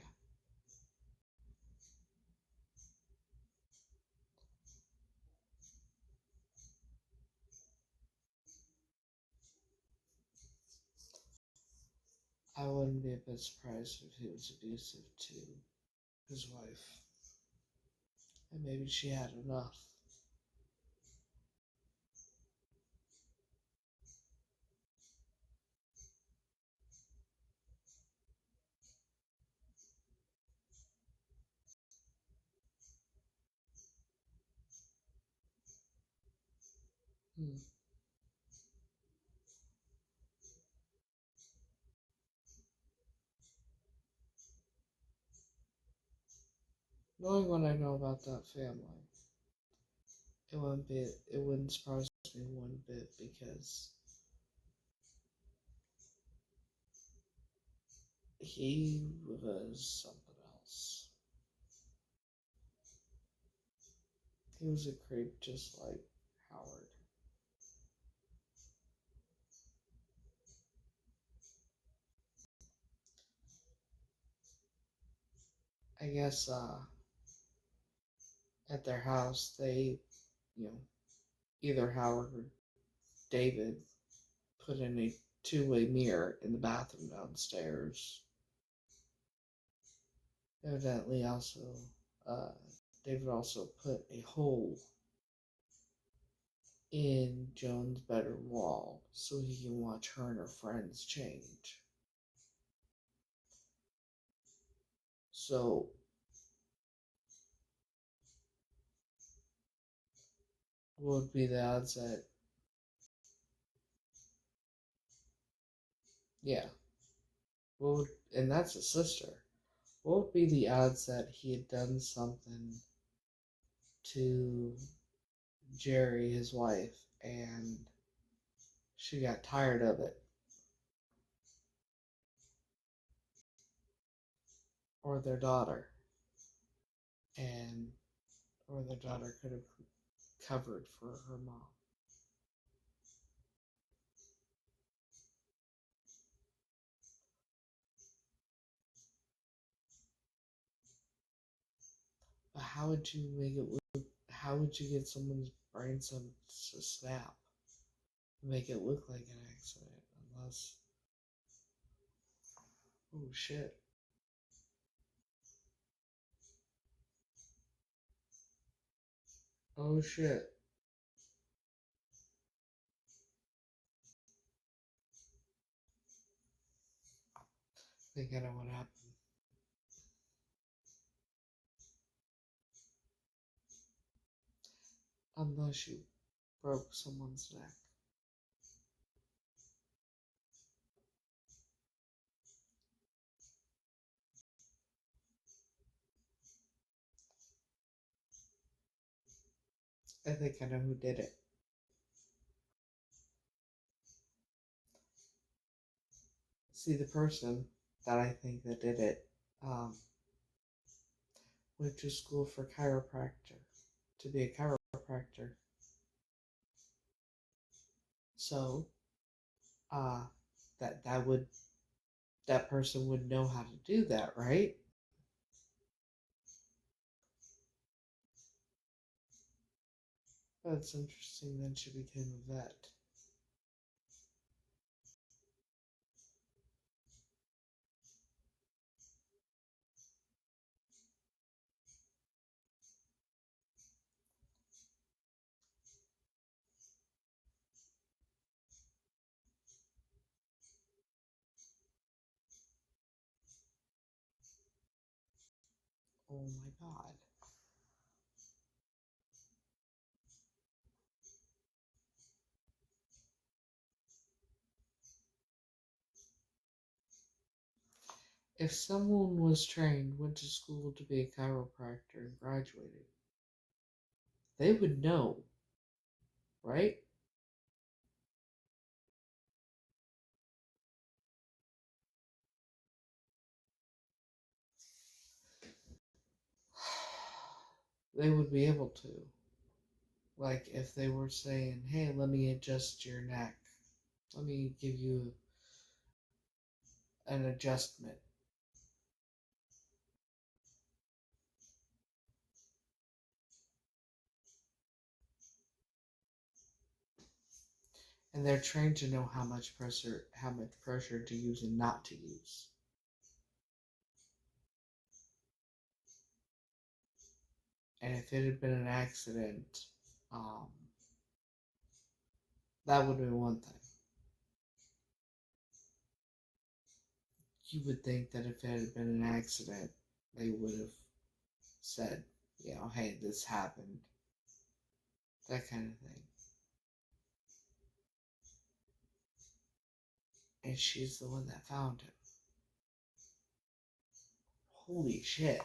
I wouldn't be a bit surprised if he was abusive to his wife. And maybe she had enough. Hmm. Knowing what I know about that family, it wouldn't surprise me one bit because he was something else. He was a creep just like Howard. I guess at their house they, you know, either Howard or David put in a two-way mirror in the bathroom downstairs. Evidently, also, uh, David also put a hole in Joan's bedroom wall so he can watch her and her friends change. So, what would be the odds that, yeah, and that's a sister. What would be the odds that he had done something to Jerry, his wife, and she got tired of it? Or their daughter, and or their daughter could have covered for her mom. But how would you make it look? How would you get someone's brain to snap, make it look like an accident? Unless, oh shit, oh shit. I think I know what happened. Unless you broke someone's neck. I think I know who did it. See, the person that I think that did it went to school for chiropractor to be a chiropractor. So, uh, that would that person would know how to do that, right? That's interesting. Then she became a vet. Oh my god. If someone was trained, went to school to be a chiropractor, and graduated, they would know, right? They would be able to. Like if they were saying, hey, let me adjust your neck, let me give you an adjustment. And they're trained to know how much pressure to use and not to use. And if it had been an accident, um, that would be one thing. You would think that if it had been an accident, they would have said, you know, hey, this happened. That kind of thing. And she's the one that found him. Holy shit.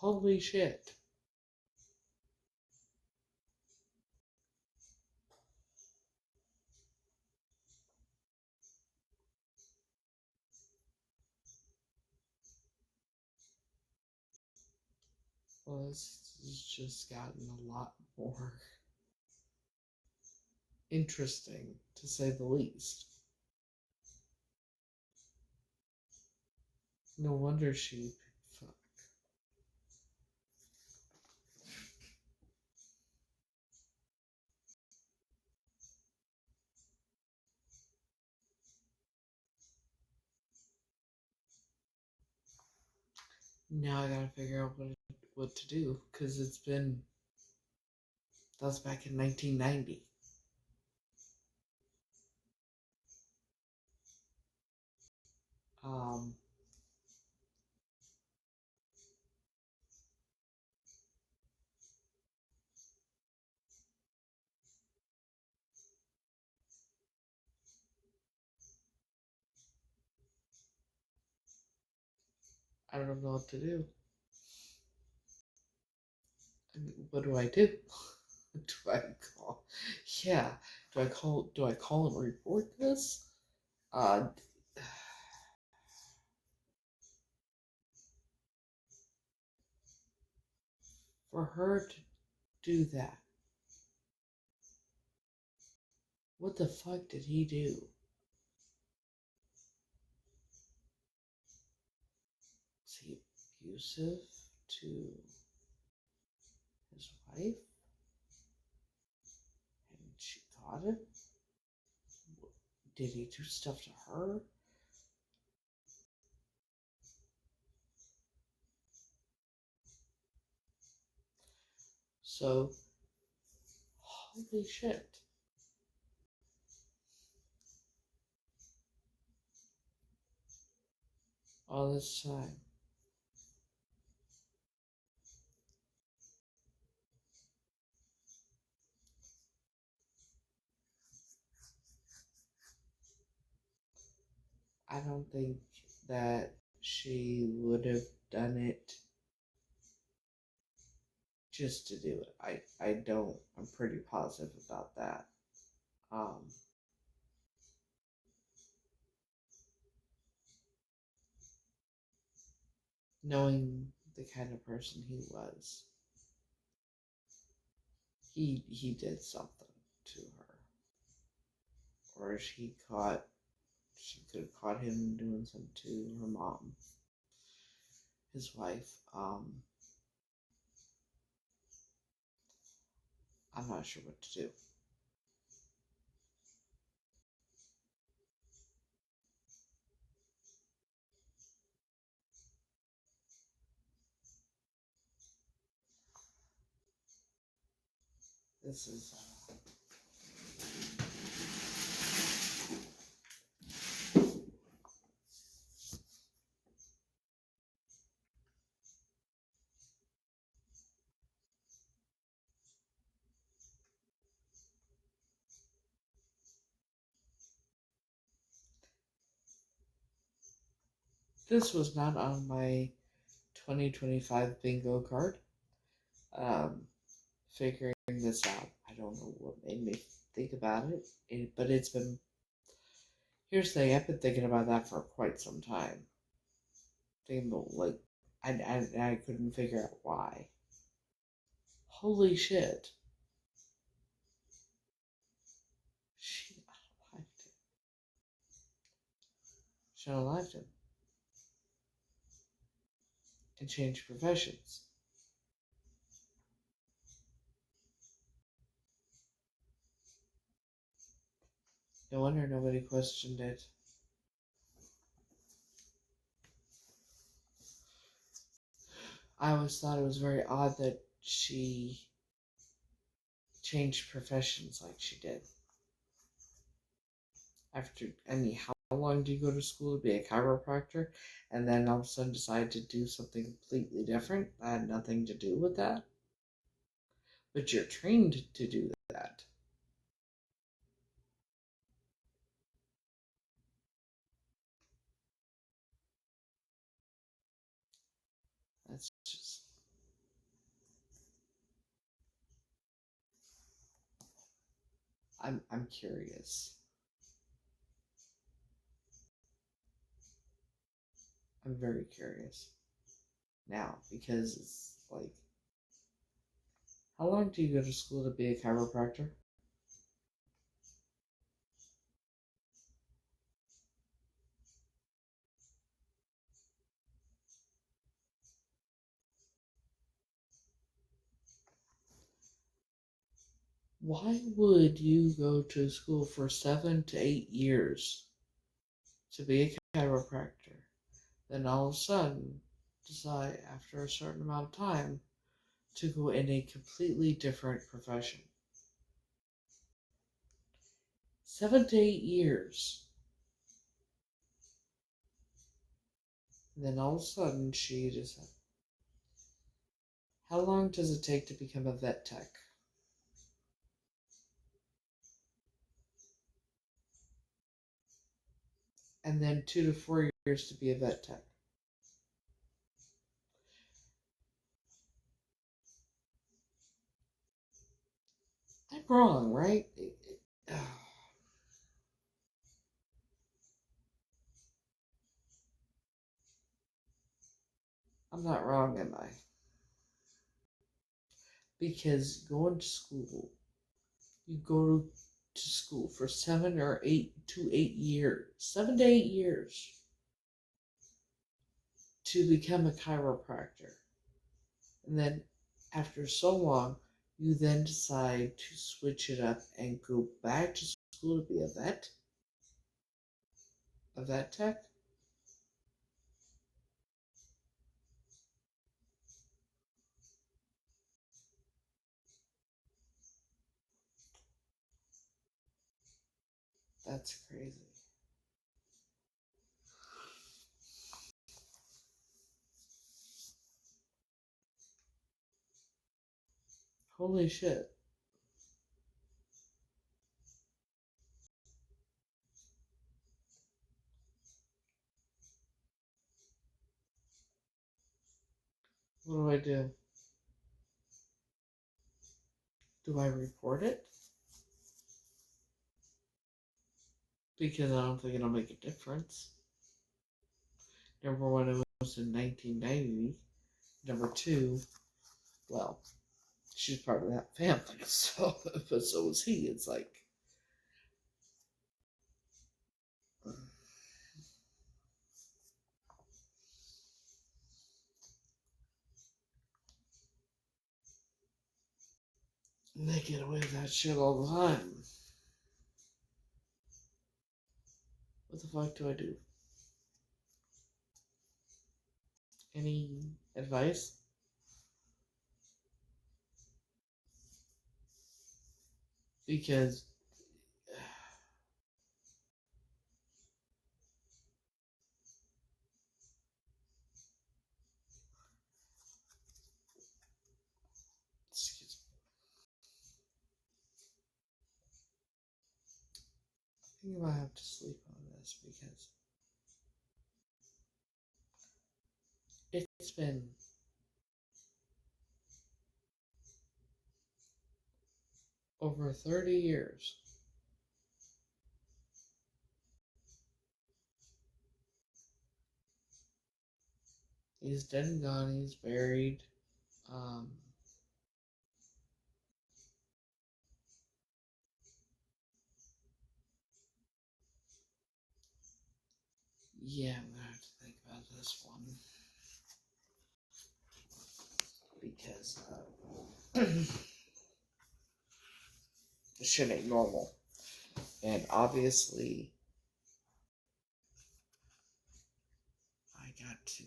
Holy shit. Well, this has just gotten a lot more interesting, to say the least. No wonder she... Fuck. Now I gotta figure out what to do, because it's been... That was back in 1990. Um... I don't know what to do. I mean, what do I do? Do I call? Yeah. Do I call and report this? Uh, for her to do that, what the fuck did he do? Was he abusive to his wife? And she caught it? Did he do stuff to her? So, holy shit. All this time. I don't think that she would have done it just to do it. I don't. I'm pretty positive about that. Um, Knowing the kind of person he was, he did something to her, or she could have caught him doing something to her mom, his wife. I'm not sure what to do. This is this was not on my 2025 bingo card. Figuring this out. I don't know what made me think about it, but it's been. Here's the thing. I've been thinking about that for quite some time. Thinking about, like, I couldn't figure out why. Holy shit! She unalived him. She unalived him and changed professions. No wonder nobody questioned it. I always thought it was very odd that she changed professions like she did. How long do you go to school to be a chiropractor? And then all of a sudden decide to do something completely different that had nothing to do with that? But you're trained to do that. That's just... I'm curious. I'm very curious now because it's like, how long do you go to school to be a chiropractor? Why would you go to school for 7 to 8 years to be a chiropractor, then all of a sudden decide after a certain amount of time to go in a completely different profession? 7 to 8 years. Then all of a sudden she decided. How long does it take to become a vet tech? And then 2 to 4 years to be a vet tech. I'm wrong, right? I'm not wrong, am I? Because going to school, you go to school for 7 to 8 years, 7 to 8 years to become a chiropractor. And then after so long, you then decide to switch it up and go back to school to be a vet? A vet tech? That's crazy. Holy shit. What do I do? Do I report it? Because I don't think it'll make a difference. Number one, it was in 1990. Number two, well, she's part of that family, so, but so was he. It's like, they get away with that shit all the time. What the fuck do I do? Any advice? Because excuse me, I think I might have to sleep on this because it's been over 30 years. He's dead and gone. He's buried. Um, yeah, I'm gonna have to think about this one because this shit ain't normal. And obviously, I got to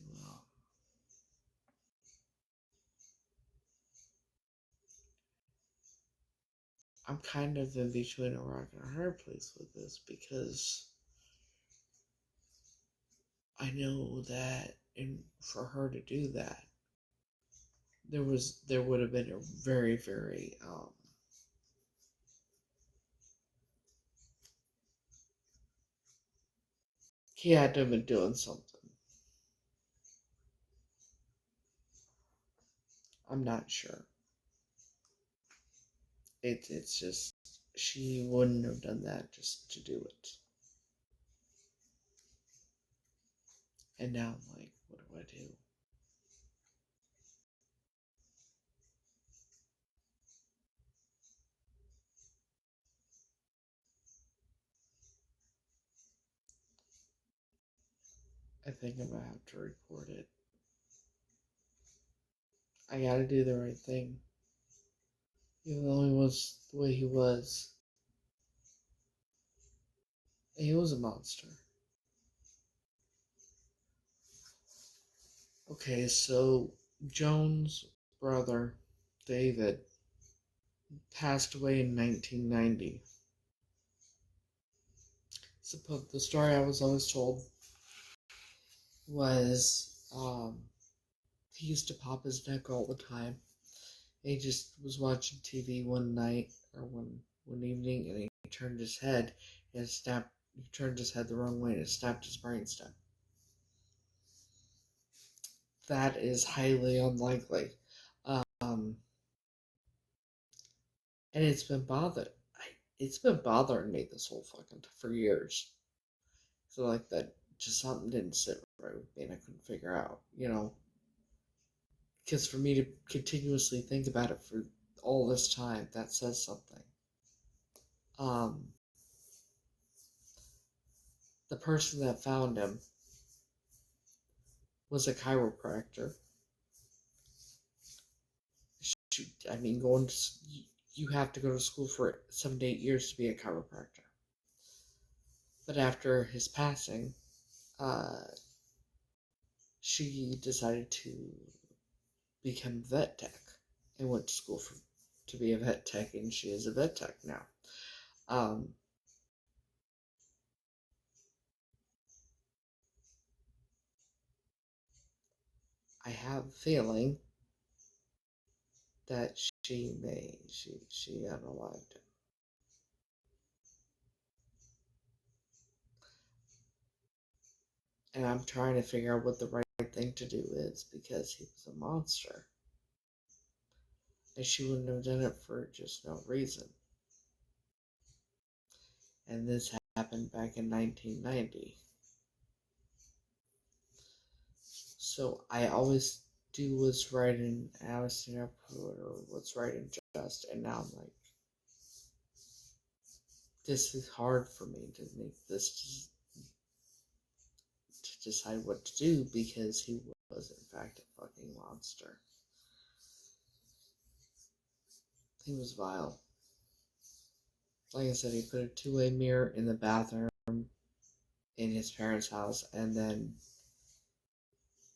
I'm kind of in between a rock and a hard place with this because I know that for her to do that, there would have been a very, very he had to have been doing something. I'm not sure. It's just she wouldn't have done that just to do it. And now I'm like, what do I do? I think I'm gonna have to report it. I gotta do the right thing. Even though he was the way he was a monster. Okay, so Joan's brother, David, passed away in 1990. The story I was always told was he used to pop his neck all the time. He just was watching TV one night or one evening, and he turned his head and snapped. He turned his head the wrong way and it snapped his brainstem. That is highly unlikely, and it's been bothering me this whole fucking for years. So like that, just something didn't sit right with me, and I couldn't figure out, because for me to continuously think about it for all this time, that says something. The person that found him was a chiropractor. I mean, you have to go to school for 7 to 8 years to be a chiropractor. But after his passing, she decided to become vet tech and went to school to be a vet tech, and she is a vet tech now. I have a feeling that she unalived him. And I'm trying to figure out what the right thing to do is, because he was a monster. And she wouldn't have done it for just no reason. And this happened back in 1990. So I always do what's right, and I always think I put or what's right and just, and now I'm like, this is hard for me to make this, to decide what to do, because he was in fact a fucking monster. He was vile. Like I said, he put a two-way mirror in the bathroom in his parents' house, and then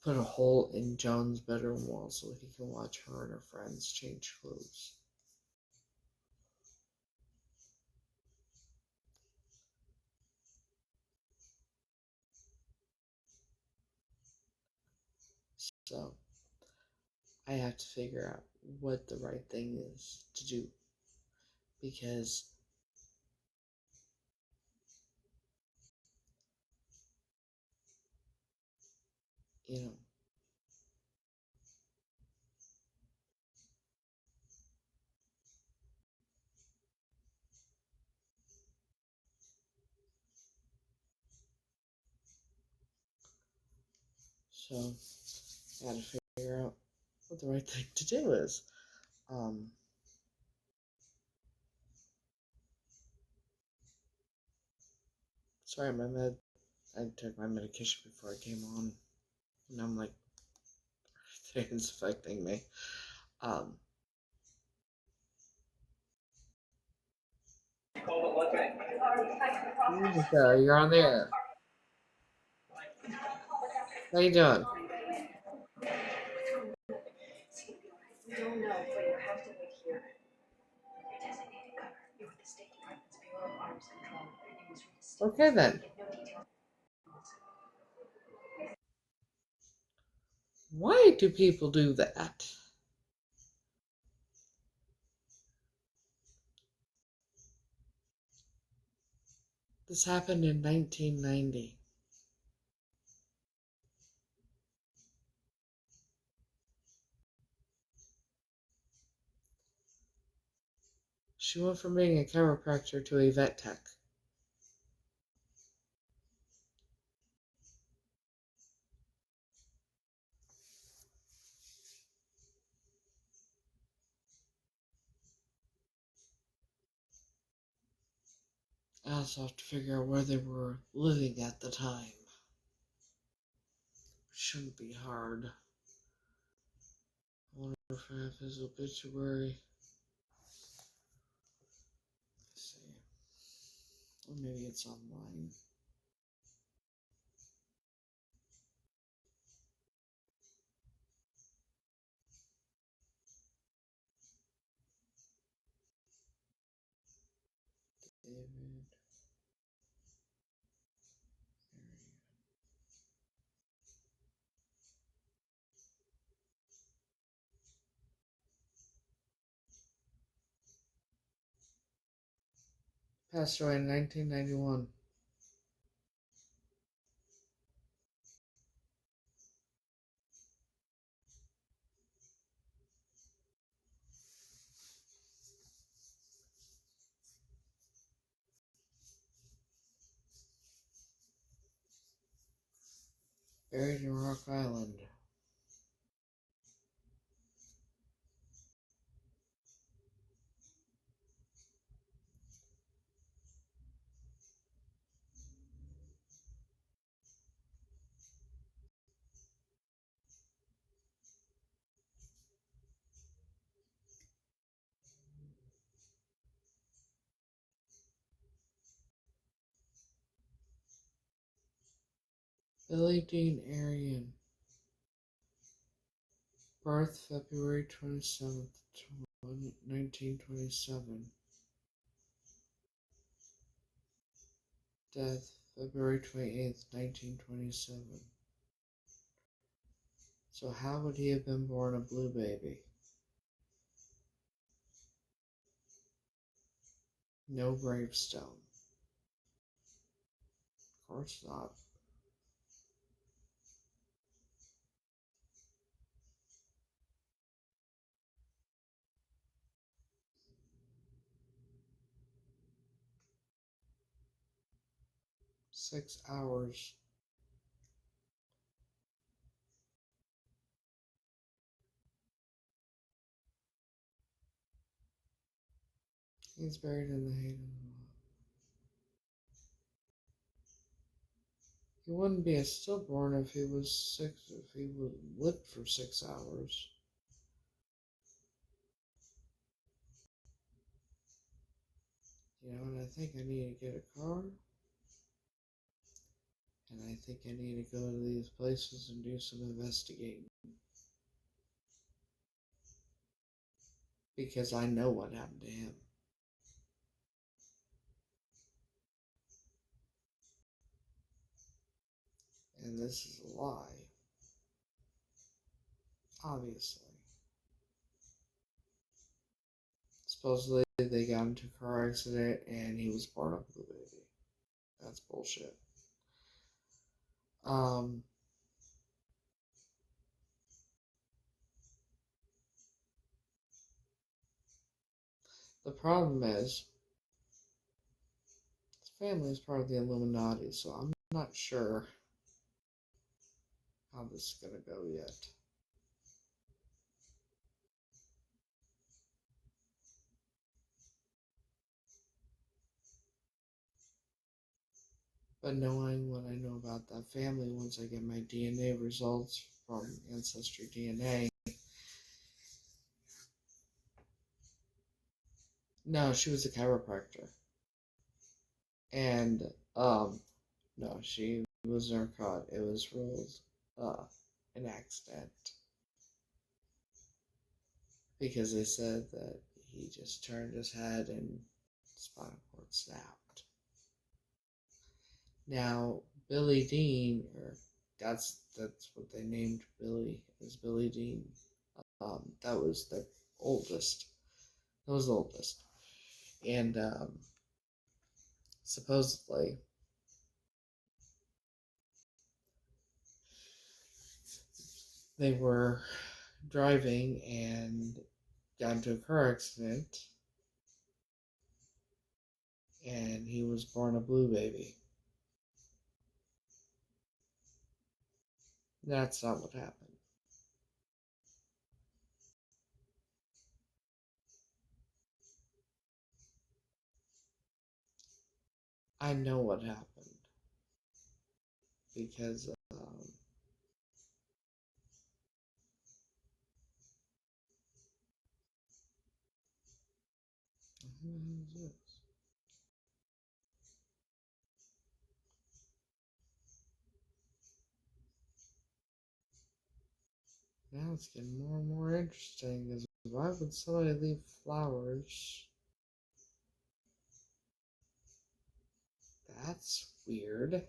put a hole in Joan's bedroom wall so he can watch her and her friends change clothes. So, I have to figure out what the right thing is to do, because so I gotta figure out what the right thing to do is. Sorry, I took my medication before I came on, and I'm like, it's affecting me. You're on there. How you doing? Okay then. Why do people do that? This happened in 1990. She went from being a chiropractor to a vet tech. I also have to figure out where they were living at the time. Shouldn't be hard. I wonder if I have his obituary. Let's see. Or maybe it's online. David. Passed away in 1991. Buried in Rock Island. Billy Dean Arian. Birth February 27th, 1927. Death February 28th, 1927. So how would he have been born a blue baby? No gravestone. Of course not. $6. He's buried in the Hayden lot. He wouldn't be a stillborn if he would lived for 6 hours. You know, and I think I need to get a car. And I think I need to go to these places and do some investigating. Because I know what happened to him. And this is a lie. Obviously. Supposedly they got into a car accident and he was born a blue baby. That's bullshit. The problem is, his family is part of the Illuminati, so I'm not sure how this is gonna go yet. But knowing what I know about that family, once I get my DNA results from Ancestry DNA. No, she was a chiropractor. And, no, she was never caught. It was ruled, an accident. Because they said that he just turned his head and spinal cord snapped. Now, Billy Dean, or that's what they named Billy, is Billy Dean. That was the oldest. That was the oldest. And supposedly, they were driving and got into a car accident, and he was born a blue baby. That's not what happened. I know what happened because who is this? Now it's getting more and more interesting. Because why would somebody leave flowers? That's weird.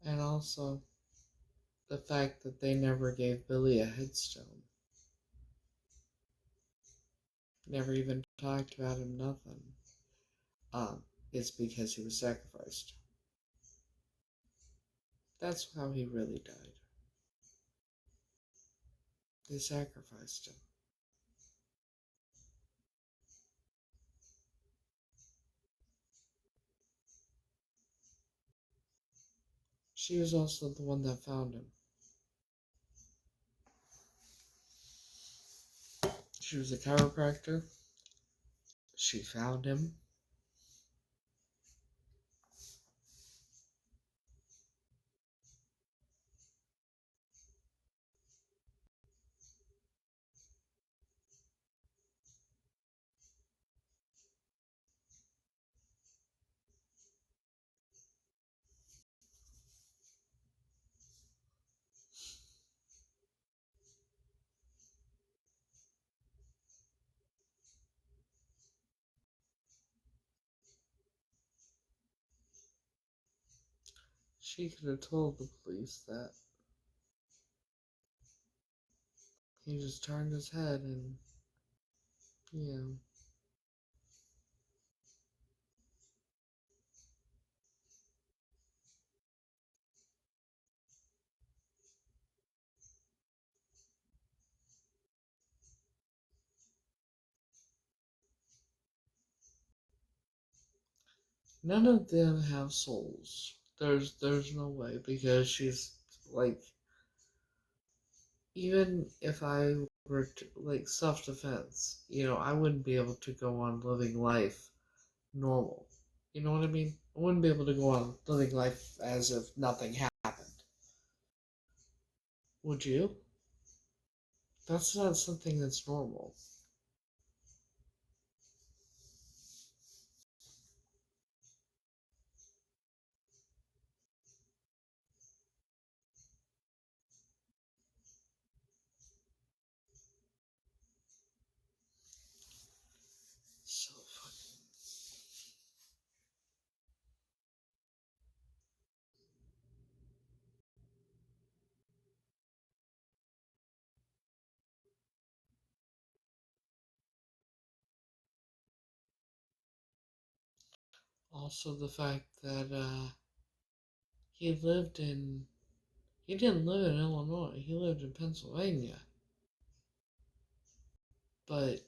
And also, the fact that they never gave Billy a headstone. Never even talked about him, nothing. It's because he was sacrificed. That's how he really died. They sacrificed him. She was also the one that found him. She was a chiropractor. She found him. She could have told the police that. He just turned his head and, you know. None of them have souls. There's no way, because she's like, even if I were to, like, self-defense, I wouldn't be able to go on living life normal. You know what I mean? I wouldn't be able to go on living life as if nothing happened. Would you? That's not something that's normal. So fucking. Also, the fact that he lived in. He didn't live in Illinois. He lived in Pennsylvania. But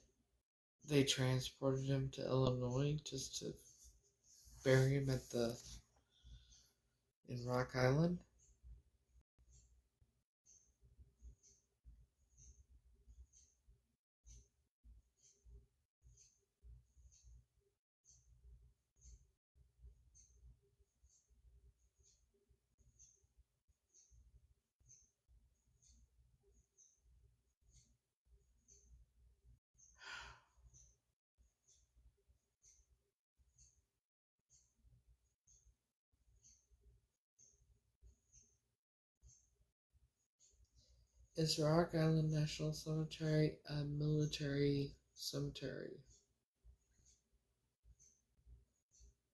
they transported him to Illinois just to bury him in Rock Island. Is Rock Island National Cemetery a military cemetery?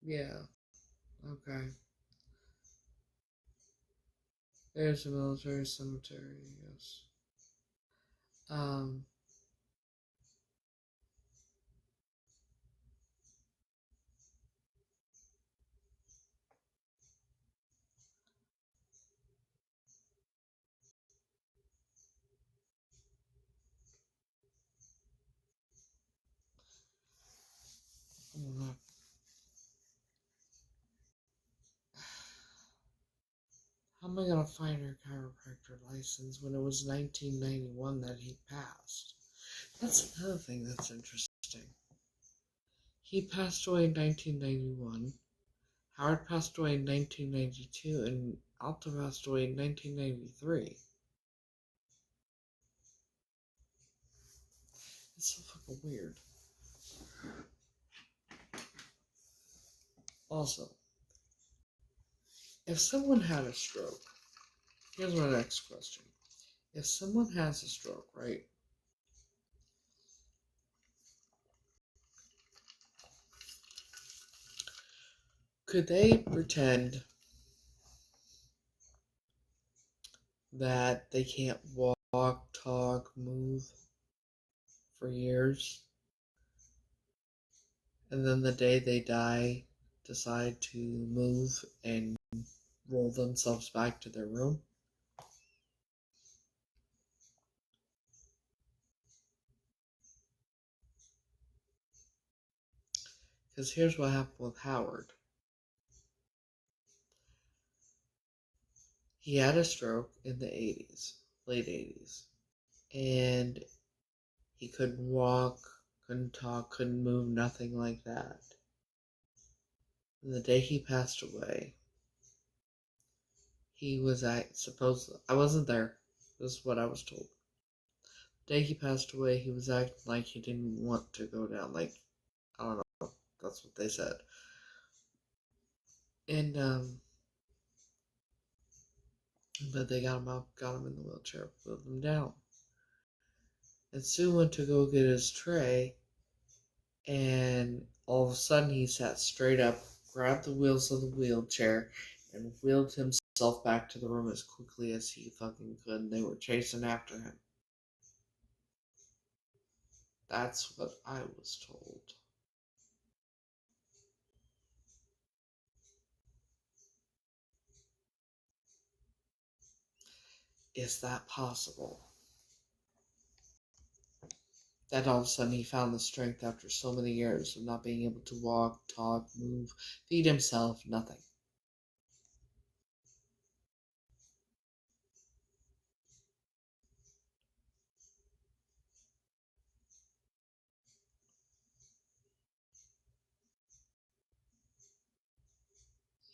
Yeah, okay. There's a military cemetery, yes. Um, how am I gonna find her chiropractor license when it was 1991 that he passed? That's another thing that's interesting. He passed away in 1991. Howard passed away in 1992, and Alta passed away in 1993. It's so fucking weird. Also, if someone had a stroke, here's my next question. If someone has a stroke, right? Could they pretend that they can't walk, talk, move for years, and then the day they die, decide to move and roll themselves back to their room? Because here's what happened with Howard. He had a stroke in the 80s, late 80s, and he couldn't walk, couldn't talk, couldn't move, nothing like that. And the day he passed away, he was I wasn't there. This is what I was told. The day he passed away, he was acting like he didn't want to go down. Like, I don't know. That's what they said. And, but they got him up, got him in the wheelchair, put him down. And Sue went to go get his tray, and all of a sudden he sat straight up, grabbed the wheels of the wheelchair, and wheeled himself back to the room as quickly as he fucking could, and they were chasing after him. That's what I was told. Is that possible? That all of a sudden he found the strength after so many years of not being able to walk, talk, move, feed himself, nothing.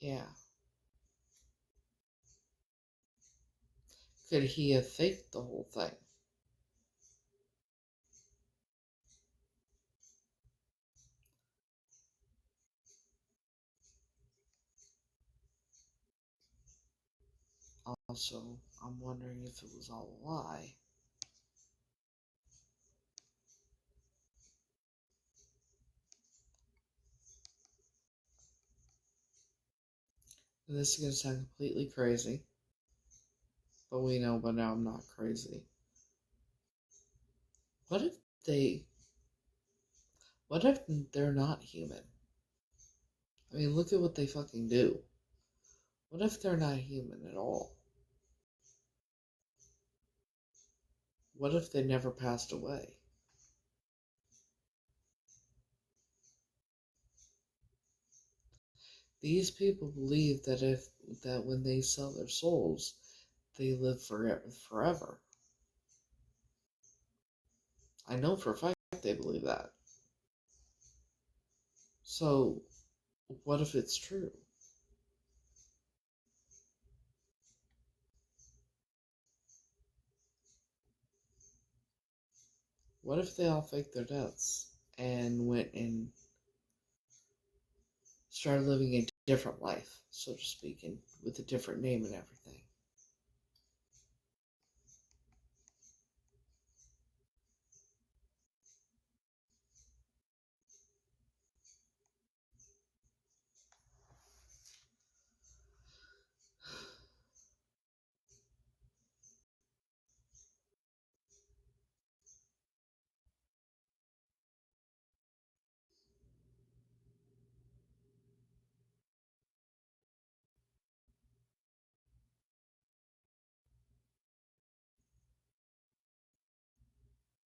Yeah. Could he have faked the whole thing? Also, I'm wondering if it was all a lie. And this is going to sound completely crazy, but we know by now I'm not crazy. What if they... What if they're not human? I mean, look at what they fucking do. What if they're not human at all? What if they never passed away? These people believe that when they sell their souls, they live forever. I know for a fact they believe that. So, what if it's true? What if they all faked their deaths and went and started living a different life, so to speak, and with a different name and everything?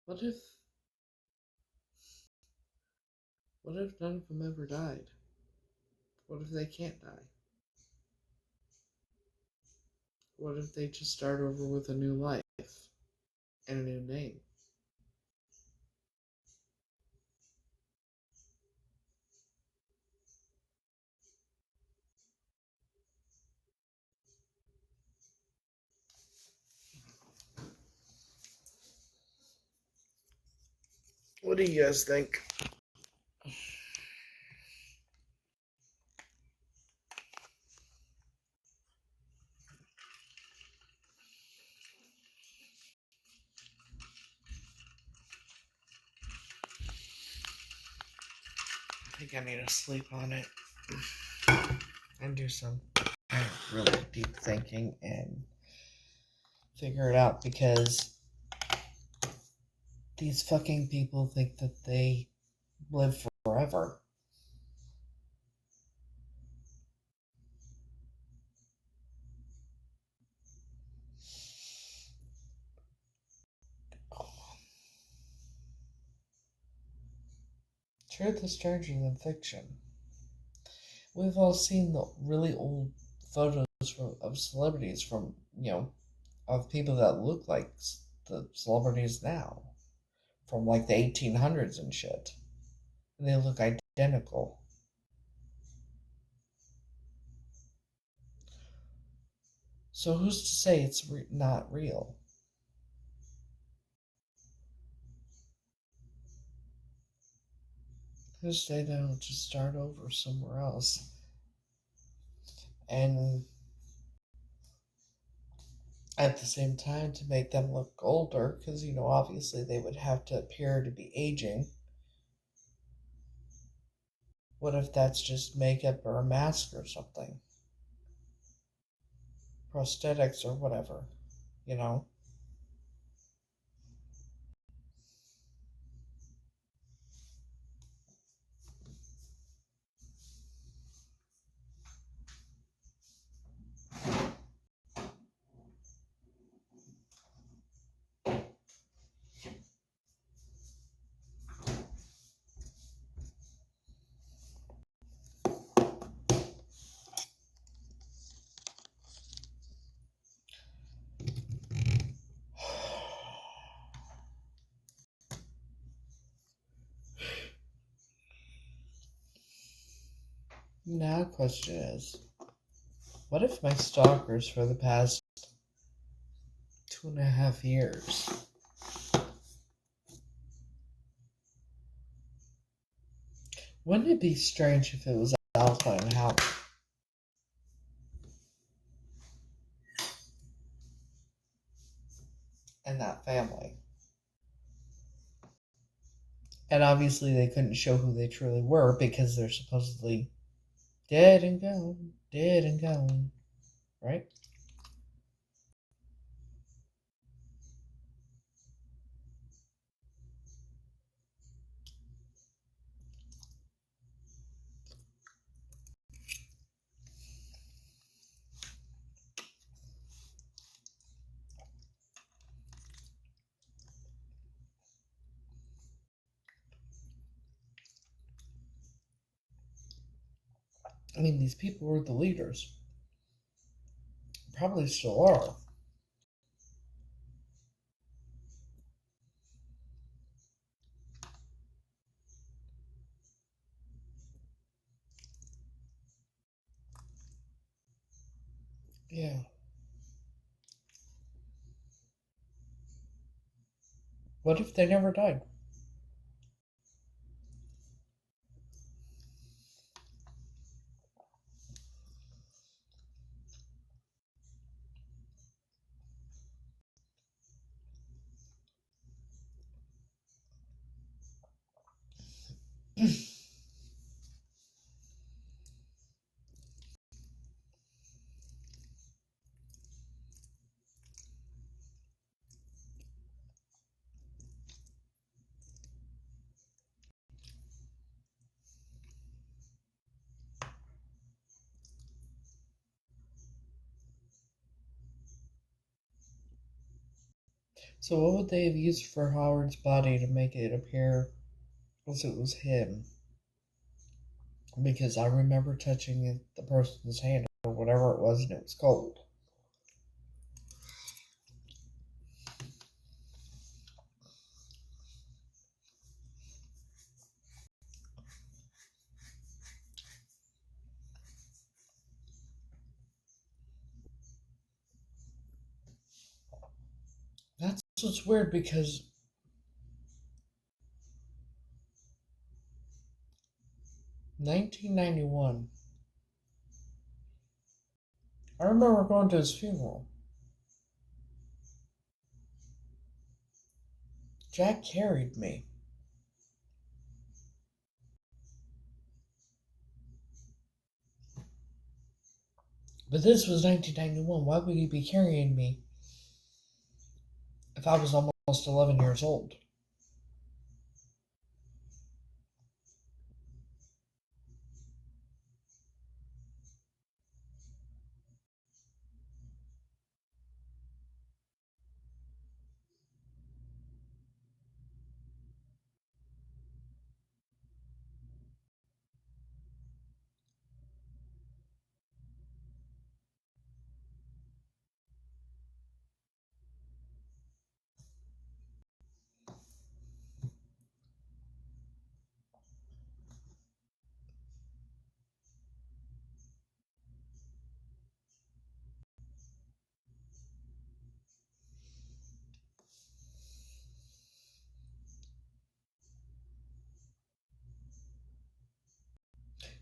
What if none of them ever died? What if they can't die? What if they just start over with a new life and a new name? What do you guys think? I think I need to sleep on it and do some really deep thinking and figure it out, because these fucking people think that they live forever. Truth is stranger than fiction. We've all seen the really old photos of celebrities from, of people that look like the celebrities now, from like the 1800s and shit. And they look identical. So who's to say it's not real? Who's to say they don't just start over somewhere else? And at the same time, to make them look older, because, obviously they would have to appear to be aging. What if that's just makeup or a mask or something? Prosthetics or whatever, you know? Now, question is, what if my stalkers for the past 2.5 years wouldn't it be strange if it was Alpha and Howard and that family? And obviously they couldn't show who they truly were because they're supposedly dead and gone, right? I mean, these people were the leaders. Probably still are. Yeah. What if they never died? So what would they have used for Howard's body to make it appear as it was him? Because I remember touching the person's hand or whatever it was, and it was cold. That's what's weird because 1991. I remember going to his funeral. Jack carried me. But this was 1991. Why would he be carrying me if I was almost 11 years old?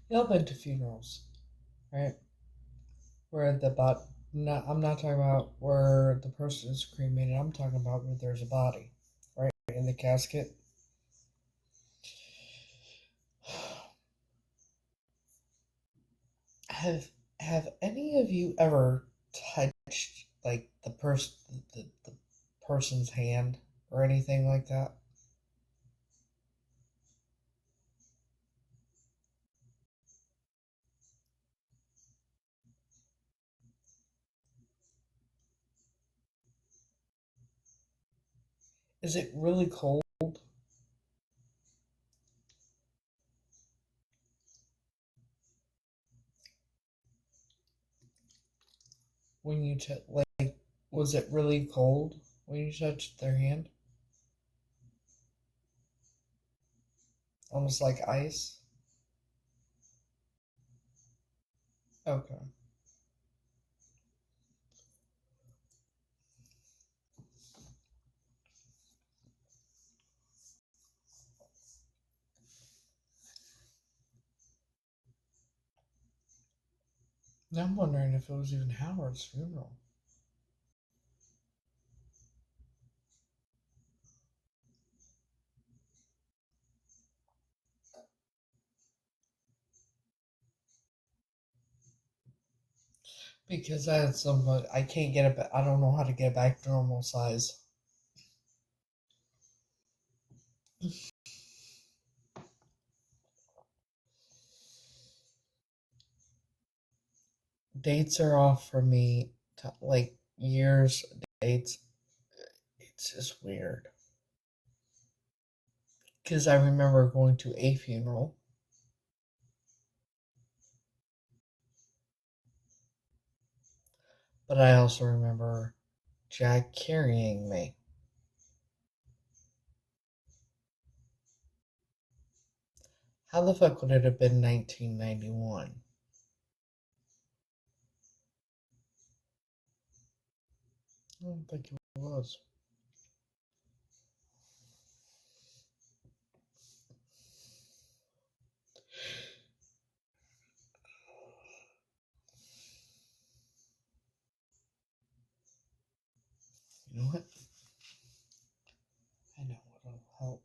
Y'all been to funerals, right? Where the body. I'm not talking about where the person is cremated. I'm talking about where there's a body, right, in the casket. Have Have any of you ever touched like the person's hand or anything like that? Is it really cold when you like? Was it really cold when you touched their hand? Almost like ice. Okay. Now I'm wondering if it was even Howard's funeral. Because I had some, I can't get it. I don't know how to get it back to normal size. Dates are off for me, like years dates. It's just weird. Because I remember going to a funeral, but I also remember Jack carrying me. How the fuck would it have been 1991? I don't think it was. You know what? I know what'll help.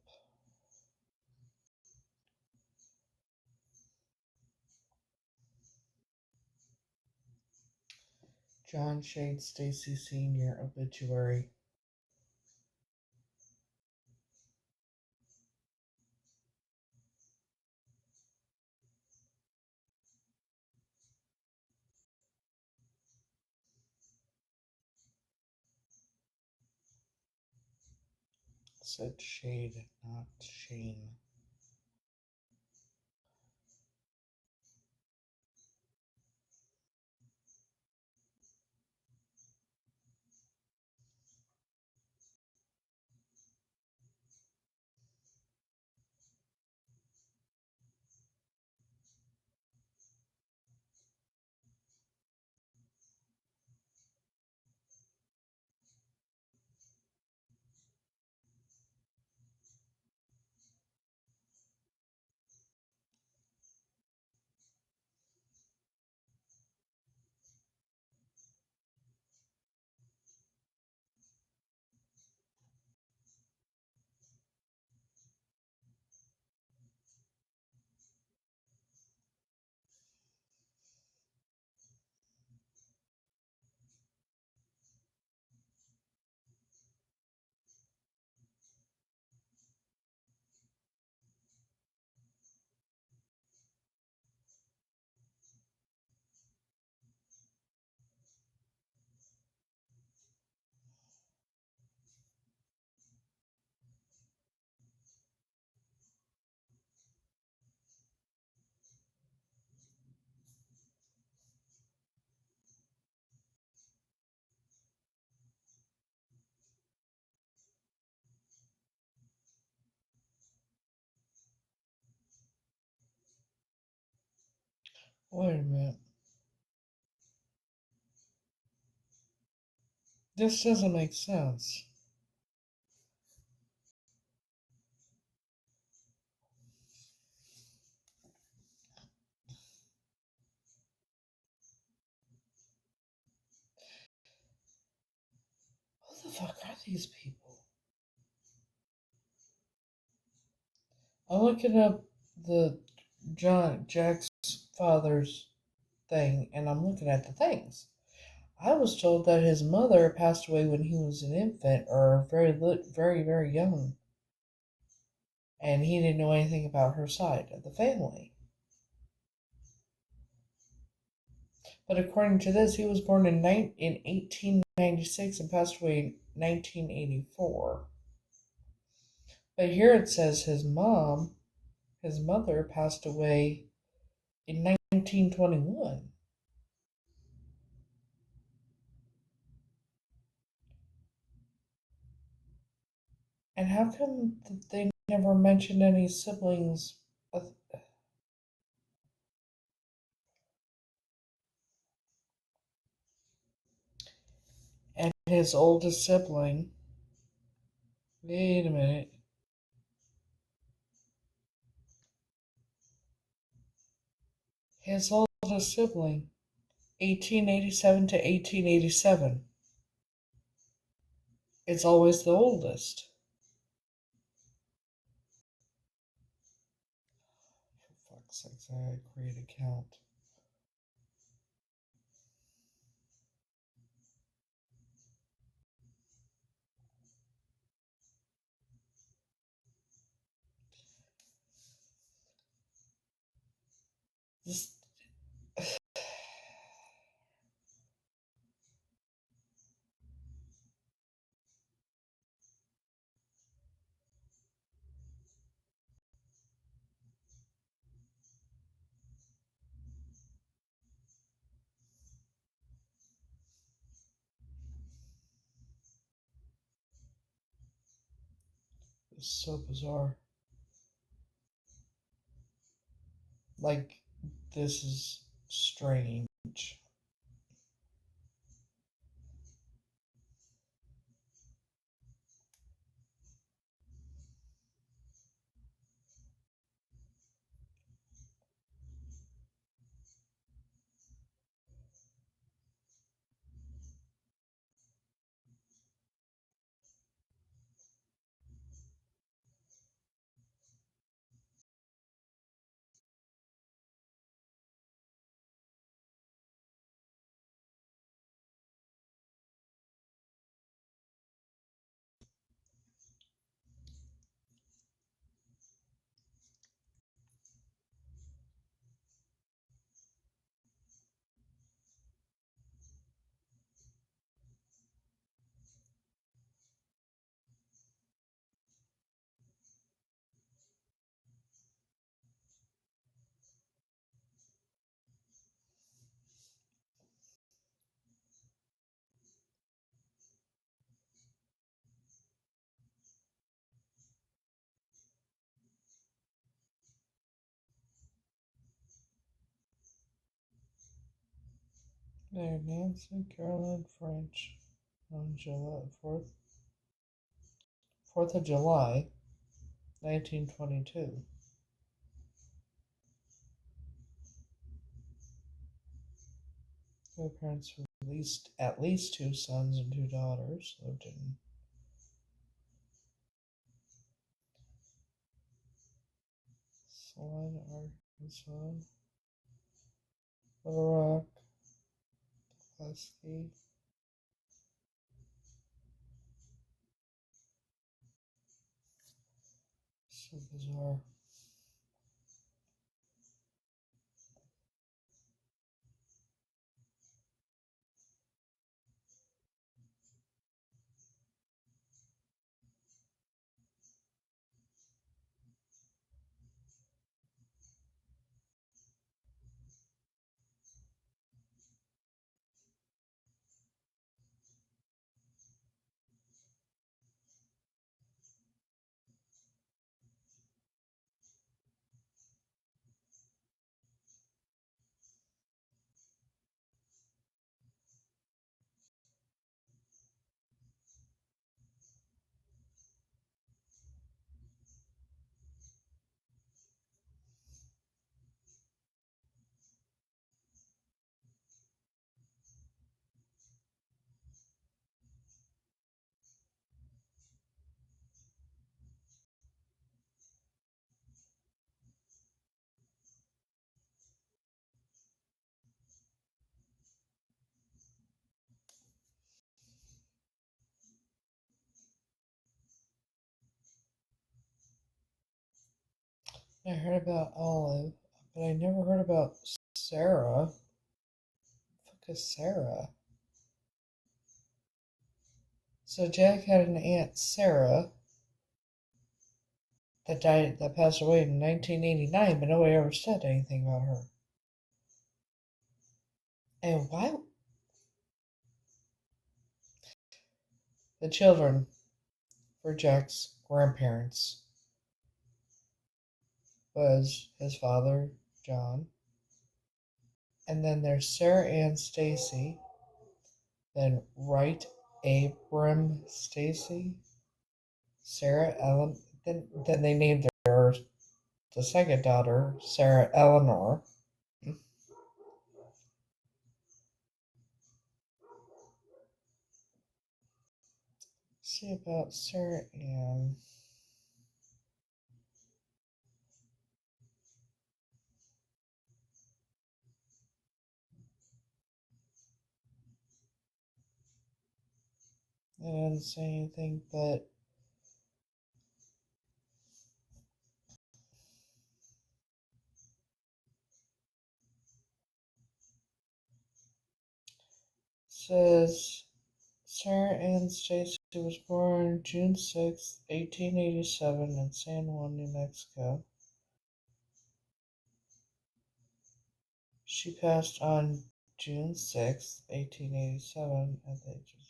John Shade Stacy Sr. obituary. said shade, not Shane. Wait a minute. This doesn't make sense. Who the fuck are these people? I'm looking up the Jack's father's thing, and I'm looking at the things. I was told that his mother passed away when he was an infant or very, very young, and he didn't know anything about her side of the family. But according to this, he was born in 1896 and passed away in 1984. But here it says his mother passed away in 1921. And how come they never mentioned any siblings? And his oldest sibling. Wait a minute. His oldest sibling, 1887 to 1887. It's always the oldest. For fuck's sake, I gotta create an account. This is so bizarre. Like, this is strange. There, Nancy Caroline French on July 4th of July, 1922. Her parents were at least two sons and two daughters. Lived in Salina, Arkansas, Little Rock, Pulaski. So bizarre. I heard about Olive, but I never heard about Sarah. Fuck is Sarah? So Jack had an aunt Sarah that passed away in 1989, but nobody ever said anything about her. And why? The children for Jack's grandparents was his father, John, and then there's Sarah Ann Stacy, then Wright Abram Stacy, Sarah Ellen. Then they named the second daughter Sarah Eleanor. See about Sarah Ann. I didn't say anything, but says Sarah Ann Stacy was born June 6, 1887 in San Juan, New Mexico. She passed on June 6, 1887 at the age of...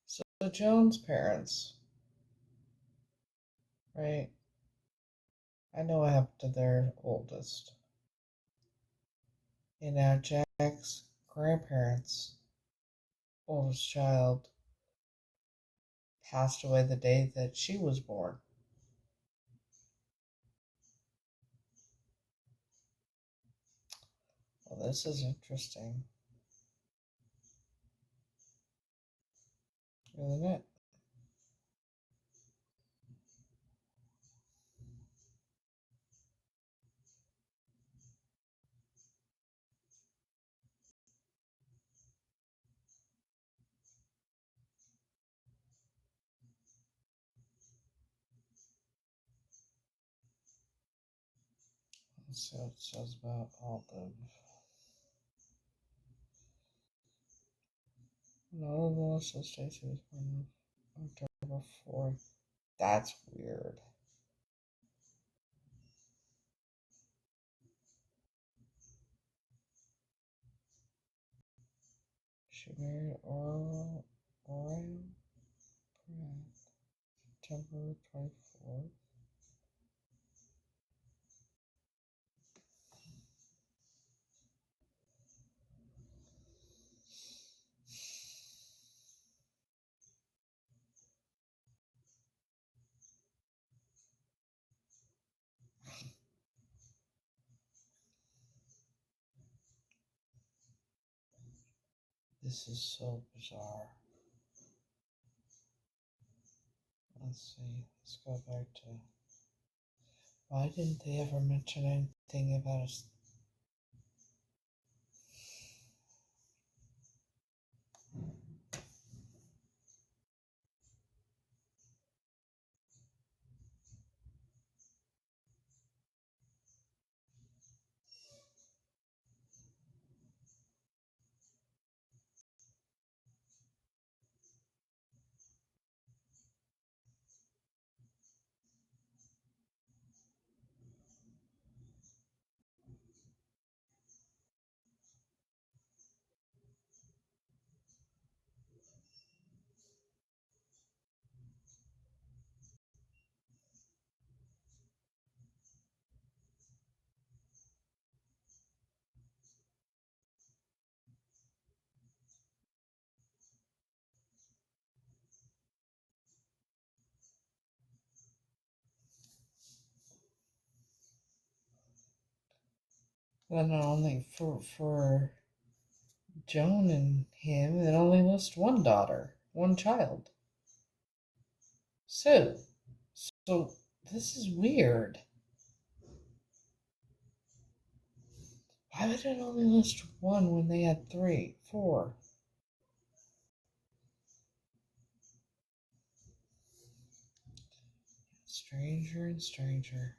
So the Jones parents, right? I know what happened to their oldest. And now Jack's grandparents' oldest child passed away the day that she was born. Well, this is interesting, isn't it? Let's see what it says about Olive. No, Melissa Stacy was born October 4th. That's weird. She married Orion Pratt September 24th. This is so bizarre. Let's see. Let's go back to. Why didn't they ever mention anything about us? Well, not only for Joan and him, it only lists one daughter, one child. So, so this is weird. Why would it only list one when they had three, four? Stranger and stranger.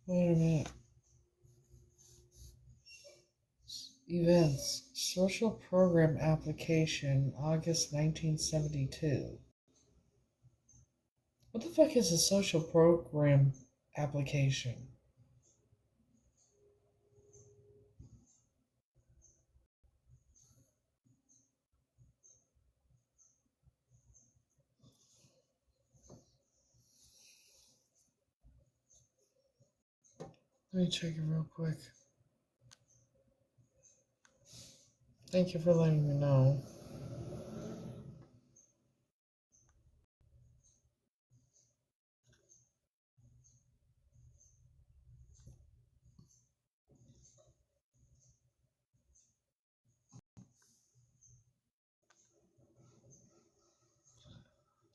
Wait a minute. Events. Social Program Application, August 1972. What the fuck is a social program application? Let me check it real quick. Thank you for letting me know.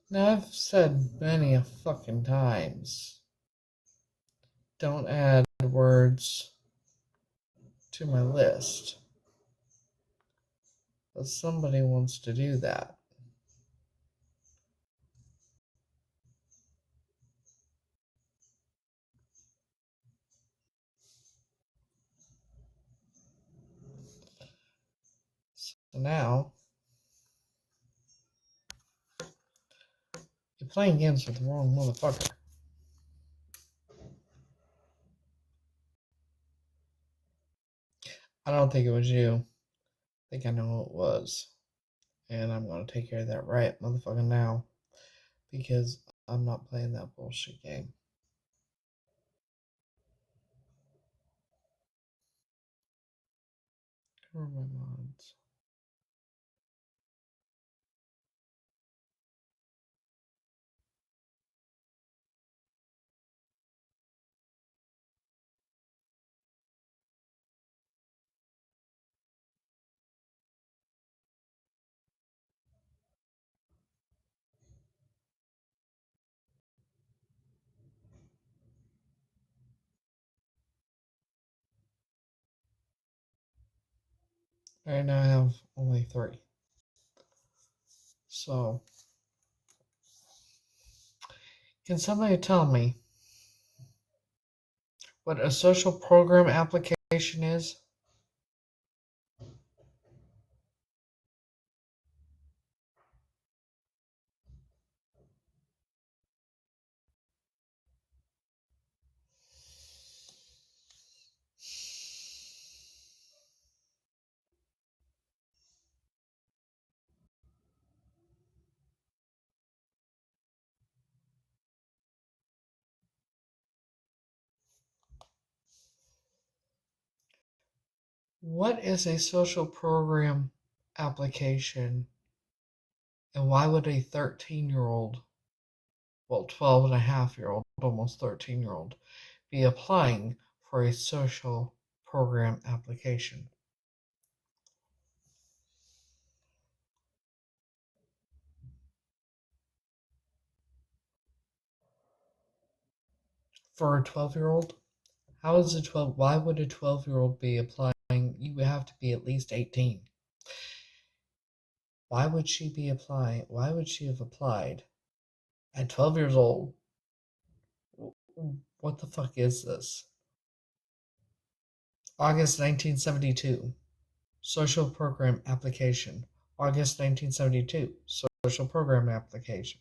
Now, I've said many a fucking times, don't add words to my list. But somebody wants to do that. So now, you're playing games with the wrong motherfucker. I don't think it was you. I think I know who it was. And I'm gonna take care of that right motherfucker now. Because I'm not playing that bullshit game. Who are my mods? Right now I have only 3. So, can somebody tell me what a social program application is? What is a social program application? And why would a 13-year-old, well, 12 and a half-year-old, almost 13-year-old, be applying for a social program application? For a 12-year-old? How is a 12? Why would a 12-year-old be applying? You would have to be at least 18. Why would she be applying? Why would she have applied at 12 years old? What the fuck is this? August 1972. Social program application. August 1972. Social program application.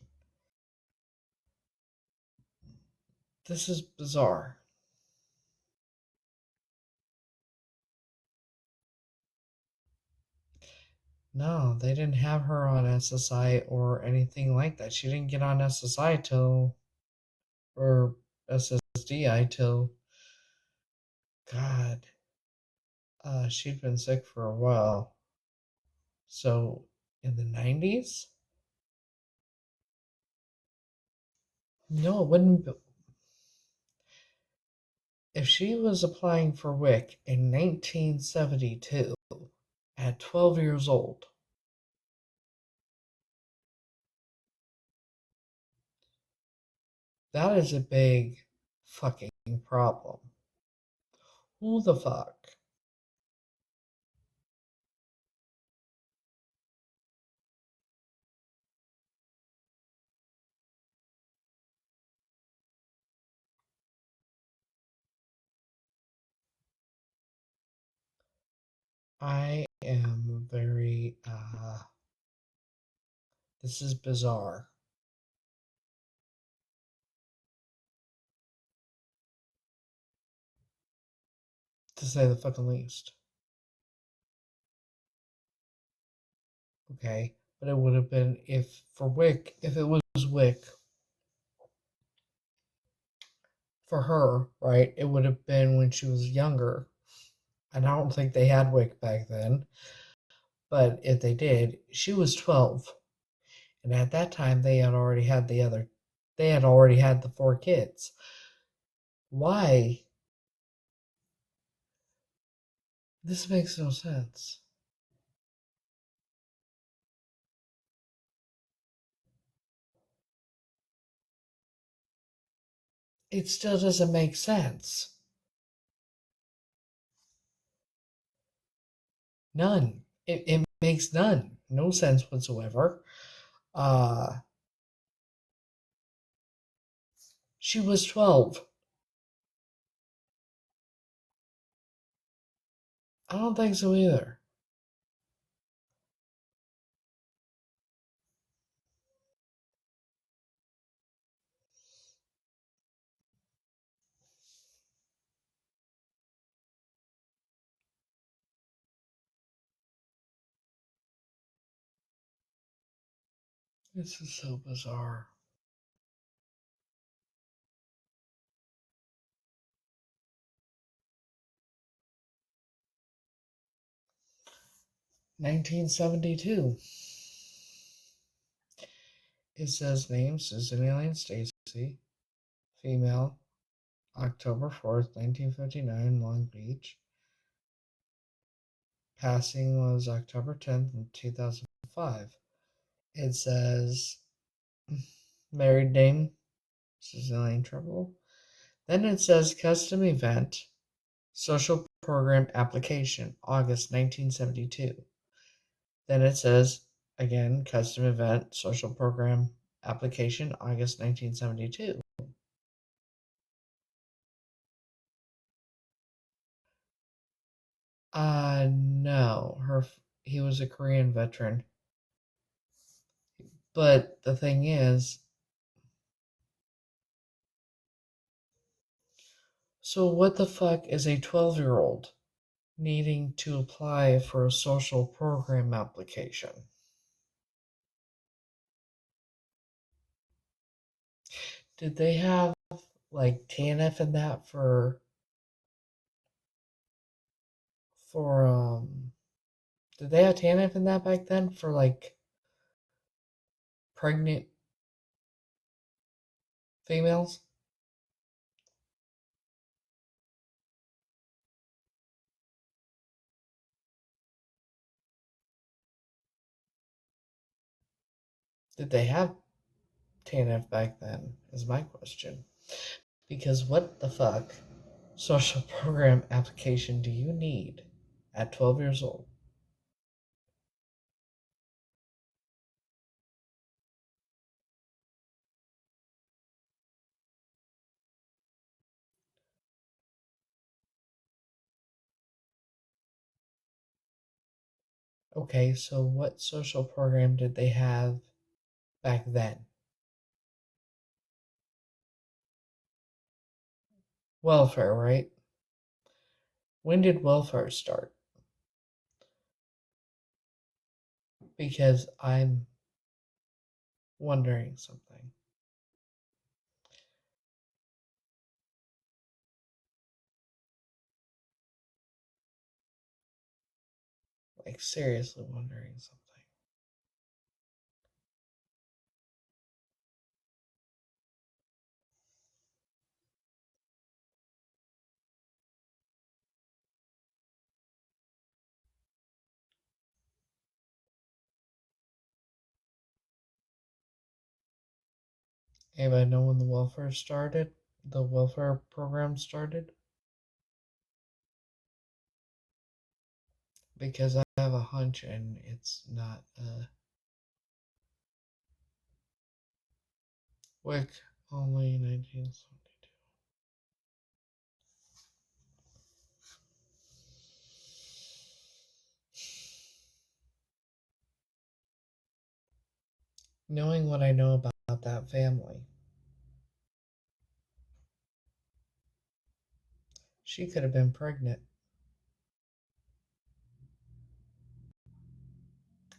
This is bizarre. No, they didn't have her on SSI or anything like that. She didn't get on SSI till, or SSDI till, God, she'd been sick for a while. So, in the 90s? No, it wouldn't be. If she was applying for WIC in 1972 at 12 years old, that is a big fucking problem. Who the fuck? I am very, this is bizarre, to say the fucking least. Okay, but it would have been, if for WIC, if it was WIC for her, right, it would have been when she was younger. And I don't think they had WIC back then, but if they did, she was 12. And at that time, they had already had the 4 kids. Why? This makes no sense. It still doesn't make sense. None. It makes no sense whatsoever. Uh, she was 12. I don't think so either. This is so bizarre. (1972). It says name Susan Elaine Stacy, female, October 4th, 1959, Long Beach. Passing was October 10th, 2005. It says married name Susan Elaine Trouble. Then it says custom event, social program application, August 1972. Then it says again custom event, social program application, August 1972. No, he was a Korean veteran. But the thing is, so what the fuck is a 12-year-old needing to apply for a social program application? Did they have like TNF in that for did they have TNF in that back then for like pregnant females? Did they have TNF back then, is my question. Because what the fuck social program application do you need at 12 years old? Okay, so what social program did they have back then? Welfare, right? When did welfare start? Because I'm wondering something. Like, seriously wondering something. Anybody know when the welfare started? The welfare program started? Because I have a hunch and it's not WIC only 1972. Knowing what I know about that family, she could have been pregnant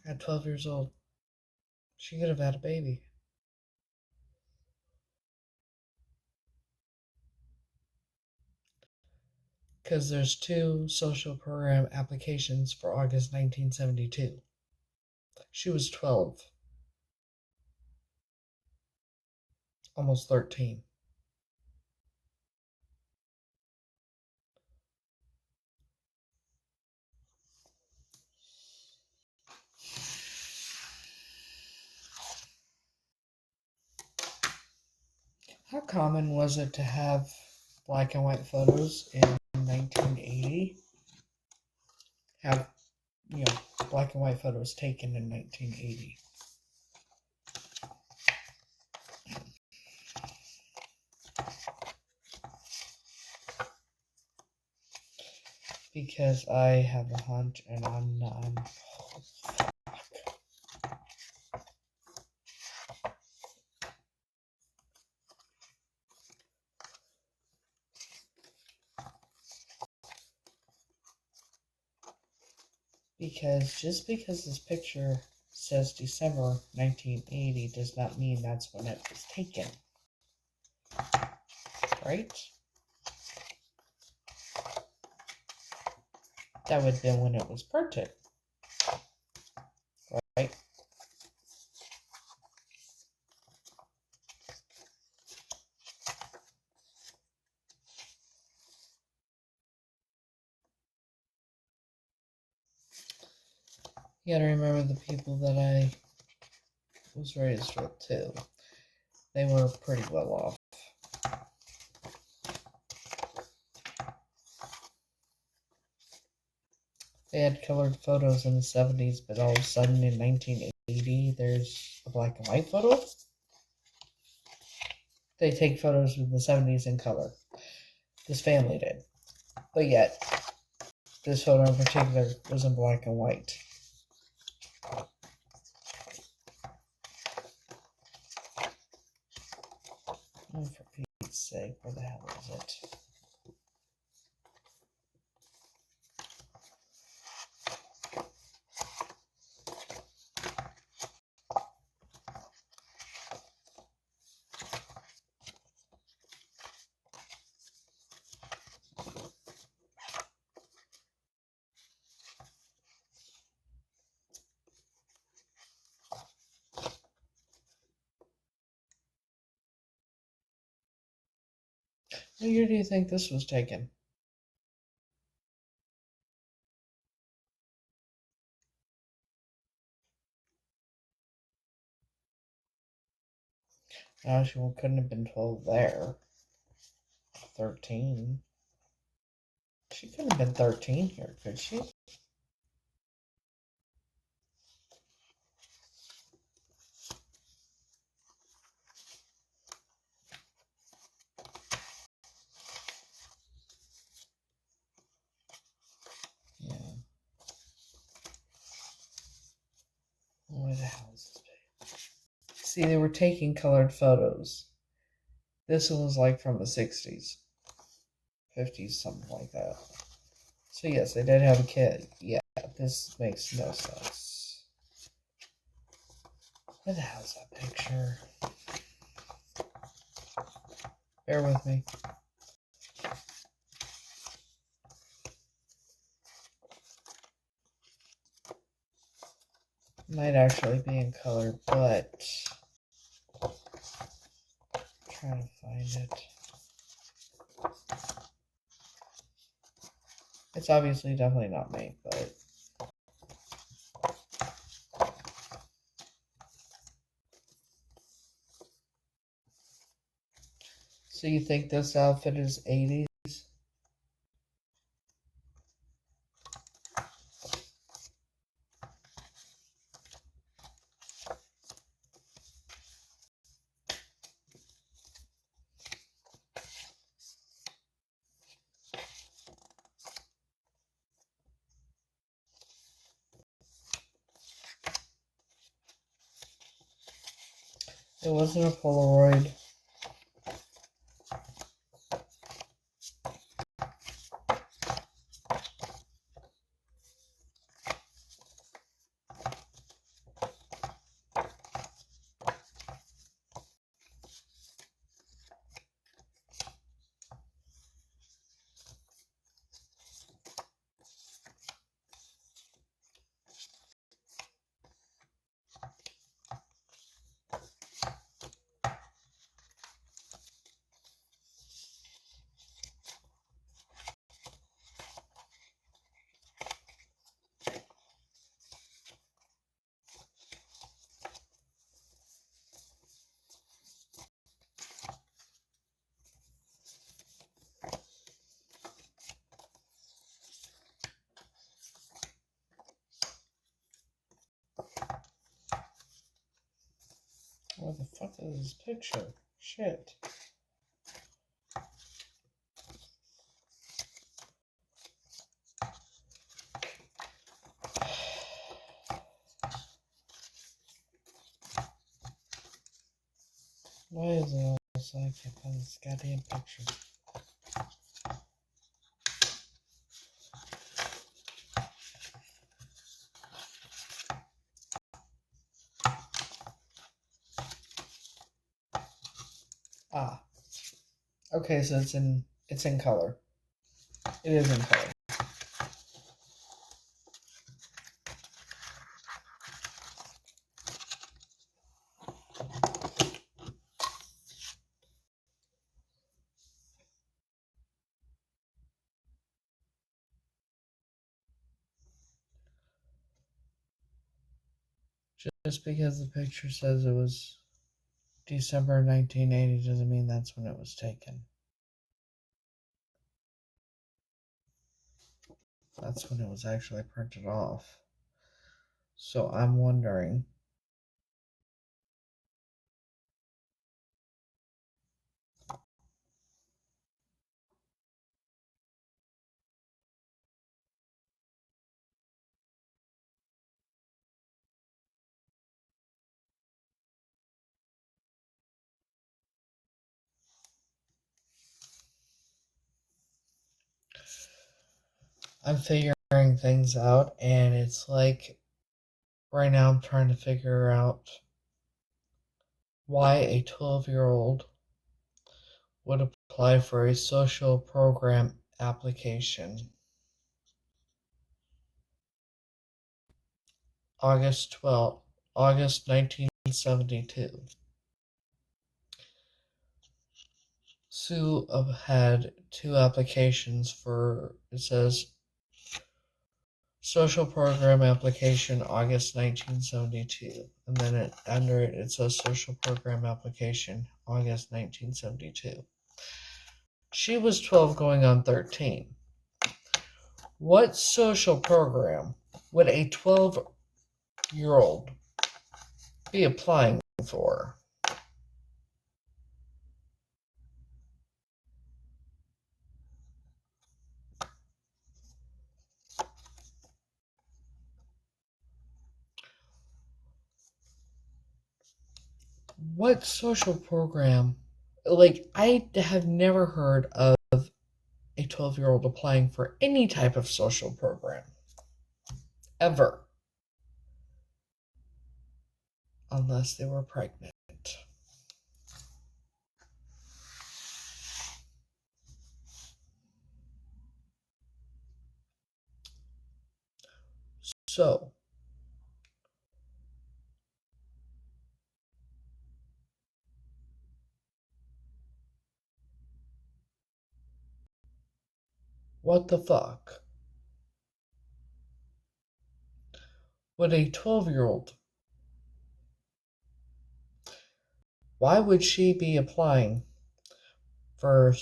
at 12 years old. She could have had a baby. Because there's two social program applications for August 1972. She was 12, almost 13. How common was it to have black and white photos in 1980? Have, black and white photos taken in 1980? Because I have a hunch and I'm not. Because just because this picture says December 1980 does not mean that's when it was taken. Right? That would have been when it was printed. Right? You gotta remember the people that I was raised with too. They were pretty well off. They had colored photos in the 70s, but all of a sudden in 1980, there's a black and white photo. They take photos in the 70s in color. This family did. But yet, this photo in particular was in black and white. Oh, for Pete's sake, where the hell is it? What year do you think this was taken? No, she couldn't have been 12 there. 13. She couldn't have been 13 here, could she? Yeah. What the hell is this page? See, they were taking colored photos. This one was like from the 60s, 50s, something like that. So yes, they did have a kid. Yeah, this makes no sense. What the hell is that picture? Bear with me. Might actually be in color, but I'm trying to find it. It's obviously definitely not me, but so you think this outfit is 80s? It wasn't a Polaroid. What the fuck is this picture? Shit. Why is it all so I can't find this goddamn picture? Ah. Okay, so it's in color. It is in color. Just because the picture says it was December 1980 doesn't mean that's when it was taken. That's when it was actually printed off. So I'm wondering. I'm figuring things out, and it's like right now I'm trying to figure out why a 12-year-old would apply for a social program application. August 12th, August 1972. Sue had 2 applications for, it says, social program application August 1972. And then under it says social program application August 1972. She was 12 going on 13. What social program would a 12-year-old be applying for? What social program? Like, I have never heard of a 12-year-old applying for any type of social program. Ever. Unless they were pregnant. So, what the fuck would a 12-year-old, why would she be applying for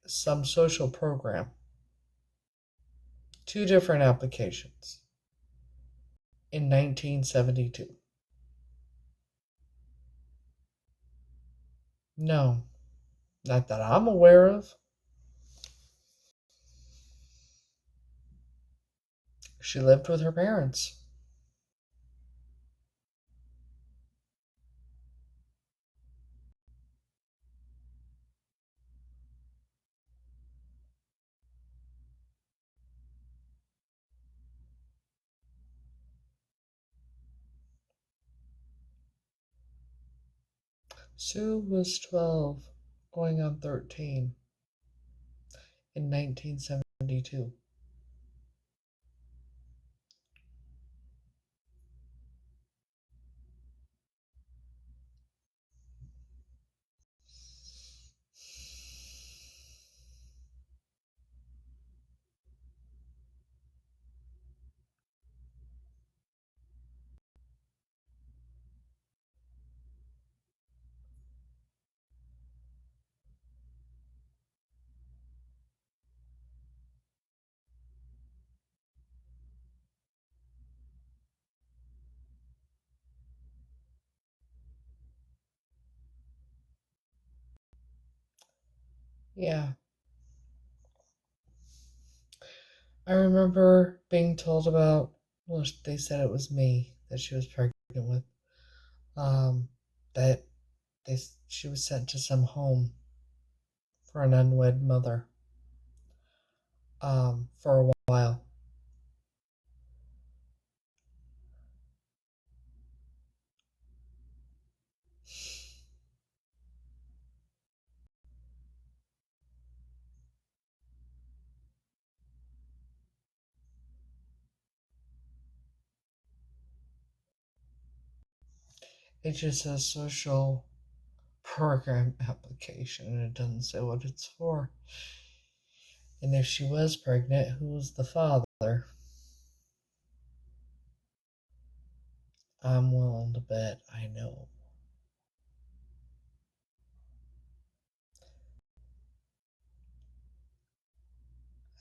some social program? 2 different applications in 1972. No, not that I'm aware of. She lived with her parents. Sue was 12, going on 13 in 1972. Yeah. I remember being told about, well, they said it was me that she was pregnant with, that she was sent to some home for an unwed mother, for a while. It just says social program application, and it doesn't say what it's for. And if she was pregnant, who was the father? I'm willing to bet I know.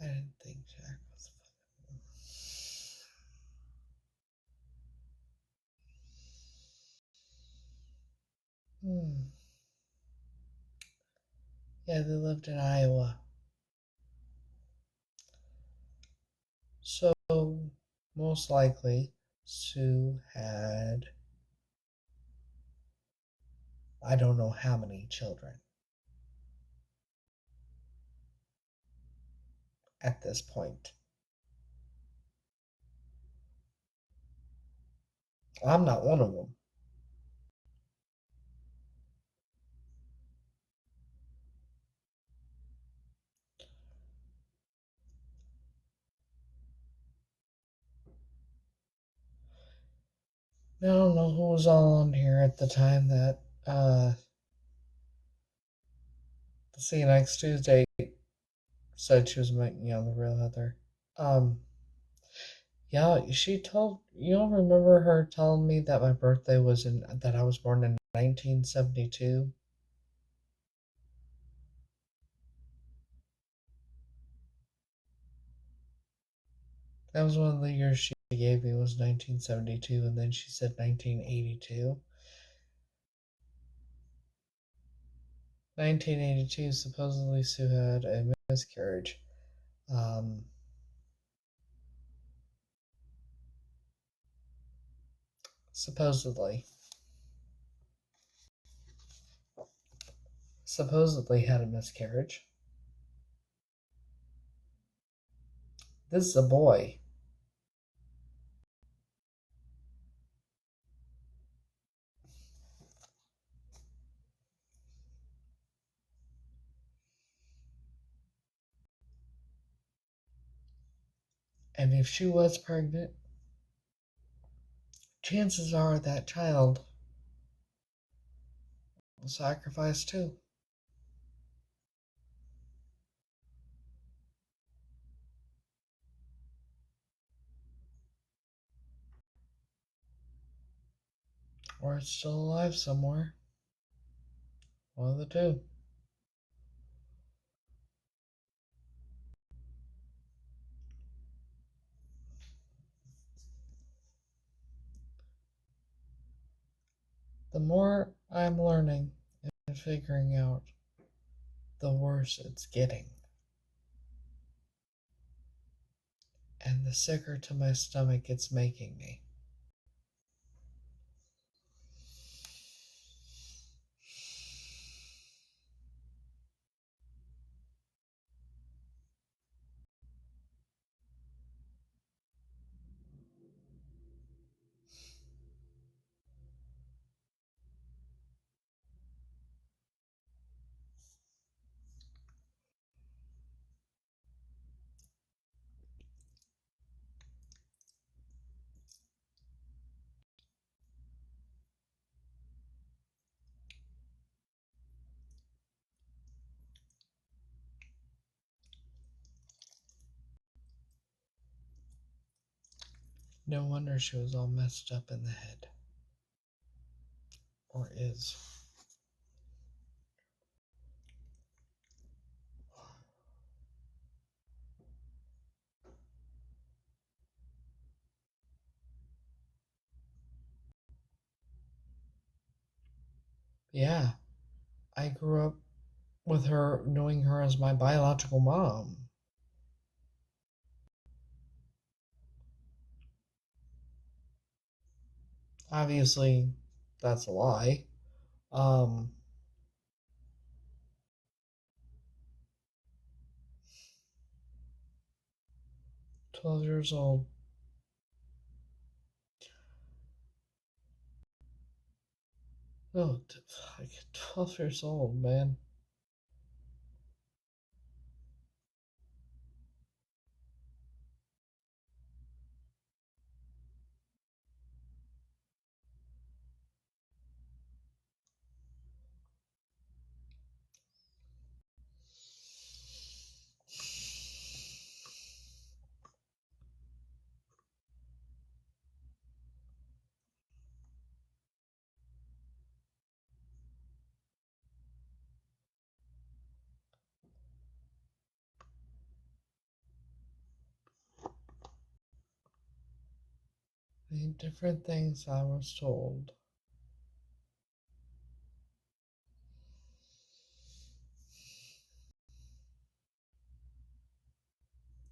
I didn't think Jack was fucking. Yeah, they lived in Iowa. So, most likely, Sue had, I don't know how many children at this point. I'm not one of them. I don't know who was all on here at the time that See you next Tuesday said she was making the real Heather. Yeah, she told you don't remember her telling me that my birthday was that I was born in 1972. That was one of the years she gave me was 1972, and then she said 1982. 1982, supposedly Sue had a miscarriage. Um, supposedly. Supposedly had a miscarriage. This is a boy. And if she was pregnant, chances are that child was sacrificed too. Or it's still alive somewhere. One of the two. The more I'm learning and figuring out, the worse it's getting. And the sicker to my stomach it's making me. No wonder she was all messed up in the head. Or is. Yeah, I grew up with her, knowing her as my biological mom. Obviously, that's a lie. 12 years old. Oh, 12 years old, man. The different things I was told.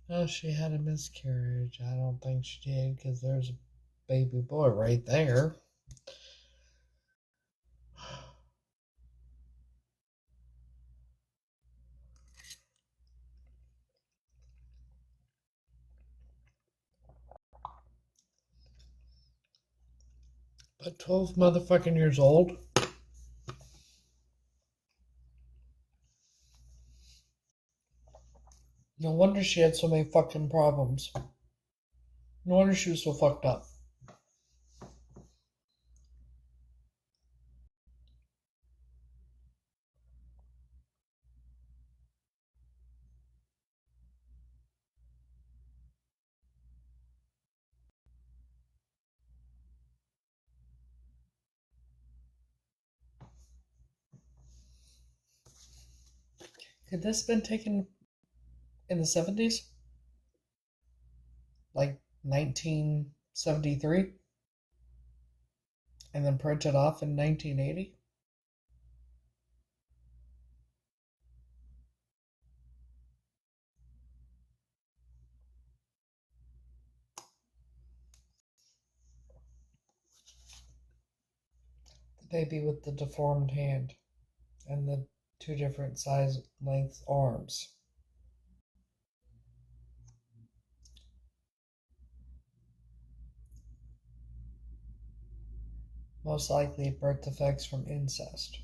Oh, she had a miscarriage. I don't think she did because there's a baby boy right there. But 12 motherfucking years old? No wonder she had so many fucking problems. No wonder she was so fucked up. Had this been taken in the 70s? Like 1973? And then printed off in 1980? The baby with the deformed hand and the two different size length arms. Most likely birth defects from incest.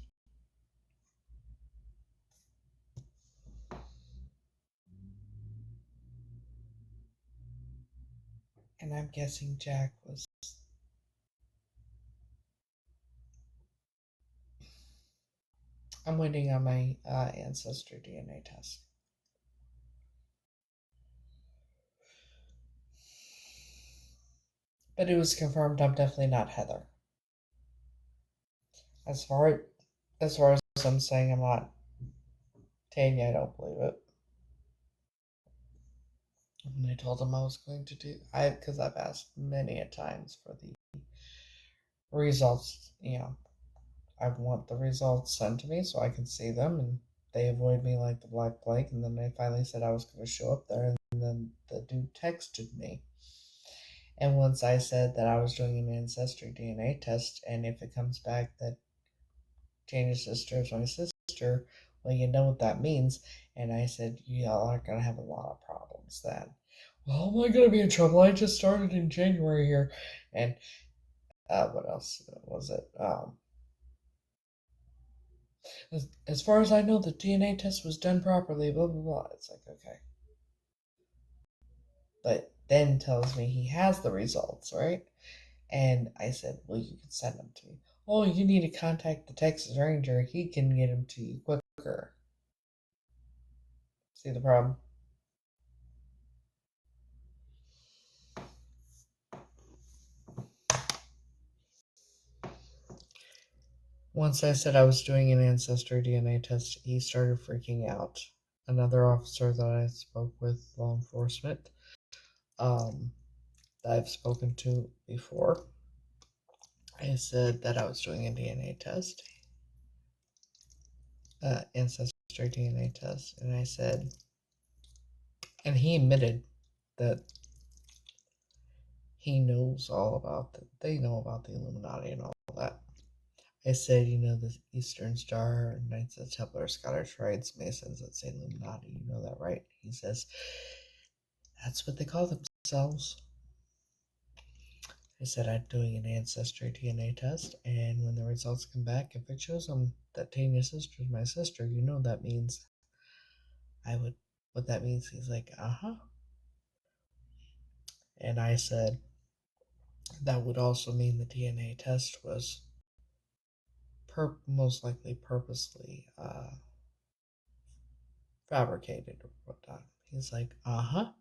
And I'm guessing Jack was. I'm waiting on my ancestor DNA test. But it was confirmed I'm definitely not Heather. As far as I'm saying I'm not Tanya, I don't believe it. When I told him I was going to do, because I've asked many a times for the results, I want the results sent to me so I can see them, and they avoid me like the Black Plague. And then they finally said I was going to show up there, and then the dude texted me. And once I said that I was doing an ancestry DNA test, and if it comes back that Tanya's sister is my sister, well, you know what that means. And I said, y'all are going to have a lot of problems then. Well, am I going to be in trouble? I just started in January here. And what else was it? As far as I know, the DNA test was done properly, blah, blah, blah. It's like, okay. But then tells me he has the results, right? And I said, well, you can send them to me. Oh, you need to contact the Texas Ranger. He can get them to you quicker. See the problem? Once I said I was doing an ancestry DNA test, he started freaking out. Another officer that I spoke with, law enforcement, that I've spoken to before, I said that I was doing a DNA test, ancestry DNA test, and I said, and he admitted that he knows all about they know about the Illuminati and all that. I said, the Eastern Star, Knights of Templar, Scottish Rites, Masons, that's the Illuminati. You know that, right? He says, that's what they call themselves. I said, I'm doing an ancestry DNA test, and when the results come back, if it shows them that Tanya's sister is my sister, that means what that means. He's like, uh-huh. And I said, that would also mean the DNA test was most likely purposely fabricated or whatnot. He's like, uh-huh.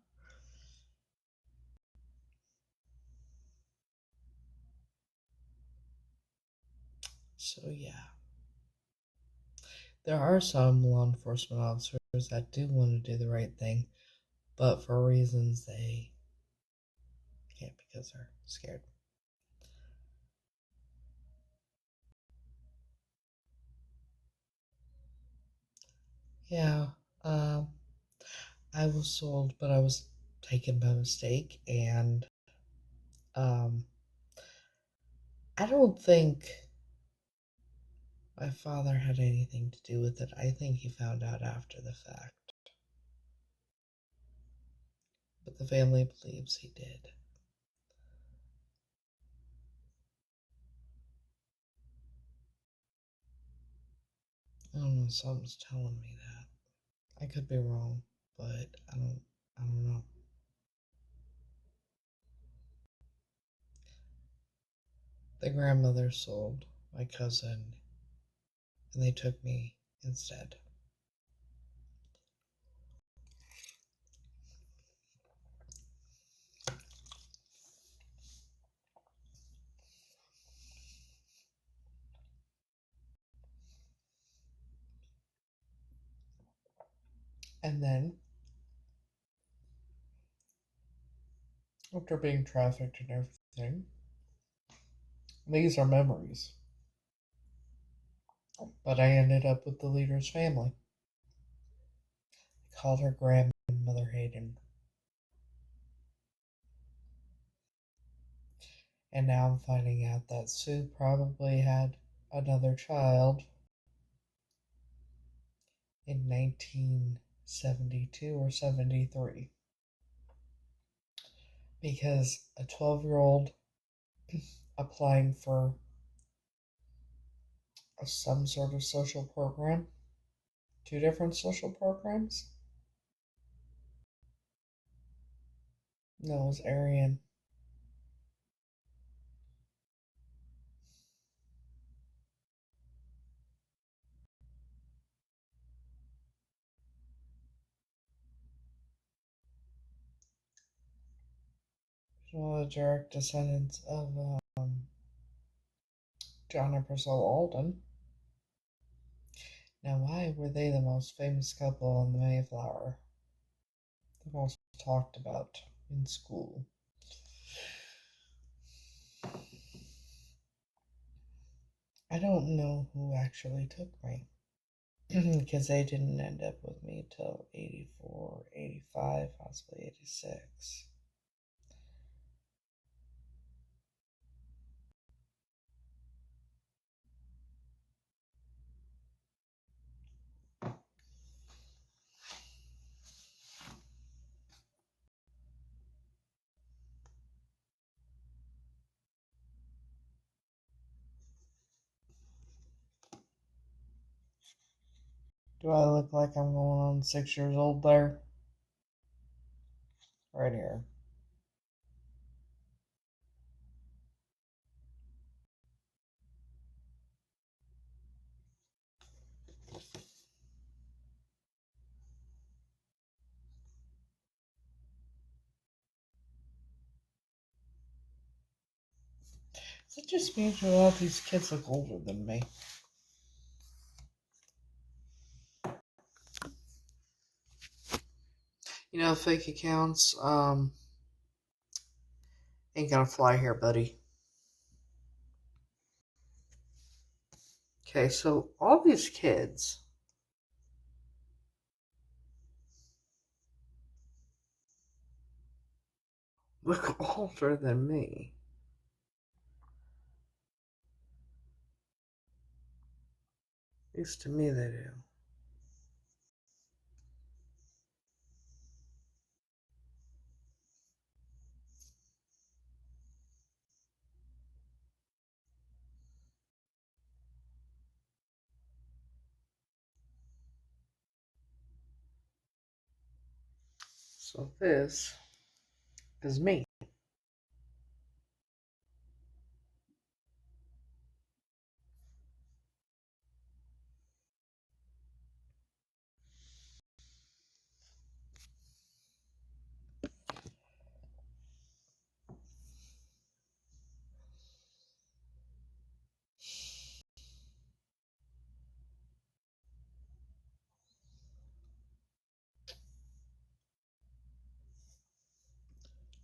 So yeah. There are some law enforcement officers that do want to do the right thing, but for reasons they can't because they're scared. Yeah, I was sold, but I was taken by mistake, and I don't think my father had anything to do with it. I think he found out after the fact. But the family believes he did. I don't know, something's telling me that. I could be wrong, but I don't know. The grandmother sold my cousin, and they took me instead. And then, after being trafficked and everything, these are memories. But I ended up with the leader's family. I called her grandmother Hayden. And now I'm finding out that Sue probably had another child in 1972 or 73. Because a 12-year-old applying for some sort of social program, two different social programs? No, it was Aryan. One of the direct descendants of John and Priscilla Alden. Now, why were they the most famous couple on the Mayflower? The most talked about in school. I don't know who actually took me. Because they didn't end up with me till 84, 85, possibly 86. Do I look like I'm going on 6 years old there? Right here. That just means a lot of these kids look older than me. You know, fake accounts, ain't gonna fly here, buddy. Okay, so all these kids look older than me. At least to me they do. So this is me.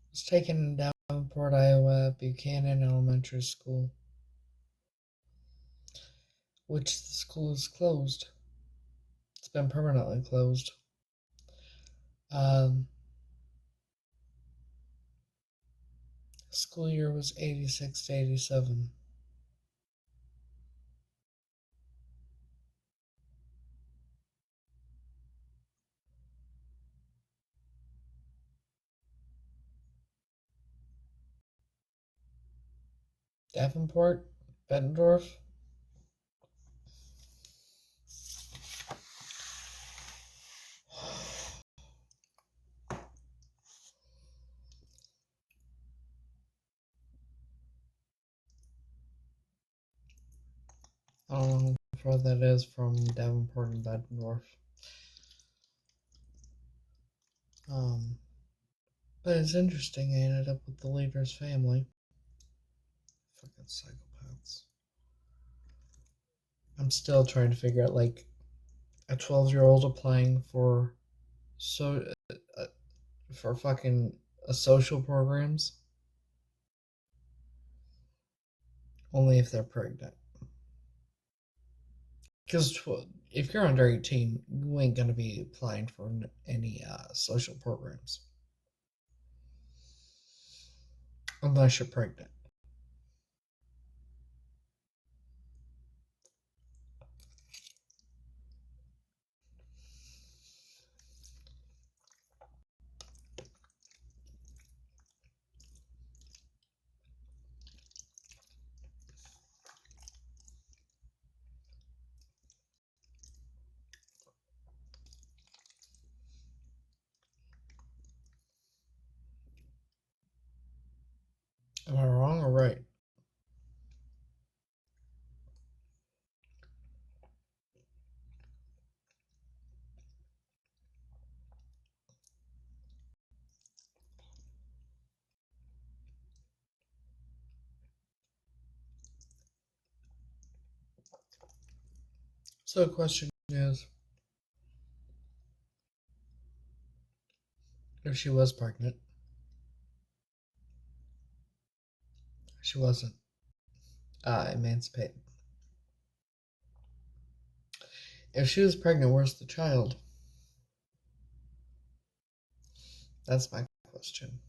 I was taken in Davenport, Iowa, at Buchanan Elementary School, which the school is closed. It's been permanently closed. School year was 86 to 87. Davenport, Bettendorf. I don't know how far that is from Davenport and Bettendorf. But it's interesting. I ended up with the leader's family. Fucking psychopaths. I'm still trying to figure out, like, a 12-year-old applying for so for fucking social programs, only if they're pregnant. Because if you're under 18, you ain't gonna be applying for any social programs unless you're pregnant. Am I wrong or right? So the question is, if she was pregnant, she wasn't emancipated. If she was pregnant, where's the child? That's my question.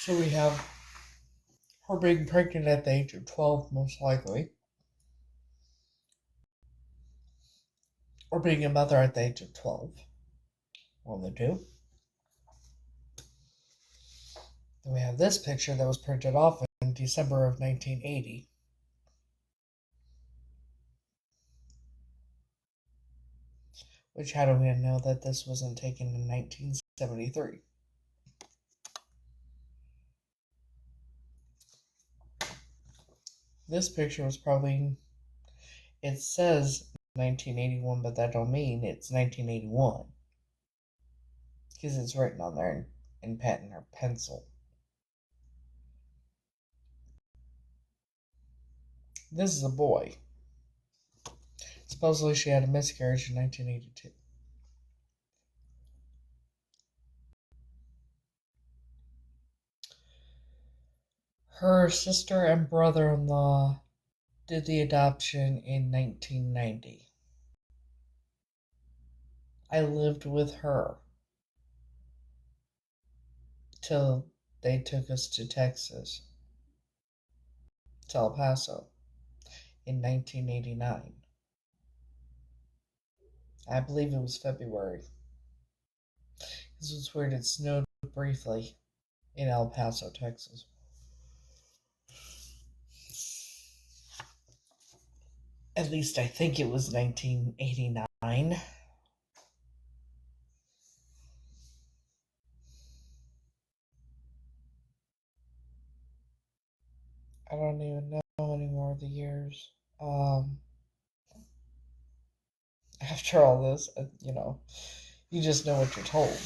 So we have her being pregnant at the age of 12, most likely, or being a mother at the age of 12. One of the two. Then we have this picture that was printed off in December of 1980. Which, how do we know that this wasn't taken in 1973? This picture was probably, it says 1981, but that don't mean it's 1981. Because it's written on there in pen or pencil. This is a boy. Supposedly she had a miscarriage in 1982. Her sister and brother-in-law did the adoption in 1990. I lived with her till they took us to Texas, to El Paso, in 1989. I believe it was February. This was weird. It snowed briefly in El Paso, Texas. At least I think it was 1989. I don't even know anymore the years. After all this, you just know what you're told.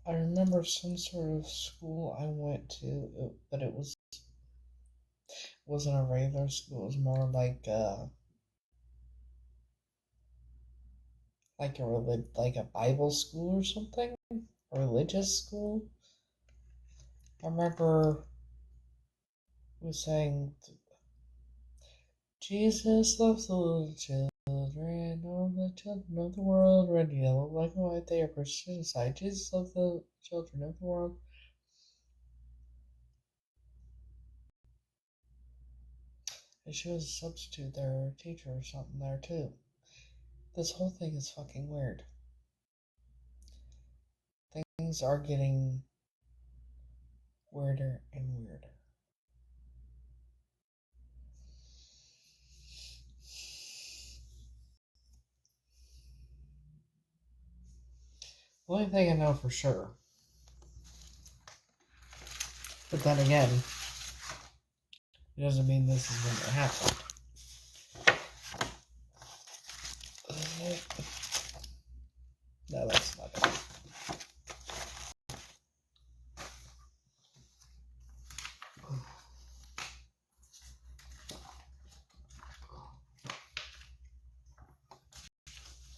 I remember some sort of school I went to, but it wasn't a regular school. It was more like like a Bible school or something, a religious school. I remember it was saying, Jesus loves the little children, all the children of the world, red, yellow, black, and white. They are precious in His sight. Jesus loves the children of the world. And she was a substitute there, or a teacher or something there too. This whole thing is fucking weird. Things are getting weirder and weirder. The only thing I know for sure. But then again, it doesn't mean this is when it happened. No, that's not it.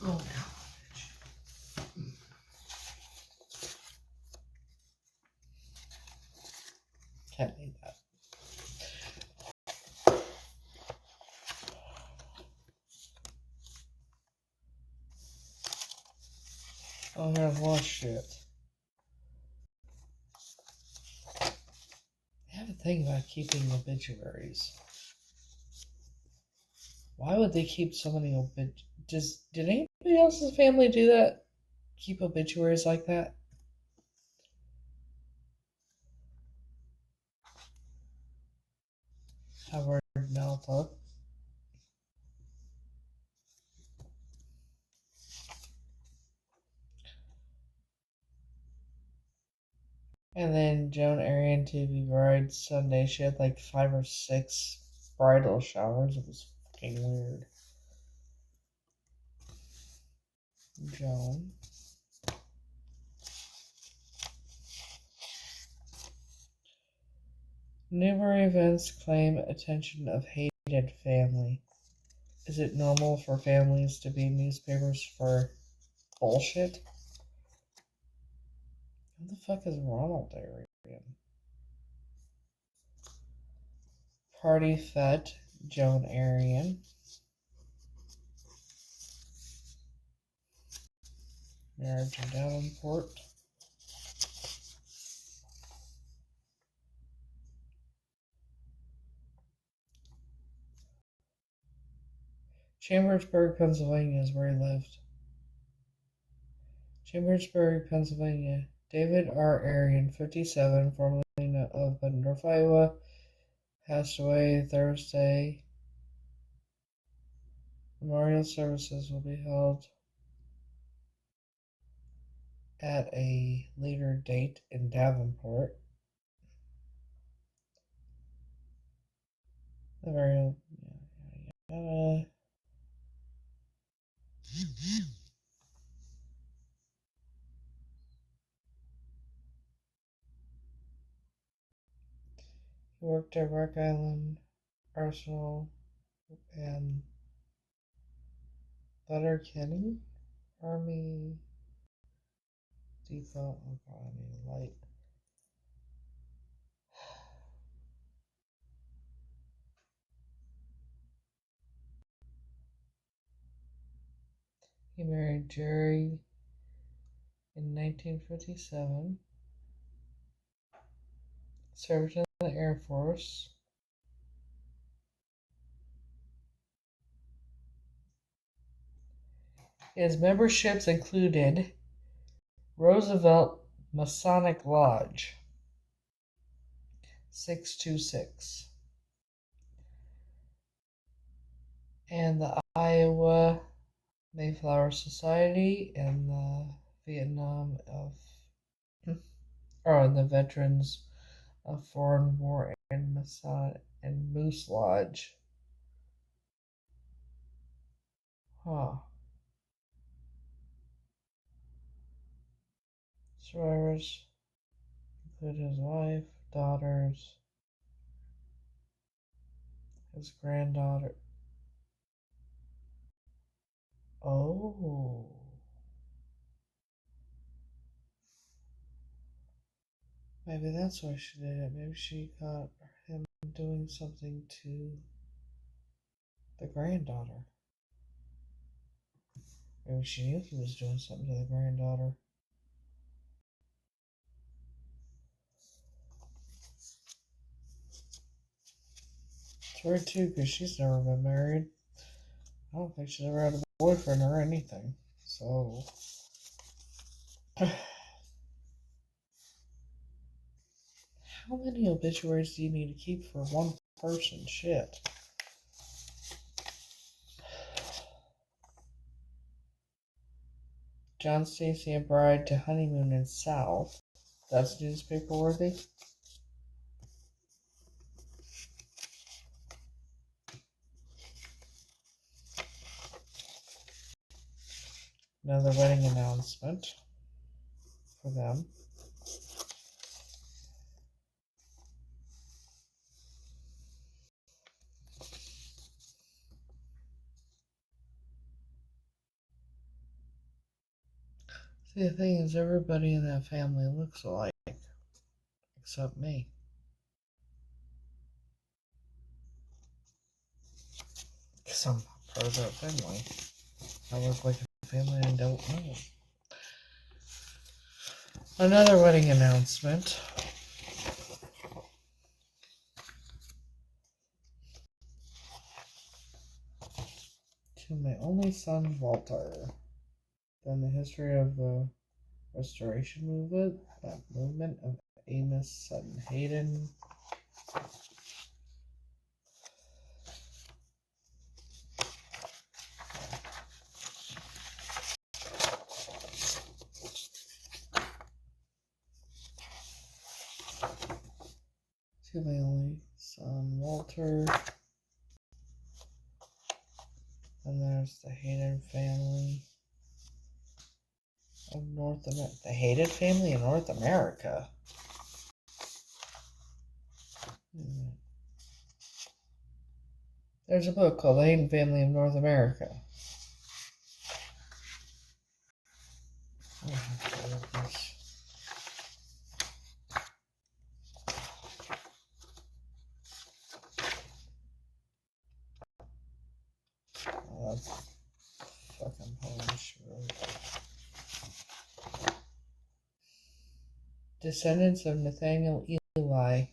Oh, can't need that. Oh, there's a lot of shit. I have a thing about keeping obituaries. Why would they keep so many did anybody else's family do that? Keep obituaries like that? Howard Meltha. And then Joan Arian TV Bride Sunday. She had like 5 or 6 bridal showers. It was fucking weird. Joan. Numerous events claim attention of hated family. Is it normal for families to be newspapers for bullshit? Who the fuck is Ronald Arian? Party Fete, Joan Arian. Marriage in Davenport. Chambersburg, Pennsylvania is where he lived. Chambersburg, Pennsylvania. David R. Arian, 57, formerly of Bettendorf, Iowa, passed away Thursday. Memorial services will be held at a later date in Davenport. The burial. He worked at Rock Island Arsenal and Letterkenny Army Depot. Oh god, I need a light. He married Jerry in 1957. Served in the Air Force. His memberships included Roosevelt Masonic Lodge 626 and the Iowa Mayflower Society and the Vietnam of the Veterans of Foreign War and Masonic and Moose Lodge. Huh. Survivors include his wife, daughters, his granddaughter. Oh. Maybe that's why she did it. Maybe she caught him doing something to the granddaughter. Maybe she knew he was doing something to the granddaughter. It's weird too, because she's never been married. I don't think she's ever had a boyfriend or anything. So. How many obituaries do you need to keep for one person? Shit. John Stacy and bride to honeymoon in South. That's newspaper worthy. Another wedding announcement for them. See, the thing is, everybody in that family looks alike, except me. Because I'm not part of that family. I look like a family I don't know. Another wedding announcement. To my only son, Walter. Then the history of the Restoration movement, that movement of Amos Sutton Hayden. To my only son, Walter. And there's the Hayden family of North America. The Hayden family in North America. There's a book called The Hayden Family of North America. Oh, that's fucking Polish. Descendants of Nathaniel Eli.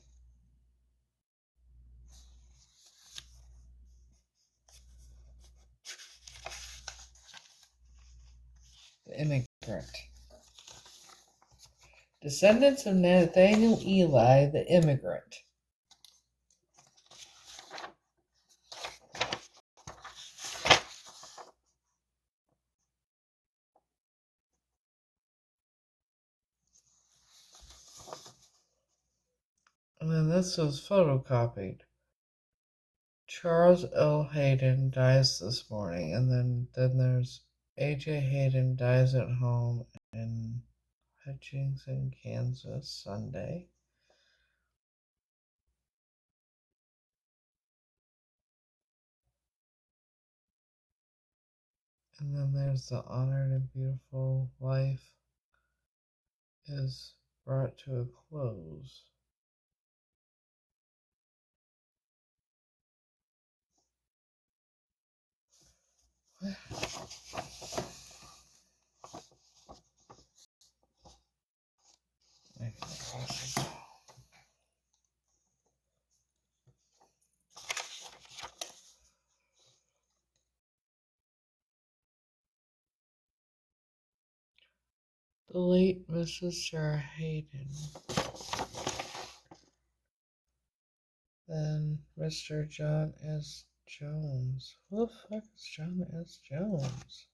The immigrant. Descendants of Nathaniel Eli, the immigrant. And then this was photocopied. Charles L. Hayden dies this morning. And then there's A.J. Hayden dies at home in Hutchinson, Kansas, Sunday. And then there's the honored and beautiful life is brought to a close. The late Mrs. Sarah Hayden. Then Mr. John S. Jones. Who the fuck is John S. Jones?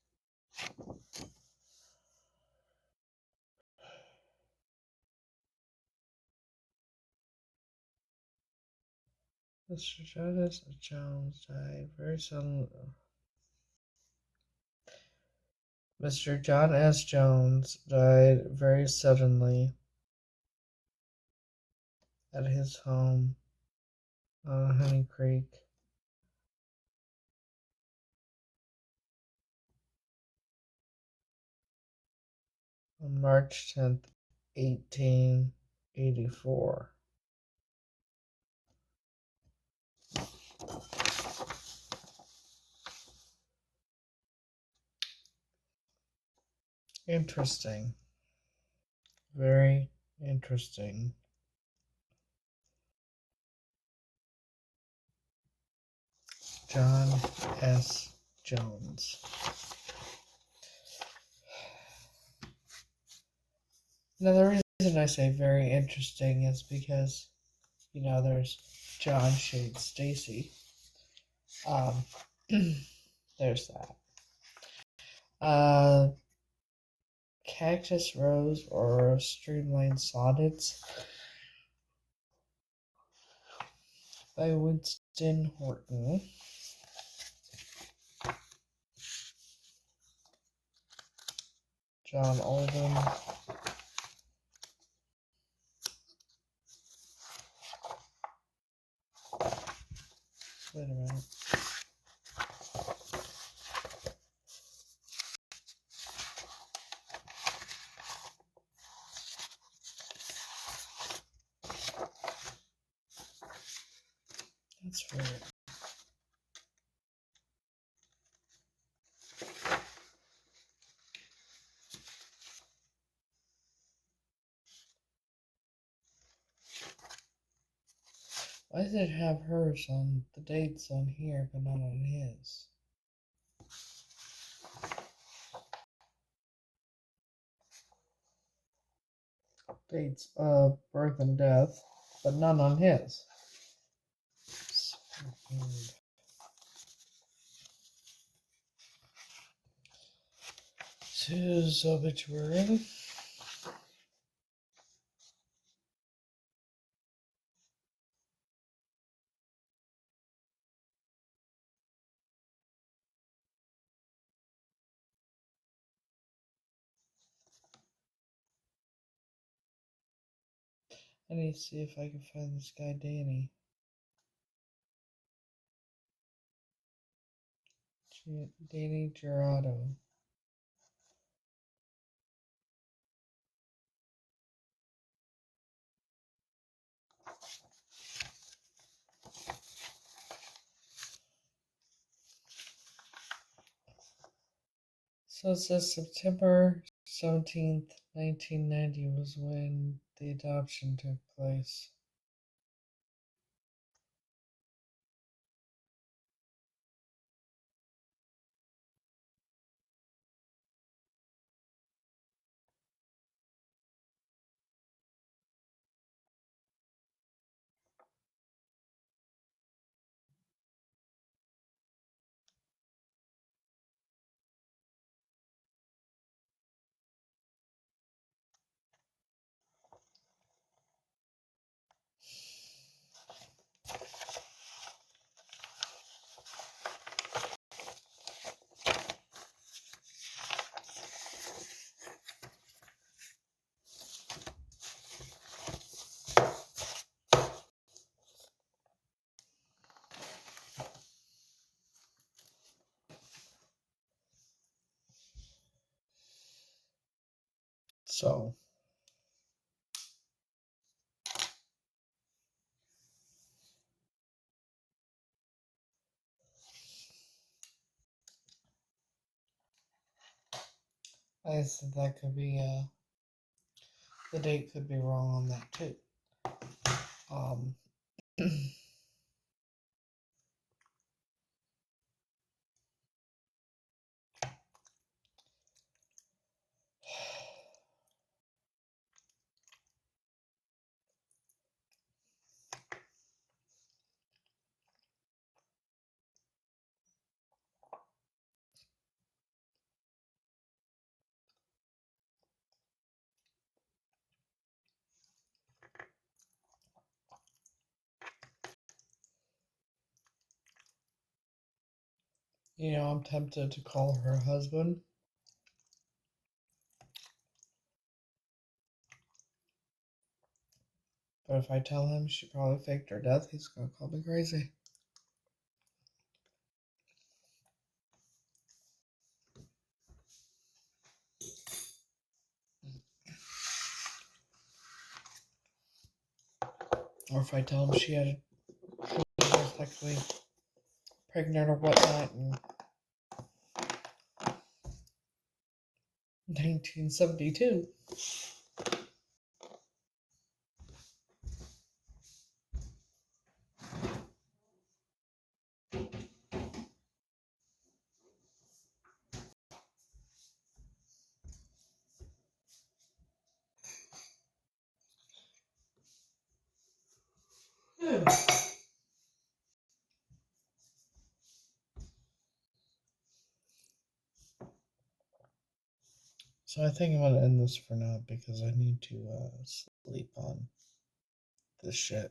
Mr. John S. Jones died very suddenly. Mr. John S. Jones died very suddenly at his home on Honey Creek. On March 10th, 1884. Interesting. Very interesting. John S. Jones. Now, the reason I say very interesting is because, there's John Shade Stacy. There's that. Cactus Rose or Streamlined Sonnets by Winston Horton. John Alden. Wait a minute. That's weird. Why does it have hers on the dates on here but not on his? Dates of birth and death, but none on his. So weird. His obituary. I need to see if I can find this guy Danny. Danny Gerardo. So it says September 17th, 1990 was when the adoption took place. So, I said that could be, the date could be wrong on that too. You know, I'm tempted to call her husband. But if I tell him she probably faked her death, he's gonna call me crazy. Or if I tell him she had was likely pregnant or whatnot in 1972. So I think I'm gonna end this for now because I need to sleep on this shit.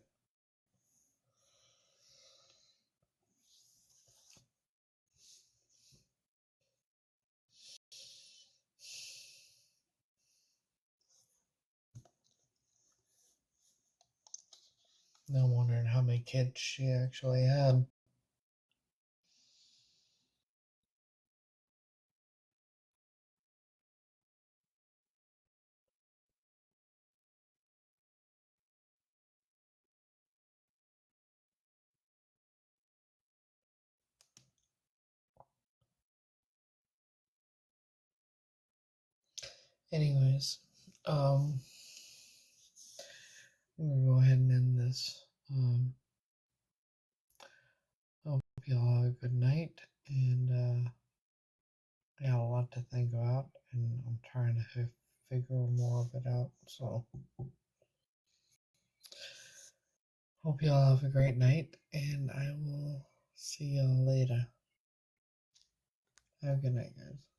Now I'm wondering how many kids she actually had. Anyways, I'm gonna go ahead and end this. I hope you all have a good night, and I got a lot to think about, and I'm trying to figure more of it out. So, hope you all have a great night, and I will see you all later. Have a good night, guys.